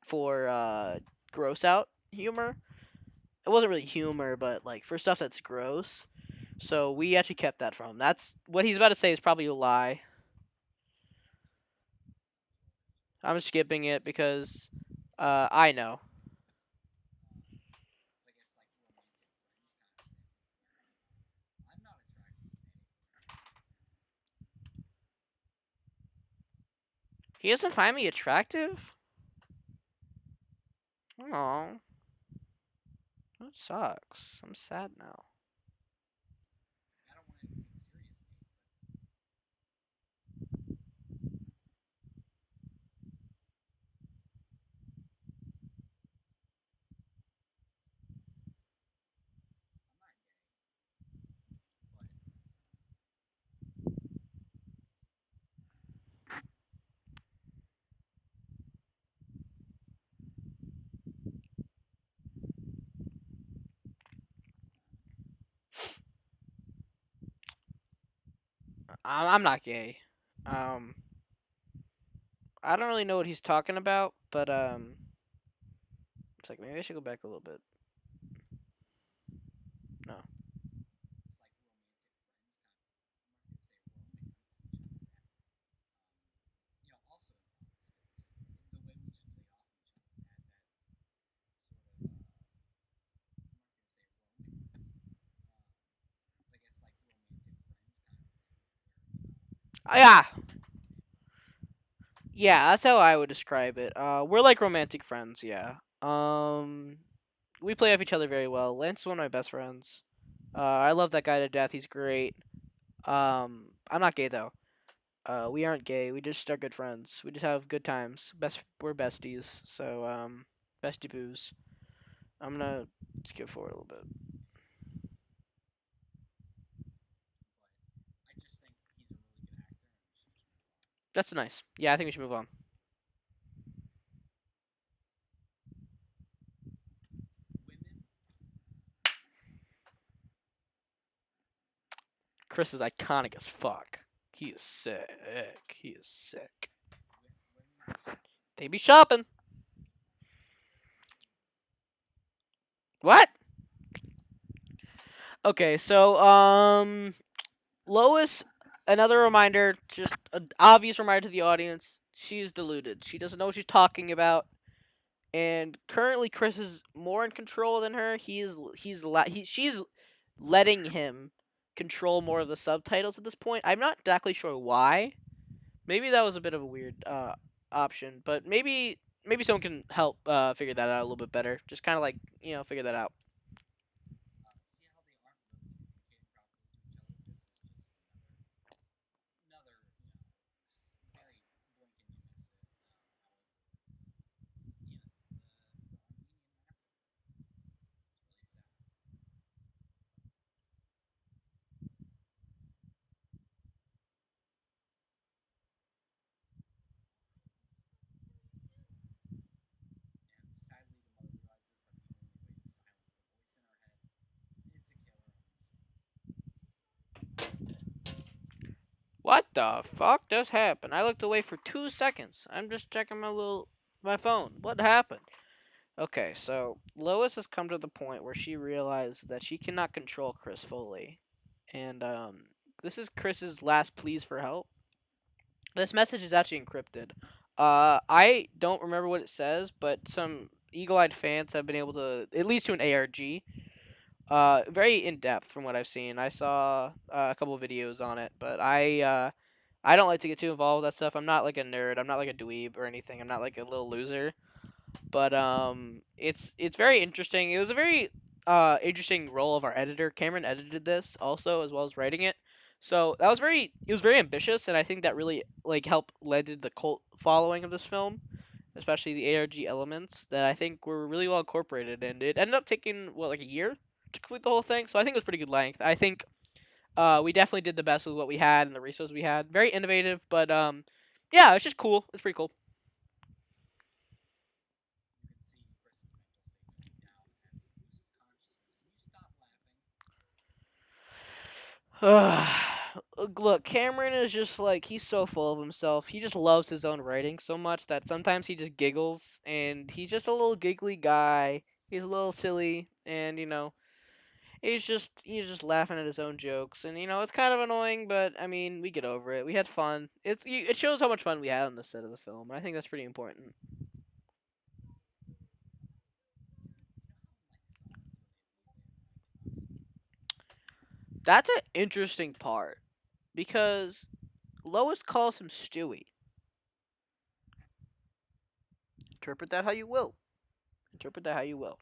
for gross out humor. It wasn't really humor, but like for stuff that's gross. So we actually kept that from him. That's what he's about to say is probably a lie. I'm skipping it because I know. He doesn't find me attractive? Oh, that sucks. I'm sad now. I'm not gay. Um, I don't really know what he's talking about, but it's like maybe I should go back a little bit. No. Yeah, yeah, that's how I would describe it. We're like romantic friends. Yeah. We play off each other very well. Lance is one of my best friends. I love that guy to death. He's great. I'm not gay though. We aren't gay. We just are good friends. We just have good times. We're besties. So bestie boos. I'm gonna skip forward a little bit. That's nice. Yeah, I think we should move on. Chris is iconic as fuck. He is sick. He is sick. They be shopping. What? Okay, so Lois, another reminder, just an obvious reminder to the audience, she is deluded. She doesn't know what she's talking about. And currently Chris is more in control than her. She's letting him control more of the subtitles at this point. I'm not exactly sure why, Maybe that was a bit of a weird option, but maybe someone can help figure that out a little bit better. Just kind of like figure that out. What the fuck just happened? I looked away for 2 seconds. I'm just checking my phone. What happened? Okay, so Lois has come to the point where she realized that she cannot control Chris fully, and this is Chris's last pleas for help. This message is actually encrypted. I don't remember what it says, but some eagle-eyed fans have been able to, at least to an ARG, very in depth from what I've seen. I saw a couple of videos on it, but I don't like to get too involved with that stuff. I'm not like a nerd. I'm not like a dweeb or anything. I'm not like a little loser. But it's very interesting. It was a very interesting role of our editor. Cameron edited this also as well as writing it. So that was very it was very ambitious, and I think that really like helped led to the cult following of this film, especially the ARG elements that I think were really well incorporated. And it ended up taking what like a year to complete the whole thing. So I think it was pretty good length. I think we definitely did the best with what we had and the resources we had. Very innovative, but yeah, it's just cool. It's pretty cool. Look, Cameron is just like he's so full of himself. He just loves his own writing so much that sometimes he just giggles, and he's just a little giggly guy. He's a little silly, and he's just laughing at his own jokes, and it's kind of annoying, but I mean we get over it. We had fun. It shows how much fun we had on the set of the film, and I think that's pretty important. That's an interesting part because Lois calls him Stewie. Interpret that how you will. Interpret that how you will.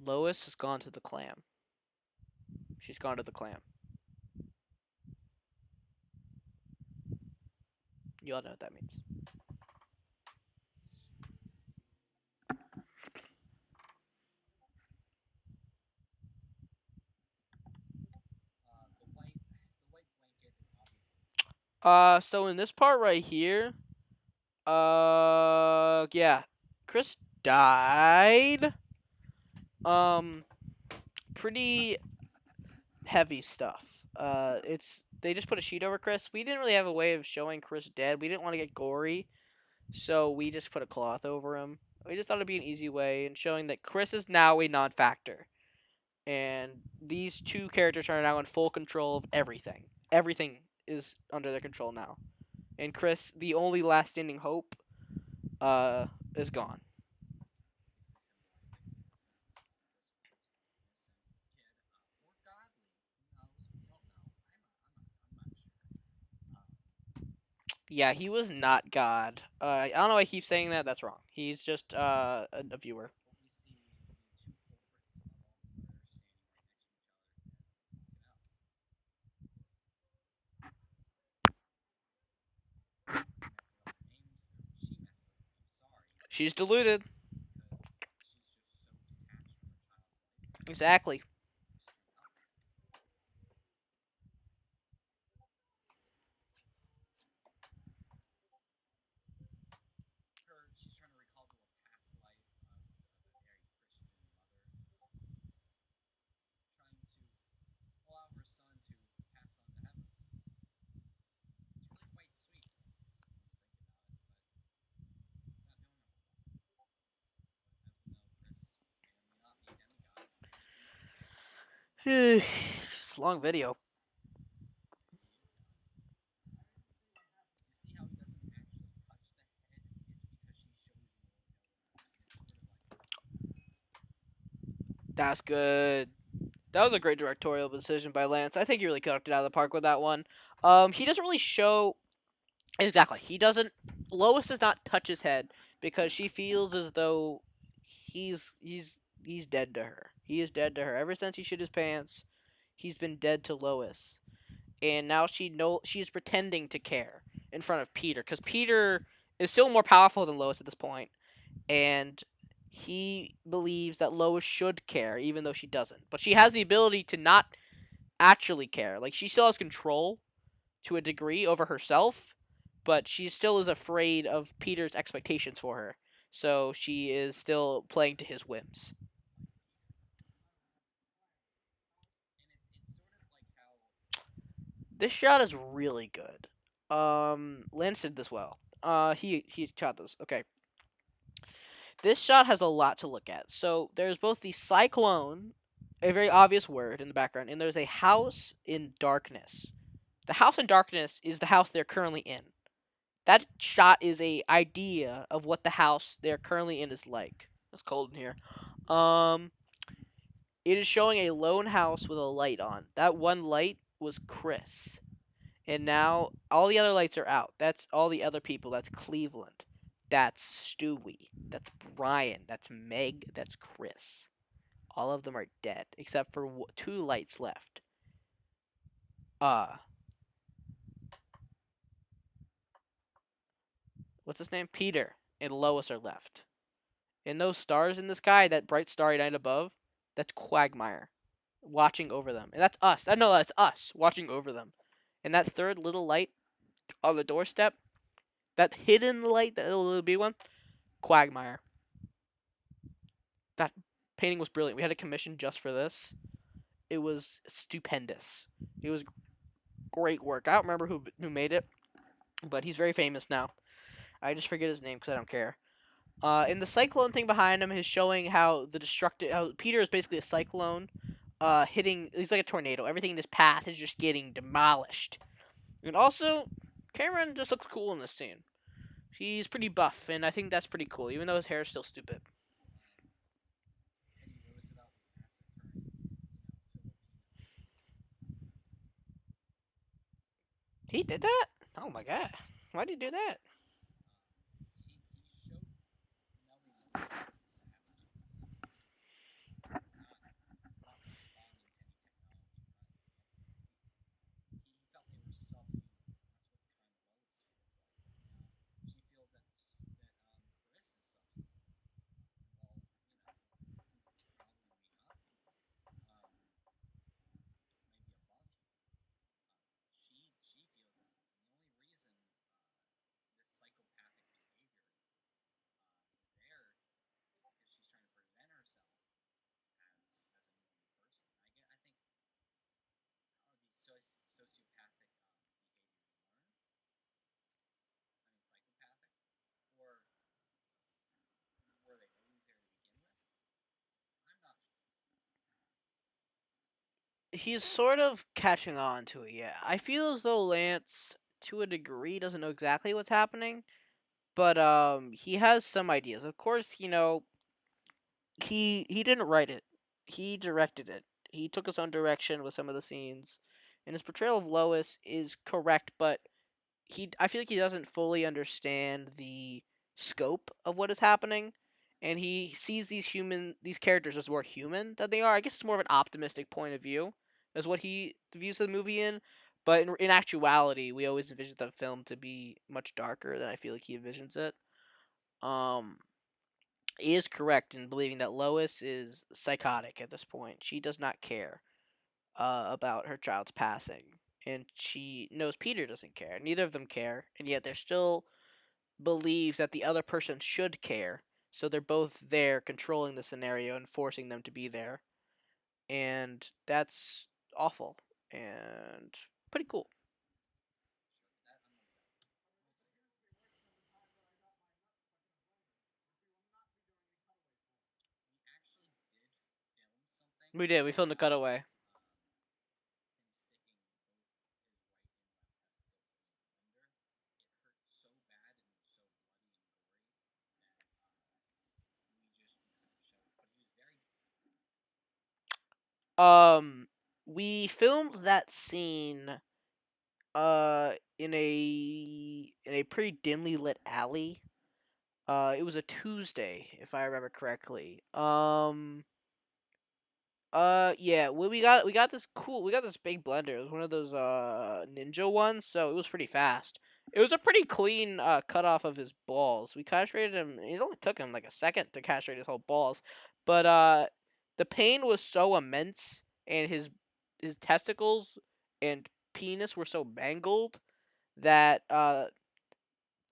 Lois has gone to the clam. She's gone to the clam. You all know what that means. So in this part right here, yeah, Chris died. Um, pretty heavy stuff. It's they just put a sheet over Chris. We didn't really have a way of showing Chris dead. We didn't want to get gory, so we just put a cloth over him. We just thought it'd be an easy way and showing that Chris is now a non-factor, and these two characters are now in full control of everything. Everything is under their control now, and Chris, the only last standing hope, is gone. Yeah, he was not God. I don't know why I keep saying that. That's wrong. He's just a viewer. She's deluded. Exactly. It's a long video. That's good. That was a great directorial decision by Lance. I think he really knocked it out of the park with that one. He doesn't really show exactly. He doesn't. Lois does not touch his head because she feels as though he's dead to her. He is dead to her ever since he shit his pants. He's been dead to Lois, and now she's pretending to care in front of Peter because Peter is still more powerful than Lois at this point, and he believes that Lois should care even though she doesn't. But she has the ability to not actually care. Like she still has control to a degree over herself, but she still is afraid of Peter's expectations for her. So she is still playing to his whims. This shot is really good. Lance did this well. He shot this. Okay, this shot has a lot to look at. So there's both the cyclone, a very obvious word in the background, and there's a house in darkness. The house in darkness is the house they're currently in. That shot is a idea of what the house they're currently in is like. It's cold in here. Um, it is showing a lone house with a light on. That one light was Chris, and now all the other lights are out. That's all the other people. That's Cleveland. That's Stewie. That's Brian. That's Meg. That's Chris. All of them are dead except for two lights left. Uh, what's his name? Peter and Lois are left. And those stars in the sky, that bright starry night above, that's Quagmire watching over them. And that's us. No, that's us watching over them. And that third little light on the doorstep, that hidden light, that little big one, Quagmire. That painting was brilliant. We had a commission just for this. It was stupendous. It was great work. I don't remember who made it, but he's very famous now. I just forget his name because I don't care. And the cyclone thing behind him is showing how how Peter is basically a cyclone, hitting. He's like a tornado. Everything in his path is just getting demolished. And also, Cameron just looks cool in this scene. He's pretty buff, and I think that's pretty cool, even though his hair is still stupid. He did that? Oh my god! Why did he do that? He's sort of catching on to it. Yeah, I feel as though Lance, to a degree, doesn't know exactly what's happening, but he has some ideas. Of course, he didn't write it. He directed it. He took his own direction with some of the scenes, and his portrayal of Lois is correct, but I feel like he doesn't fully understand the scope of what is happening, and he sees these characters as more human than they are. I guess it's more of an optimistic point of view, is what he views the movie in. But in actuality, we always envision the film to be much darker than I feel like he envisions it. Um, he is correct in believing that Lois is psychotic at this point. She does not care about her child's passing, and she knows Peter doesn't care. Neither of them care, and yet they're still believe that the other person should care. So they're both there controlling the scenario and forcing them to be there, and that's awful and pretty cool. We did. We filmed a cutaway. Um, we filmed that scene in a pretty dimly lit alley. It was a Tuesday, if I remember correctly. Yeah, we got this we got this big blender. It was one of those ninja ones, so it was pretty fast. It was a pretty clean cut off of his balls. We castrated him. It only took him like a second to castrate his whole balls, but the pain was so immense, and his testicles and penis were so mangled that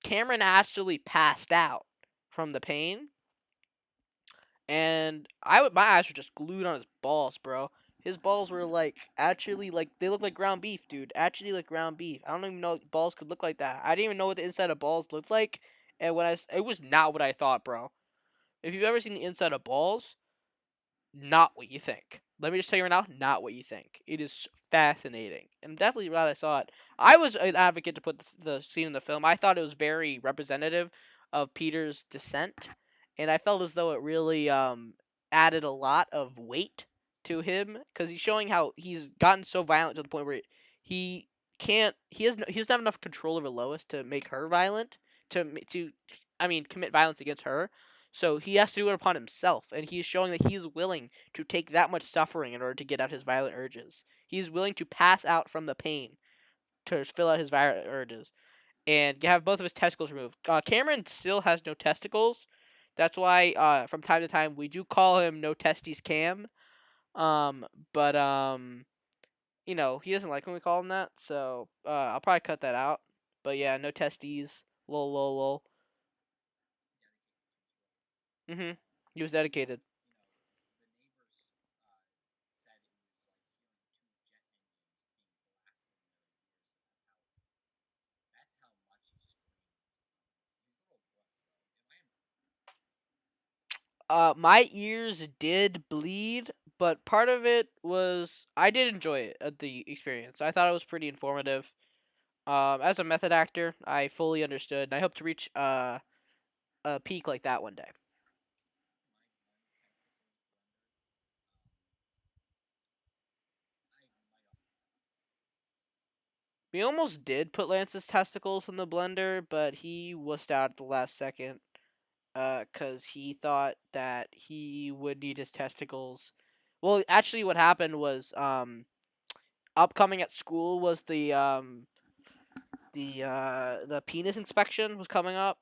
Cameron actually passed out from the pain, and my eyes were just glued on his balls, bro. His balls were like actually like they look like ground beef, dude. Actually like ground beef. I don't even know balls could look like that. I didn't even know what the inside of balls looked like, and it was not what I thought, bro. If you've ever seen the inside of balls, not what you think. Let me just tell you right now, not what you think. It is fascinating, and I'm definitely glad I saw it. I was an advocate to put the scene in the film. I thought it was very representative of Peter's descent, and I felt as though it really added a lot of weight to him because he's showing how he's gotten so violent to the point where he he doesn't have enough control over Lois to make her violent to I mean commit violence against her. So he has to do it upon himself, and he's showing that he's willing to take that much suffering in order to get out his violent urges. He's willing to pass out from the pain to fill out his violent urges and have both of his testicles removed. Cameron still has no testicles. That's why from time to time we do call him No Testes Cam. Um, but he doesn't like when we call him that, so I'll probably cut that out. But yeah, no testes. Lol lol lol. Mhm. He was dedicated. My ears did bleed, but part of it was I did enjoy it the experience. I thought it was pretty informative. As a method actor, I fully understood, and I hope to reach a peak like that one day. We almost did put Lance's testicles in the blender, but he wussed out at the last second. Cause he thought that he would need his testicles. Well, actually, what happened was upcoming at school was the penis inspection was coming up,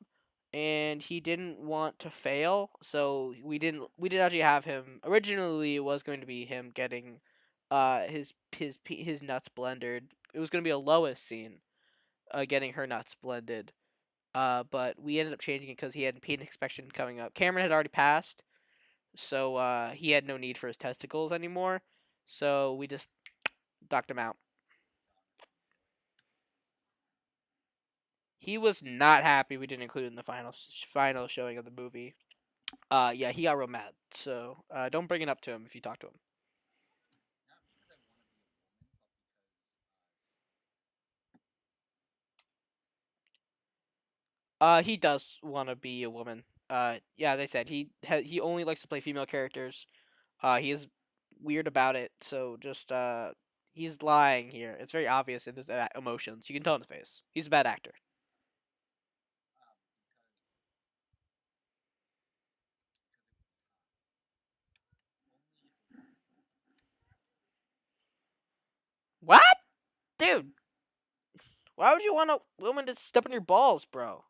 and he didn't want to fail, so we didn't actually have him. Originally, it was going to be him getting his nuts blended. It was going to be a Lois scene, getting her nuts blended. But we ended up changing it because he had a penis inspection coming up. Cameron had already passed, so he had no need for his testicles anymore. So we just knocked him out. He was not happy we didn't include it in the final showing of the movie. Yeah, he got real mad. So don't bring it up to him if you talk to him. He does want to be a woman. Yeah, as I said, he only likes to play female characters. He is weird about it. So just he's lying here. It's very obvious in his emotions. You can tell in his face. He's a bad actor. What, dude? Why would you want a woman to step on your balls, bro?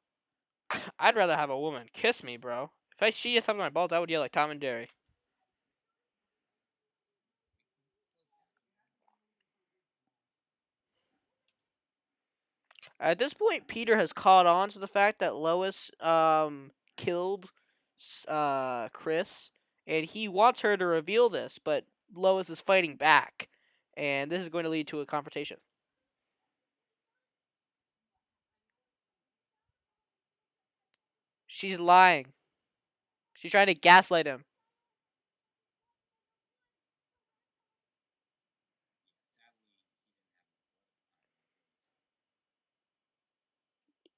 I'd rather have a woman kiss me, bro. If I see you stepping on my balls, I would yell like Tom and Jerry. At this point, Peter has caught on to the fact that Lois killed Chris, and he wants her to reveal this, but Lois is fighting back, and this is going to lead to a confrontation. She's lying. She's trying to gaslight him.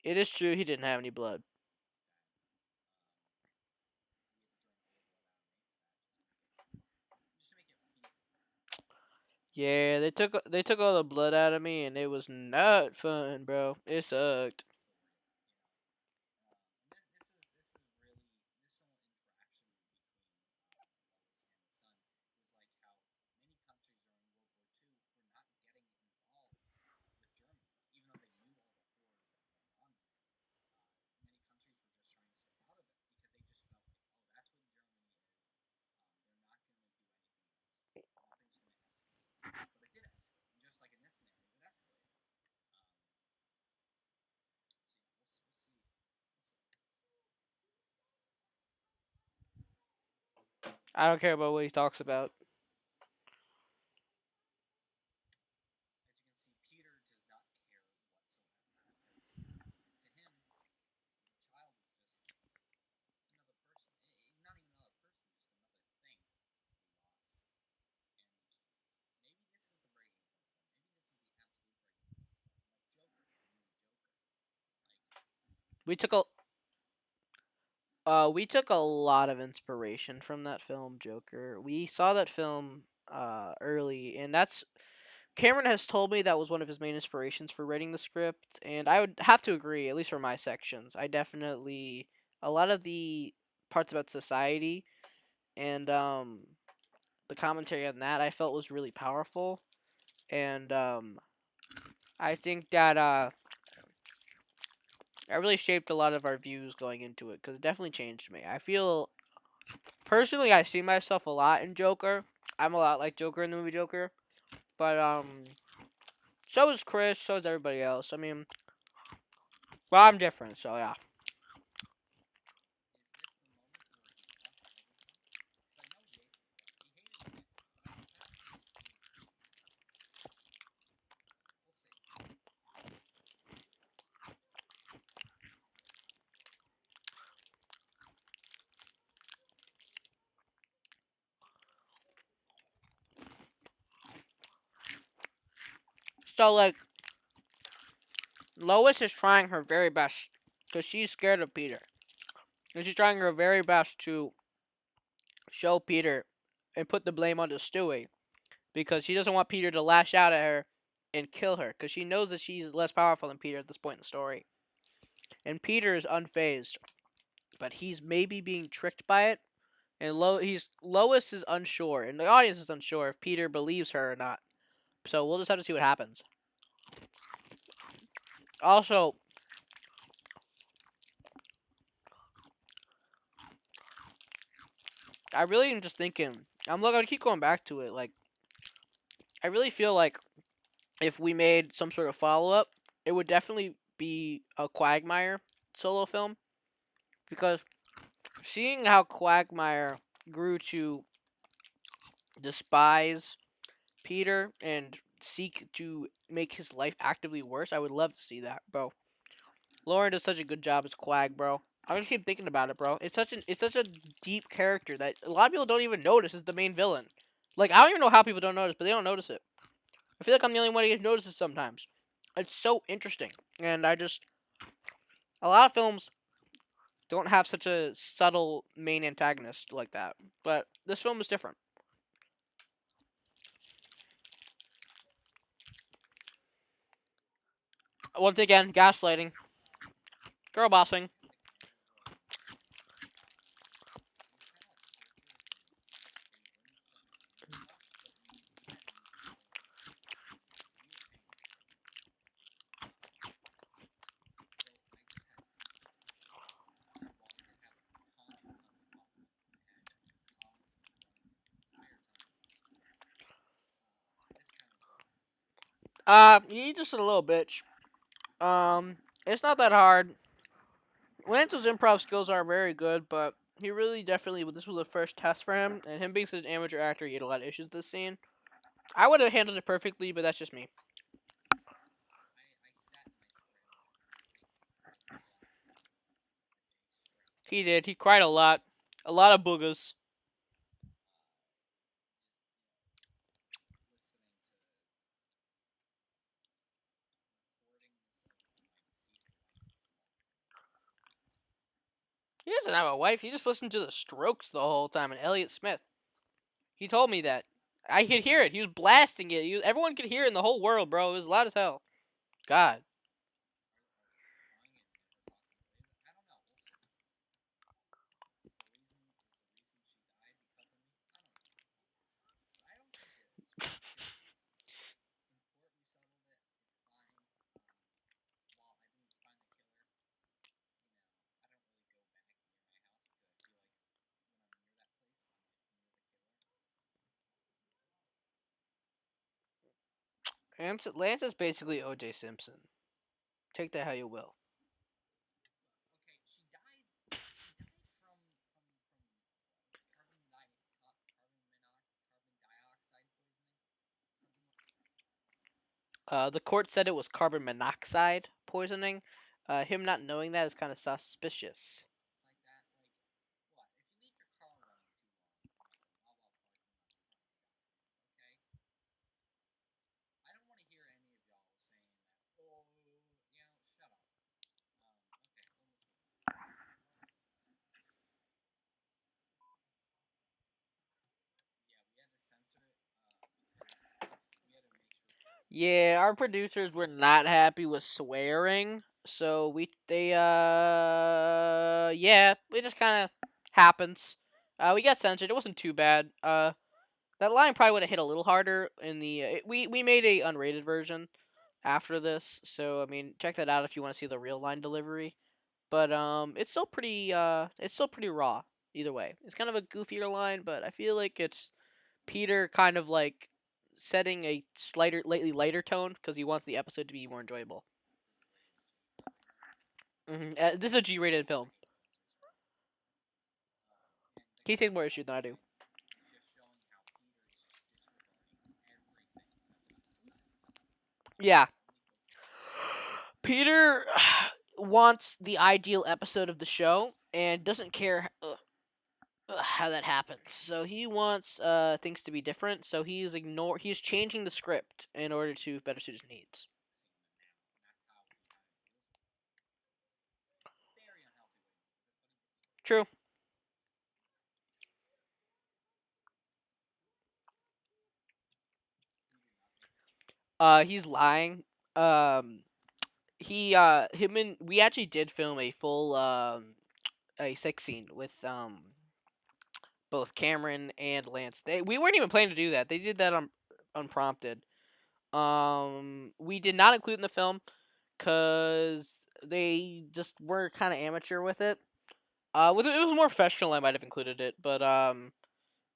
It is true he didn't have any blood. Yeah, they took all the blood out of me, and it was not fun, bro. It sucked. I don't care about what he talks about. We took a we took a lot of inspiration from that film, Joker. We saw that film early, and that's Cameron has told me that was one of his main inspirations for writing the script, and I would have to agree, at least for my sections. I definitely a lot of the parts about society and the commentary on that I felt was really powerful, and I think that it really shaped a lot of our views going into it because it definitely changed me. I feel personally I see myself a lot in Joker. I'm a lot like Joker in the movie Joker, but so is Chris, so is everybody else. I mean, well, I'm different, so yeah. So like Lois is trying her very best because she's scared of Peter, and she's trying her very best to show Peter and put the blame onto Stewie because she doesn't want Peter to lash out at her and kill her because she knows that she's less powerful than Peter at this point in the story. And Peter is unfazed, but he's maybe being tricked by it. And Lois is unsure, and the audience is unsure if Peter believes her or not. So we'll just have to see what happens. Also, I really am just thinking. I keep going back to it. Like I really feel like if we made some sort of follow up, it would definitely be a Quagmire solo film because seeing how Quagmire grew to despise Peter and seek to make his life actively worse, I would love to see that, bro. Lauren does such a good job as Quag, bro. I just keep thinking about it, bro. It's such a deep character that a lot of people don't even notice is the main villain. Like I don't even know how people don't notice, but they don't notice it. I feel like I'm the only one who notices sometimes. It's so interesting, and a lot of films don't have such a subtle main antagonist like that. But this film is different. Once again, gaslighting, girl bossing. You just a little bitch. It's not that hard. Lance's improv skills are very good, but he really definitely this was the first test for him, and him being such an amateur actor, he had a lot of issues this scene. I would have handled it perfectly, but that's just me. He did. He cried a lot of boogers. He doesn't have a wife. He just listened to the Strokes the whole time and Elliott Smith. He told me that I could hear it. He was blasting it. Everyone could hear it in the whole world, bro. It was loud as hell. God. Lance is basically O.J. Simpson. Take that how you will. The court said it was carbon monoxide poisoning. Him not knowing that is kind of suspicious. Yeah, our producers were not happy with swearing, so yeah, it just kind of happens. We got censored. It wasn't too bad. That line probably would have hit a little harder in the. We made a unrated version after this, so I mean, check that out if you want to see the real line delivery. But it's still pretty raw. Either way, it's kind of a goofier line, but I feel like it's Peter kind of like setting a slightly lighter tone because he wants the episode to be more enjoyable. This is a G-rated film. He takes more issue than I do. Yeah, Peter wants the ideal episode of the show and doesn't care how that happens. So he wants things to be different. So he's changing the script in order to better suit his needs. True. He's lying. Um, him and we actually did film a full a sex scene with both Cameron and Lance. We weren't even planning to do that. They did that unprompted. We did not include in the film because they just were kind of amateur with it. With it was more professional, I might have included it, but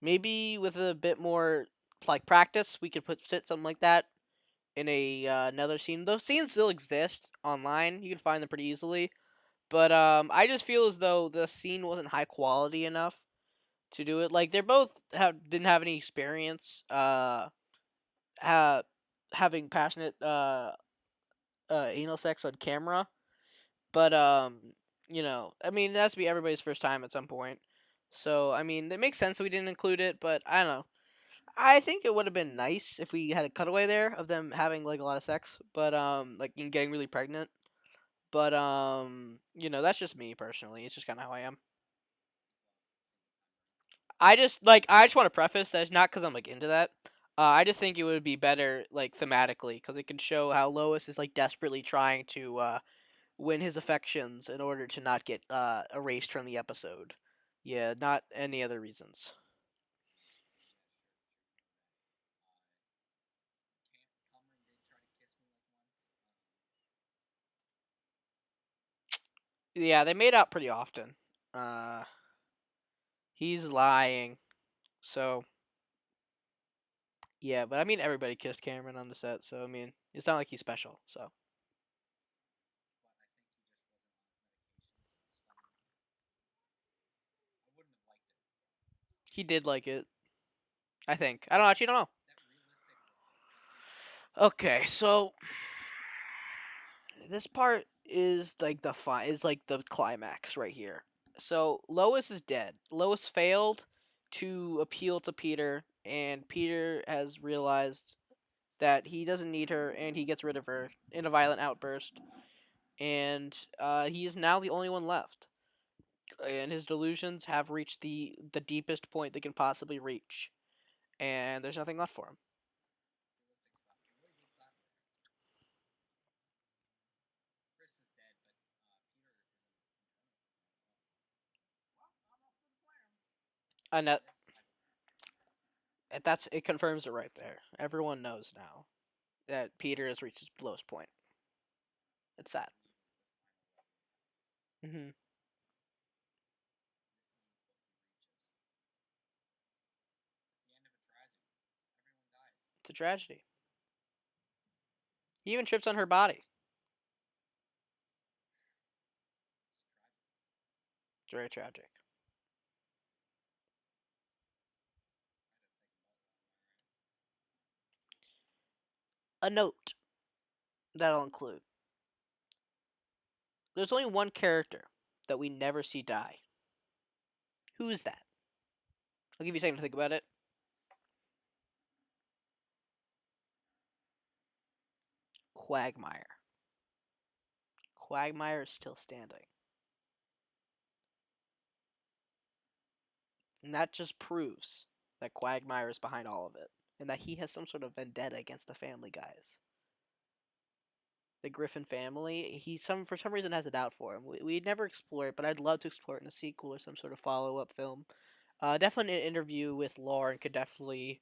maybe with a bit more like practice, we could sit something like that in a another scene. Those scenes still exist online. You can find them pretty easily. But I just feel as though the scene wasn't high quality enough to do it. Like they both didn't have any experience ha- having passionate anal sex on camera. But I mean, it has to be everybody's first time at some point. So I mean, it makes sense that we didn't include it. But I don't know. I think it would have been nice if we had a cutaway there of them having like a lot of sex, but like and getting really pregnant. But that's just me personally. It's just kind of how I am. I just want to preface that it's not because I'm like into that. I just think it would be better like thematically because it can show how Lois is like desperately trying to win his affections in order to not get erased from the episode. Yeah, not any other reasons. Yeah, they made out pretty often. Uh, he's lying. So yeah, but I mean everybody kissed Cameron on the set, so I mean it's not like he's special. So he did like it. I think. I don't actually don't know. Okay, so this part is like the climax right here. So Lois is dead. Lois failed to appeal to Peter, and Peter has realized that he doesn't need her, and he gets rid of her in a violent outburst. And he is now the only one left, and his delusions have reached the deepest point they can possibly reach. and there's nothing left for him. And that's it confirms it right there. Everyone knows now that Peter has reached his lowest point. It's sad. Hmm. It's a tragedy. He even trips on her body. It's very tragic. A note that I'll include: there's only one character that we never see die. Who is that? I'll give you a second to think about it. Quagmire. Quagmire is still standing. And that just proves that Quagmire is behind all of it. And that he has some sort of vendetta against the family guys. The Griffin family. He some for some reason has a doubt for him. We never explore it, but I'd love to explore it in a sequel or some sort of follow up film. Definitely an interview with Lauren could definitely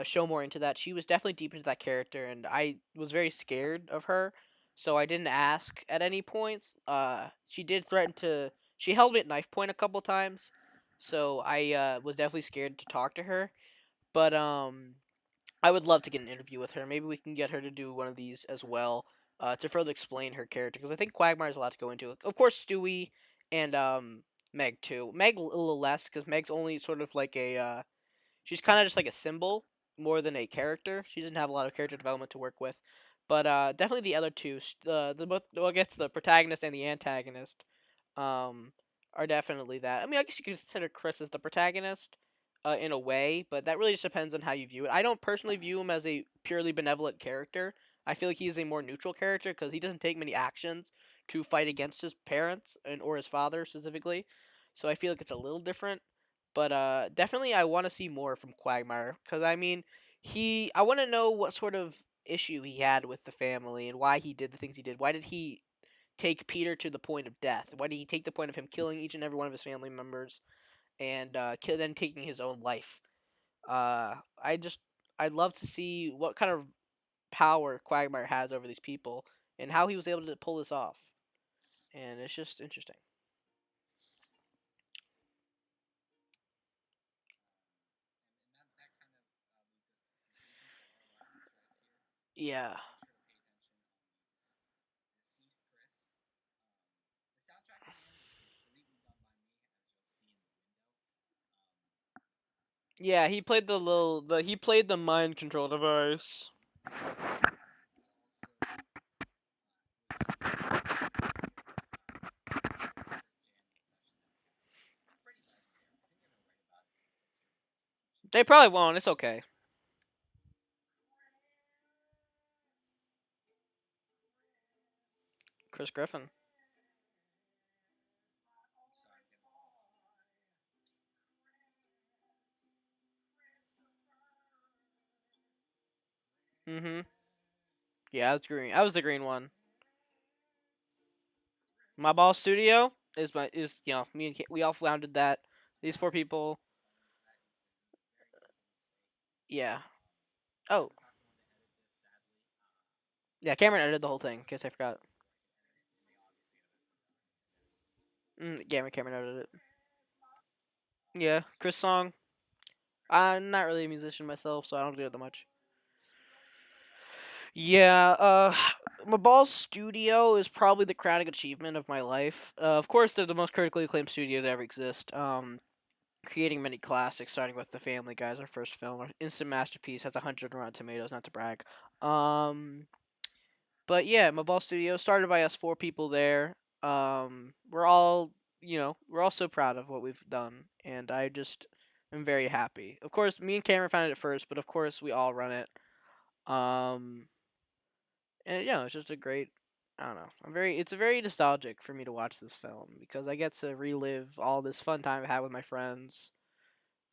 show more into that. She was definitely deep into that character, and I was very scared of her, so I didn't ask at any points. She did threaten to. She held me at knife point a couple times, so I was definitely scared to talk to her. But I would love to get an interview with her. Maybe we can get her to do one of these as well, to further explain her character because I think Quagmire's a lot to go into. Of course, Stewie and Meg too. Meg a little less because Meg's only sort of like a she's kind of just like a symbol more than a character. She doesn't have a lot of character development to work with. But definitely the other two, the both well, I guess the protagonist and the antagonist, um, are definitely that. I mean, I guess you could consider Chris as the protagonist, in a way, but that really just depends on how you view it. I don't personally view him as a purely benevolent character. I feel like he's a more neutral character because he doesn't take many actions to fight against his parents and or his father specifically. So I feel like it's a little different. But definitely I want to see more from Quagmire because I mean, I want to know what sort of issue he had with the family and why he did the things he did. Why did he take Peter to the point of death? Why did he take the point of him killing each and every one of his family members and then taking his own life? I just I'd love to see what kind of power Quagmire has over these people and how he was able to pull this off. And it's just interesting. Yeah. Yeah, he played the mind control device. They probably won't. It's okay. Chris Griffin. Mhm. Yeah, I was green. I was the green one. My Ball Studio is me and we all founded that. These four people. Yeah. Oh. Yeah, Cameron edited the whole thing. In case I forgot. Cameron edited it. Yeah, Chris Song. I'm not really a musician myself, so I don't do it that much. Yeah, Mabal Studio is probably the crowning achievement of my life. Of course, they're the most critically acclaimed studio to ever exist. Creating many classics, starting with The Family Guys, our first film, our instant masterpiece, has 100 Rotten Tomatoes, not to brag. Um, but yeah, Mabal Studio started by us four people there. We're all, we're all so proud of what we've done, and I just am very happy. Of course, me and Cameron founded it first, but of course, we all run it. Um, and yeah, it's just a great. I don't know. It's very nostalgic for me to watch this film because I get to relive all this fun time I had with my friends.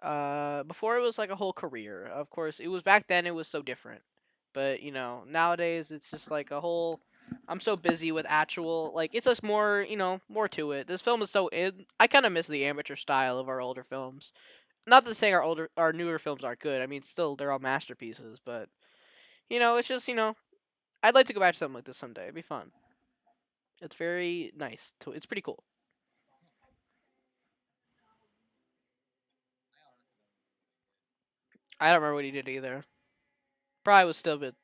Before it was like a whole career. Of course, it was back then. It was so different, but nowadays it's just like a whole. I'm so busy with actual like it's just more more to it. This film is I kind of miss the amateur style of our older films. Not to say our newer films aren't good. I mean, still they're all masterpieces, but it's just I'd like to go back to something like this someday. It'd be fun. It's very nice. It's pretty cool. I don't remember what he did either. Probably was still good.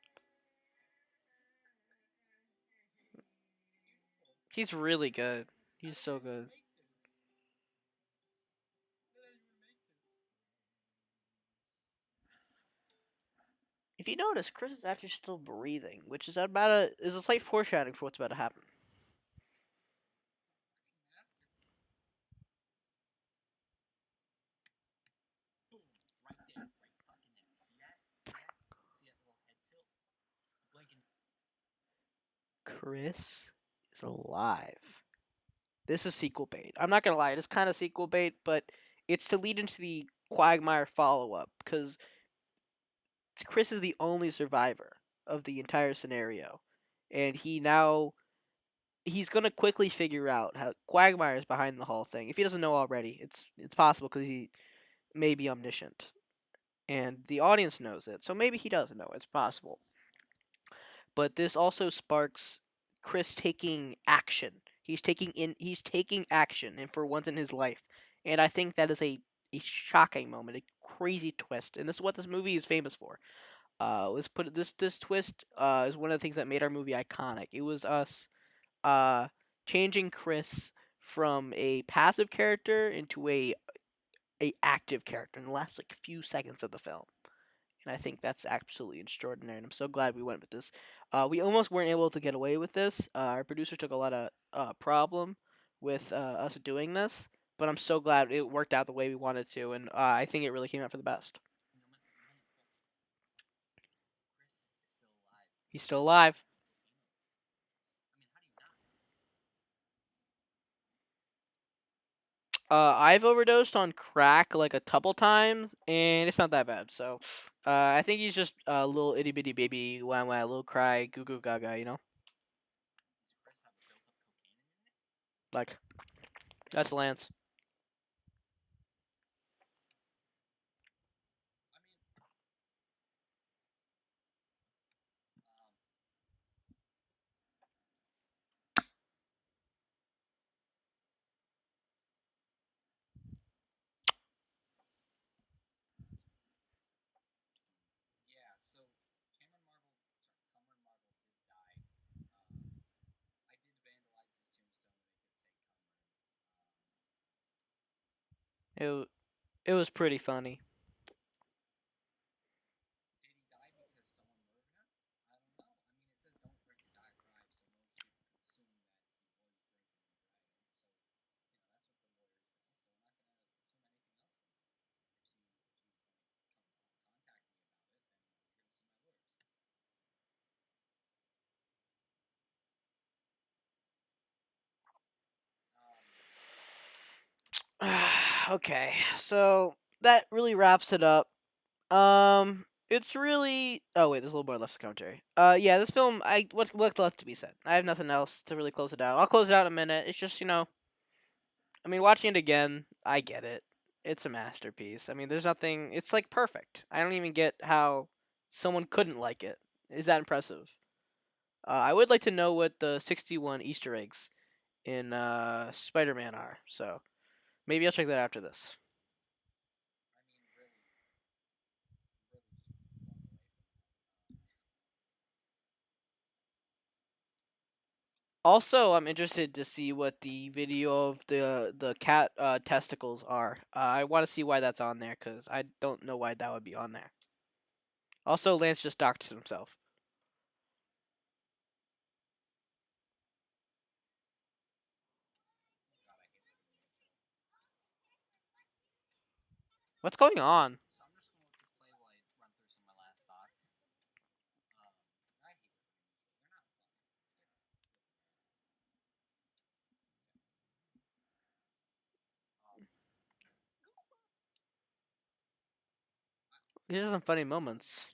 He's really good. He's so good. If you notice, Chris is actually still breathing, which is a slight foreshadowing for what's about to happen. Chris is alive. This is sequel bait. I'm not gonna lie, it is kind of sequel bait, but it's to lead into the Quagmire follow up because Chris is the only survivor of the entire scenario, and he's gonna quickly figure out how Quagmire is behind the whole thing. If he doesn't know already, it's possible because he may be omniscient, and the audience knows it. So maybe he doesn't know. It's possible. But this also sparks Chris taking action. He's taking action, and for once in his life, and I think that is a shocking moment, a crazy twist, and this is what this movie is famous for. Let's put it this twist is one of the things that made our movie iconic. It was us uh changing Chris from a passive character into a active character in the last like few seconds of the film. And I think that's absolutely extraordinary. And I'm so glad we went with this. We almost weren't able to get away with this. Our producer took a lot of problem with us doing this, but I'm so glad it worked out the way we wanted to, and I think it really came out for the best. He's still alive. I've overdosed on crack like a couple times, and it's not that bad. So, I think he's just a little itty bitty baby, wah wah, little cry, goo goo gaga. Like that's Lance. It it was pretty funny. Okay, so that really wraps it up. It's really. Oh wait, there's a little more left to commentary. Yeah, this film. What's left to be said? I have nothing else to really close it out. I'll close it out in a minute. It's just I mean, watching it again, I get it. It's a masterpiece. I mean, there's nothing. It's like perfect. I don't even get how someone couldn't like it. Is that impressive? I would like to know what the 61 Easter eggs in Spider-Man are. So maybe I'll check that after this. Also, I'm interested to see what the video of the cat testicles are. I want to see why that's on there because I don't know why that would be on there. Also, Lance just doxed himself. What's going on? These are some funny moments.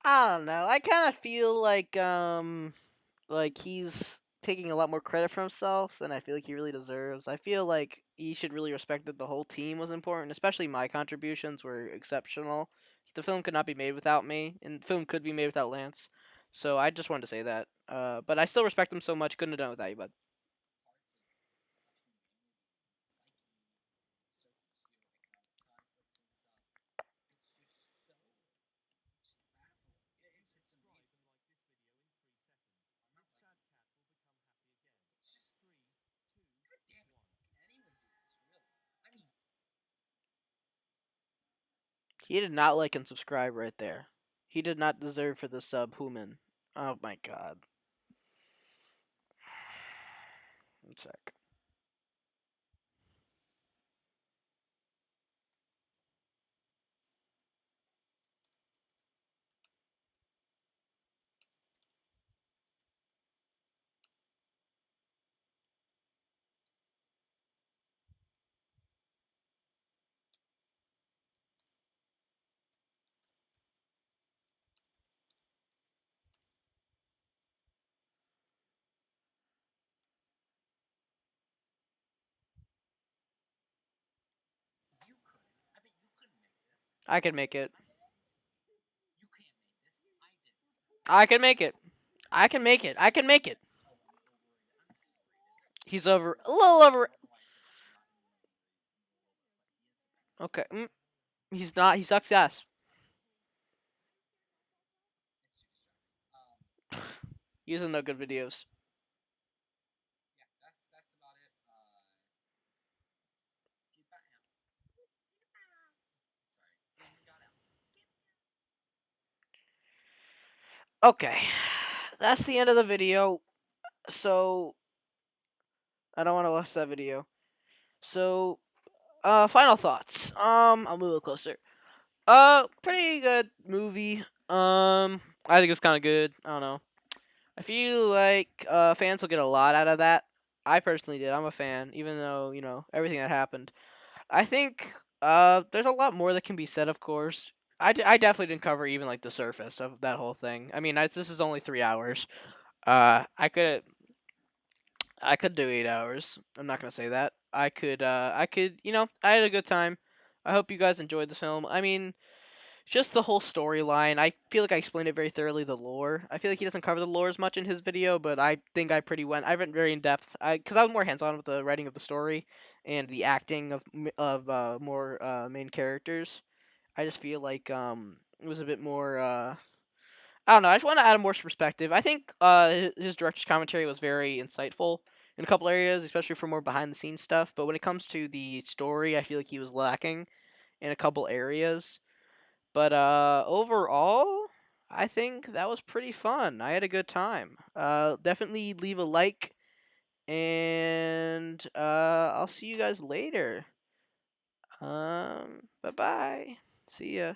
I don't know. I kind of feel like he's taking a lot more credit for himself than I feel like he really deserves. I feel like he should really respect that the whole team was important, especially my contributions were exceptional. The film could not be made without me, and the film could be made without Lance. So I just wanted to say that. But I still respect him so much. Couldn't have done it without you, bud. He did not like and subscribe right there. He did not deserve for the sub human. Oh my god. One sec. I can make it. I can make it. I can make it. I can make it. He's over. A little over. Okay. He's not. He sucks ass. He doesn't know good videos. Okay. That's the end of the video. So I don't want to watch that video. So final thoughts. I'll move a little closer. Pretty good movie. I think it's kind of good. I don't know. I feel like fans will get a lot out of that. I personally did. I'm a fan, even though everything that happened. I think there's a lot more that can be said. Of course, I definitely didn't cover even like the surface of that whole thing. I mean, this is only 3 hours. I could do 8 hours. I'm not gonna say that. I could. I had a good time. I hope you guys enjoyed the film. I mean, just the whole storyline. I feel like I explained it very thoroughly. The lore. I feel like he doesn't cover the lore as much in his video, but I think I went very in depth. Because I was more hands on with the writing of the story and the acting of more main characters. I just feel like it was a bit more. I don't know. I just want to add a more perspective. I think his director's commentary was very insightful in a couple areas, especially for more behind the scenes stuff. But when it comes to the story, I feel like he was lacking in a couple areas. But overall, I think that was pretty fun. I had a good time. Definitely leave a like, and I'll see you guys later. Bye bye. See ya.